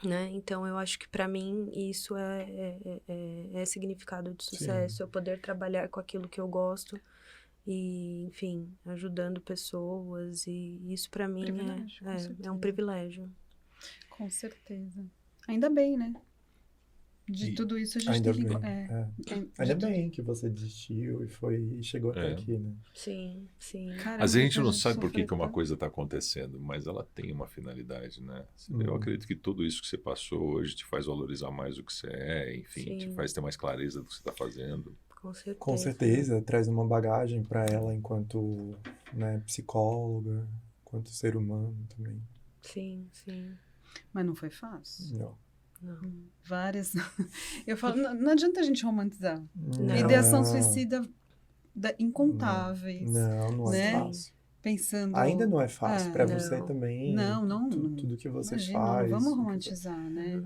né? Então eu acho que pra mim isso é significado de sucesso, eu poder trabalhar com aquilo que eu gosto e, enfim, ajudando pessoas e isso pra mim Privilégio, com é um certeza. privilégio. Com certeza. Ainda bem, né? De E tudo isso a gente Ainda tem que... bem. Ainda bem que você desistiu e chegou até aqui, né? Sim, sim. Caramba, Às vezes a gente pra não sabe por sofrer que uma tanto. coisa está acontecendo, mas ela tem uma finalidade, né? Eu acredito que tudo isso que você passou hoje te faz valorizar mais o que você é, enfim, te Sim. faz ter mais clareza do que você está fazendo. Com certeza. Com certeza, traz uma bagagem para ela enquanto, né, psicóloga, enquanto ser humano também. Sim, sim. Mas não foi fácil. Não. Não. Várias... Eu falo, não adianta a gente romantizar. Não. Ideação suicida incontáveis. Não é né? fácil. Pensando... Ainda não é fácil para não. você também. Não. Tudo que você Imagina, faz. não vamos o que- romantizar, né?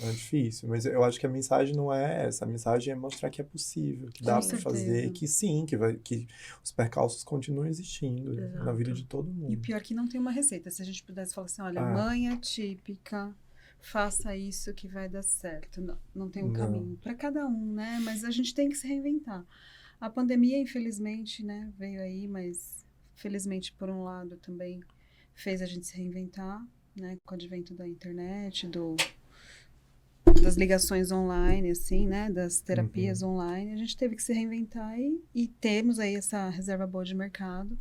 É difícil, mas eu acho que a mensagem não é essa. A mensagem é mostrar que é possível, que dá Com para certeza. fazer, que sim, que os percalços continuam existindo Exato. na vida de todo E mundo. pior que não tem uma receita. Se a gente pudesse falar assim, olha, Ah. mãe é típica, faça isso que vai dar certo. Não tem um Não. caminho para cada um, né? Mas a gente tem que se reinventar. A pandemia, infelizmente, né, veio aí, mas felizmente, por um lado, também fez a gente se reinventar, né, com o advento da internet, das ligações online, assim, né, das terapias online. A gente teve que se reinventar e temos aí essa reserva boa de mercado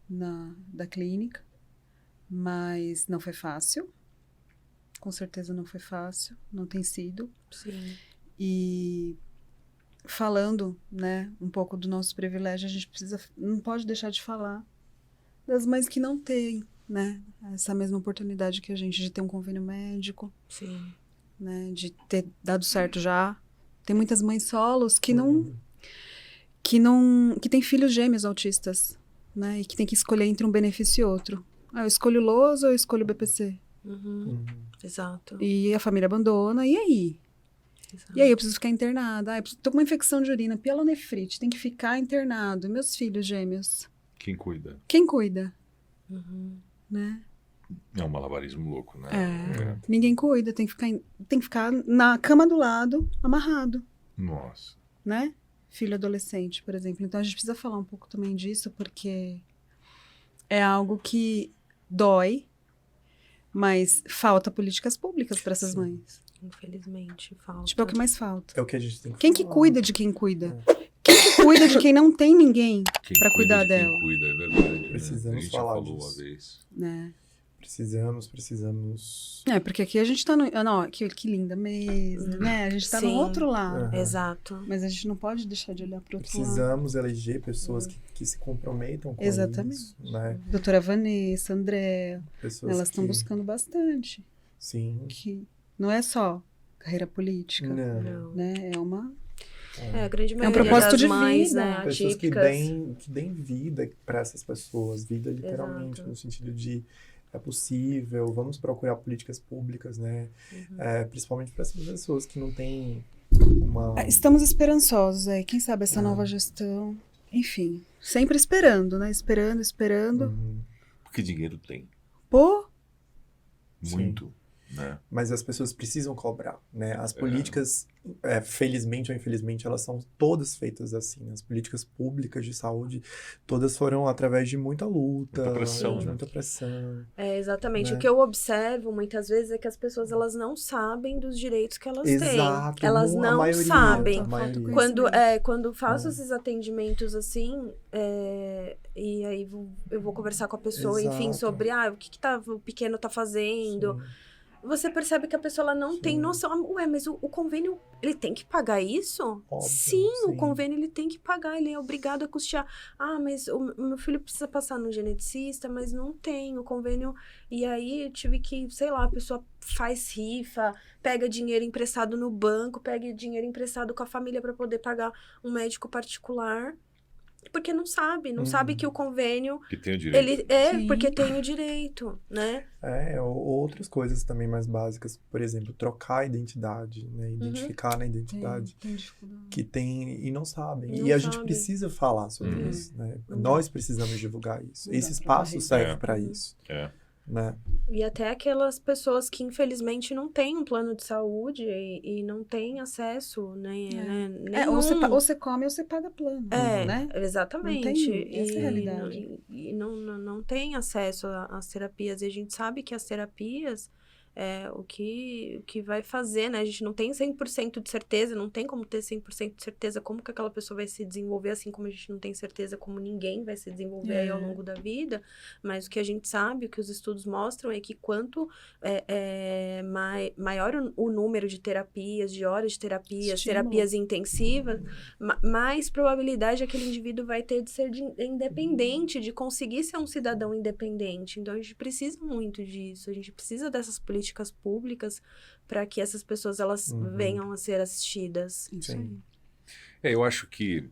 da clínica, mas não foi fácil. Com certeza não foi fácil, não tem sido. Sim. E falando, né, um pouco do nosso privilégio, a gente não pode deixar de falar das mães que não têm, né, essa mesma oportunidade que a gente de ter um convênio médico, Sim. né, de ter dado certo já. Tem muitas mães solos que têm filhos gêmeos autistas, né, e que tem que escolher entre um benefício e outro. Eu escolho o LOAS ou eu escolho o BPC? Exato. E a família abandona, e aí? Exato. E aí eu preciso ficar internada. Eu tô com uma infecção de urina, pielonefrite, tem que ficar internado. E meus filhos gêmeos, Quem cuida? quem cuida? Uhum. Né? É um malabarismo louco, né? Ninguém cuida, tem que ficar na cama do lado, amarrado, Nossa. né? Filho adolescente, por exemplo. Então a gente precisa falar um pouco também disso, porque é algo que dói, mas falta políticas públicas para essas Sim. mães. Infelizmente, falta. Tipo, é o que mais falta. É o que a gente tem que Quem que falar. cuida de quem cuida? que cuida de quem não tem ninguém Quem pra cuida cuidar de quem dela? cuida, é verdade. Né? Precisamos A gente já falar falou disso. uma vez. Né? Precisamos. É, porque aqui a gente tá no... Não, que linda mesa, né? A gente tá no Sim. outro lado. Aham. Exato. Mas a gente não pode deixar de olhar pro outro lado. Precisamos eleger pessoas que se comprometam com Exatamente. isso, né? Doutora Vanessa, Andréa, Pessoas elas estão que- buscando bastante. Sim. Que não é só carreira política, Não. Não. né? É uma... É, a grande maioria propósito das de mães, vida. né, Pessoas que atípicas. deem vida para essas pessoas, vida literalmente, Exato. no sentido de é possível, vamos procurar políticas públicas, né? Principalmente para essas pessoas que não têm uma... Estamos esperançosos aí. Quem sabe essa Ah. nova gestão... Enfim, sempre esperando, né? Esperando. Uhum. Porque dinheiro tem. Pô, Sim. Muito. Né? Mas as pessoas precisam cobrar, né? As políticas, felizmente ou infelizmente, elas são todas feitas assim. As políticas públicas de saúde, todas foram através de muita luta, Muita pressão, de né? muita pressão. É, exatamente. Né? O que eu observo muitas vezes é que as pessoas elas não sabem dos direitos que elas Exato. têm. Elas a não maioria, sabem. a maioria. Quando faço É. esses atendimentos assim, e aí eu vou conversar com a pessoa, enfim, Exato. sobre o que o pequeno tá fazendo. Sim. Você percebe que a pessoa ela não tem Sim. noção. Ué, mas o convênio, ele tem que pagar isso? Óbvio, sim, o sim. convênio ele tem que pagar, ele é obrigado a custear. Mas o meu filho precisa passar no geneticista, mas não tem o convênio. E aí eu tive que, sei lá, a pessoa faz rifa, pega dinheiro emprestado no banco, pega dinheiro emprestado com a família para poder pagar um médico particular. Porque não sabe que o convênio, Que tem o direito. Sim. porque tem o direito, né? Outras coisas também mais básicas, por exemplo, trocar a identidade, né? Identificar na identidade. tem dificuldade. Que tem e não sabem. Não E a gente sabe. precisa falar sobre Uhum. isso, né? Uhum. Nós precisamos divulgar isso. Não Esse dá pra espaço varrer. serve É. para isso, É. né? E até aquelas pessoas que, infelizmente, não têm um plano de saúde e não têm acesso, né? Ou nenhum. você come ou você paga plano, né? Exatamente. Não tem essa realidade. E não tem acesso às terapias. E a gente sabe que as terapias é o que vai fazer, né? A gente não tem 100% de certeza, não tem como ter 100% de certeza como que aquela pessoa vai se desenvolver, assim como a gente não tem certeza como ninguém vai se desenvolver aí ao longo da vida. Mas o que a gente sabe, o que os estudos mostram é que quanto maior o número de terapias, de horas de terapias, Estímulo. terapias intensivas, mais probabilidade aquele indivíduo vai ter de ser independente, de conseguir ser um cidadão independente. Então, a gente precisa muito disso. A gente precisa dessas políticas públicas para que essas pessoas elas venham a ser assistidas. Isso Sim. aí. Eu acho que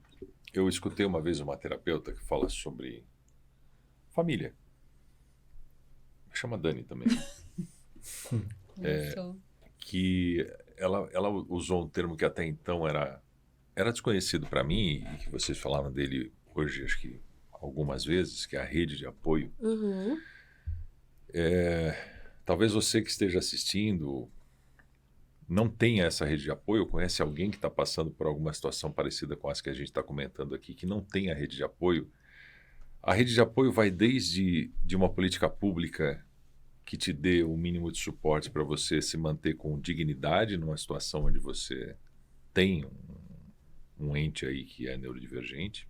eu escutei uma vez uma terapeuta que fala sobre família. Chama Dani também. Isso. Que ela usou um termo que até então era desconhecido para mim e que vocês falaram dele hoje, acho que algumas vezes, que é a rede de apoio. Uhum. Talvez você que esteja assistindo não tenha essa rede de apoio, conhece alguém que está passando por alguma situação parecida com as que a gente está comentando aqui, que não tem a rede de apoio. A rede de apoio vai desde de uma política pública que te dê o mínimo de suporte para você se manter com dignidade numa situação onde você tem um ente aí que é neurodivergente.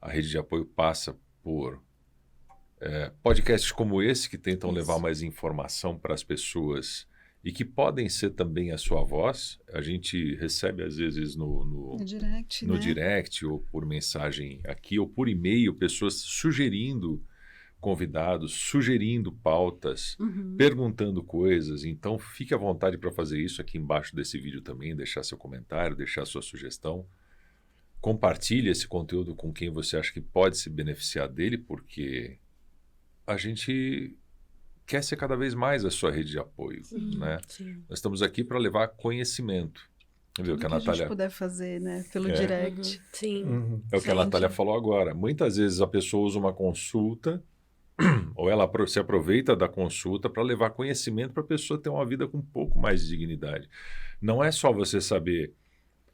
A rede de apoio passa por podcasts como esse, que tentam levar mais informação para as pessoas e que podem ser também a sua voz. A gente recebe, às vezes, no direct, no né? direct ou por mensagem aqui ou por e-mail, pessoas sugerindo convidados, sugerindo pautas, perguntando coisas. Então, fique à vontade para fazer isso aqui embaixo desse vídeo também, deixar seu comentário, deixar sua sugestão. Compartilhe esse conteúdo com quem você acha que pode se beneficiar dele, porque a gente quer ser cada vez mais a sua rede de apoio, né? Sim. Nós estamos aqui para levar conhecimento. Viu, Tudo que a que a gente Natália... puder fazer, né? Pelo direct. Sim. Uhum. É o que a Sempre. Natália falou agora. Muitas vezes a pessoa usa uma consulta ou ela se aproveita da consulta para levar conhecimento para a pessoa ter uma vida com um pouco mais de dignidade. Não é só você saber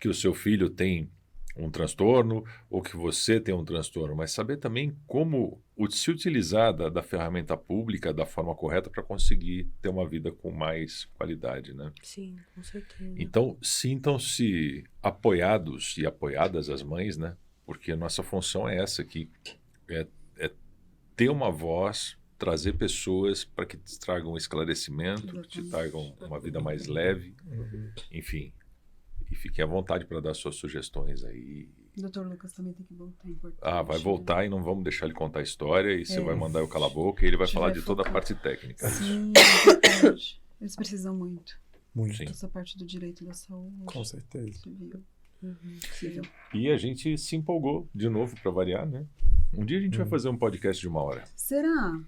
que o seu filho tem um transtorno ou que você tem um transtorno, mas saber também como se utilizar da ferramenta pública da forma correta para conseguir ter uma vida com mais qualidade, né? Sim, com certeza. Então, sintam-se apoiados e apoiadas as mães, né? Porque a nossa função é essa aqui, é ter uma voz, trazer pessoas para que te tragam esclarecimento, que te tragam uma vida mais leve, enfim. E fiquem à vontade para dar suas sugestões aí. O Dr. Lucas também tem que voltar, é importante. Vai voltar e não vamos deixar ele contar a história e você vai mandar eu calar a boca e ele vai falar de toda a parte técnica. Sim, é importante. Eles precisam muito. Muito. Sim. Essa parte do direito da saúde. Com certeza. Civil. Sim. E a gente se empolgou de novo para variar, né? Um dia a gente vai fazer um podcast de 1 hora. Será?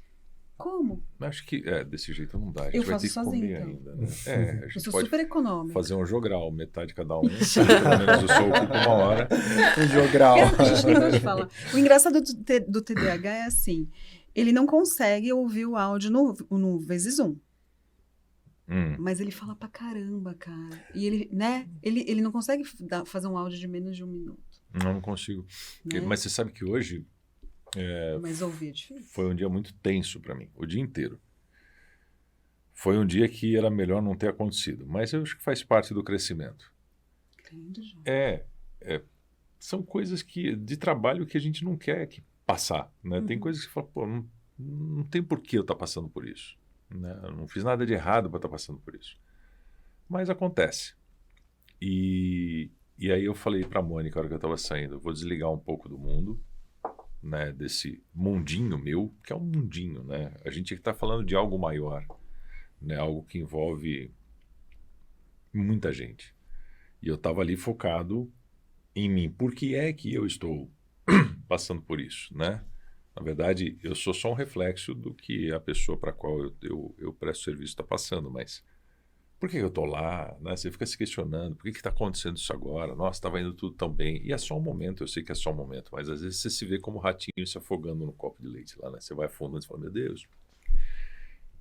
Como? Acho que desse jeito não dá. A gente Eu vai ter faço que comer sozinha, então. ainda, né? A Eu gente sou pode super econômica. fazer um jogral, metade cada um. Pelo menos o seu ocupa 1 hora. Um jogral. A gente não pode falar. O engraçado do TDAH é assim, ele não consegue ouvir o áudio no vezes 1. Mas ele fala pra caramba, cara. E ele, né? Ele não consegue fazer um áudio de menos de 1 minuto. Não consigo. Né? Mas você sabe que hoje Mas ouvir é difícil. foi um dia muito tenso para mim, o dia inteiro. Foi um dia que era melhor não ter acontecido, mas eu acho que faz parte do crescimento. Credo, João. São coisas de trabalho que a gente não quer passar, né? Tem coisas que você fala, pô, não tem por que eu estar passando por isso. Né? Eu não fiz nada de errado para estar passando por isso. Mas acontece. E aí eu falei para a Mônica, na hora que eu estava saindo, vou desligar um pouco do mundo, né? Desse mundinho meu, que é um mundinho, né? A gente está falando de algo maior, né? Algo que envolve muita gente. E eu estava ali focado em mim. Por que é que eu estou passando por isso, né? Na verdade, eu sou só um reflexo do que a pessoa para a qual eu presto serviço está passando, mas por que eu estou lá? Né? Você fica se questionando, por que está acontecendo isso agora? Nossa, estava indo tudo tão bem. E é só um momento, eu sei que é só um momento, mas às vezes você se vê como um ratinho se afogando no copo de leite lá, né? Você vai afundando e fala, meu Deus.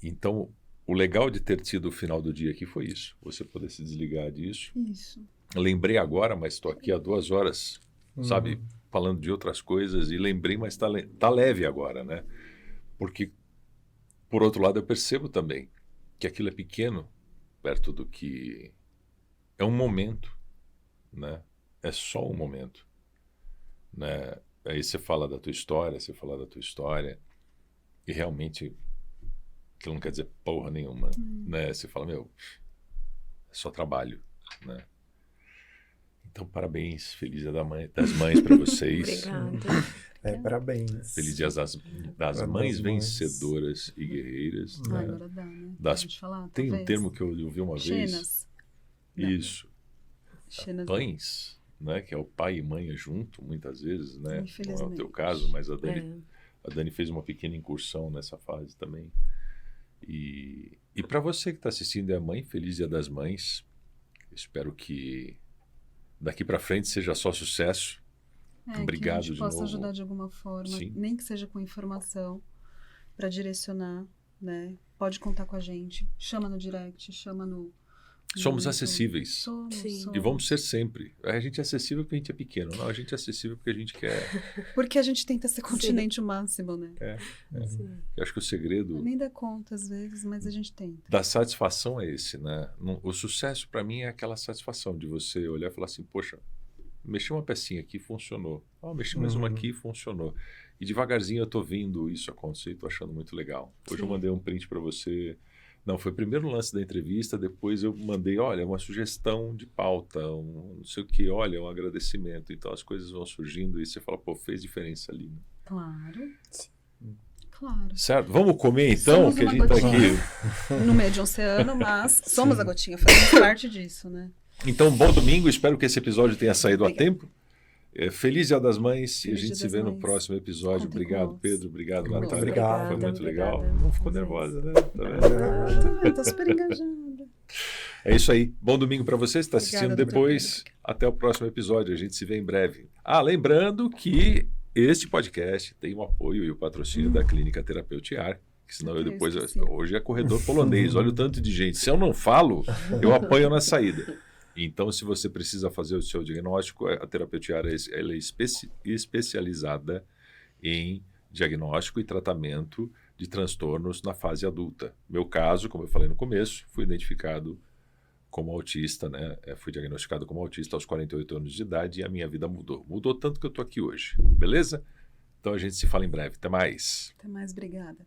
Então, o legal de ter tido o final do dia aqui foi isso, você poder se desligar disso. Isso. Lembrei agora, mas estou aqui há 2 horas, sabe, falando de outras coisas e lembrei, mas tá leve agora, né? Porque, por outro lado, eu percebo também que aquilo é pequeno perto do que é um momento, né? É só um momento, né? Aí você fala da tua história, e realmente aquilo não quer dizer porra nenhuma, né? Você fala, meu, é só trabalho, né? Então, parabéns, feliz Dia das Mães para vocês. Obrigada. Parabéns. Feliz Dia das Mães vencedoras e guerreiras. Né? Agora dá, né? Pode falar, Tem um talvez. termo que eu ouvi uma vez. Xenas. Isso. Xenas. Pães, né? Que é o pai e mãe junto, muitas vezes, né? Não é o Infelizmente. teu caso, mas a Dani fez uma pequena incursão nessa fase também. E para você que está assistindo e é mãe, feliz Dia das Mães. Espero que daqui para frente seja só sucesso. Obrigado que a gente de possa novo. ajudar de alguma forma, Sim. nem que seja com informação, para direcionar, né? Pode contar com a gente, chama no direct, chama no... Somos acessíveis. Somos. E vamos ser sempre. A gente é acessível porque a gente é pequeno. Não, a gente é acessível porque a gente quer... Porque a gente tenta ser continente o máximo, né? Eu acho que o segredo Nem dá conta às vezes, mas a gente tenta. da satisfação é esse, né? O sucesso para mim é aquela satisfação de você olhar e falar assim, poxa, mexi uma pecinha aqui, funcionou. Mexi mais uma aqui, funcionou. E devagarzinho eu tô vendo isso acontecer e tô achando muito legal. Hoje eu mandei um print para você. Não, foi o primeiro lance da entrevista, depois eu mandei, olha, uma sugestão de pauta, não sei o que, olha, um agradecimento. Então as coisas vão surgindo e você fala, pô, fez diferença ali. Né? Claro. Claro. Certo? Vamos comer então, Somos que a uma gente tá gotinha. aqui. No meio de um oceano, mas somos a gotinha, fazemos parte disso, né? Então, bom domingo, espero que esse episódio tenha saído a Obrigada. tempo. Feliz Dia das Mães e a Feliz gente Dia se das vê no Mães. próximo episódio. Contem Obrigado, conosco. Pedro. Obrigado, Muito Natália. obrigado. Foi muito legal. Obrigada. Não ficou nervosa, né? Tá vendo? Tô super engajada. É isso aí. Bom domingo para você. Está assistindo Obrigada, depois. Até o próximo episódio. A gente se vê em breve. Lembrando que este podcast tem o apoio e o patrocínio da Clínica Terapeutiar. Que senão eu depois... Hoje é corredor polonês. Olha o tanto de gente. Se eu não falo, eu apanho na saída. Então, se você precisa fazer o seu diagnóstico, a Terapeutiar ela é especializada em diagnóstico e tratamento de transtornos na fase adulta. Meu caso, como eu falei no começo, fui identificado como autista, né? Fui diagnosticado como autista aos 48 anos de idade e a minha vida mudou. Mudou tanto que eu tô aqui hoje, beleza? Então a gente se fala em breve. Até mais. Até mais, obrigada.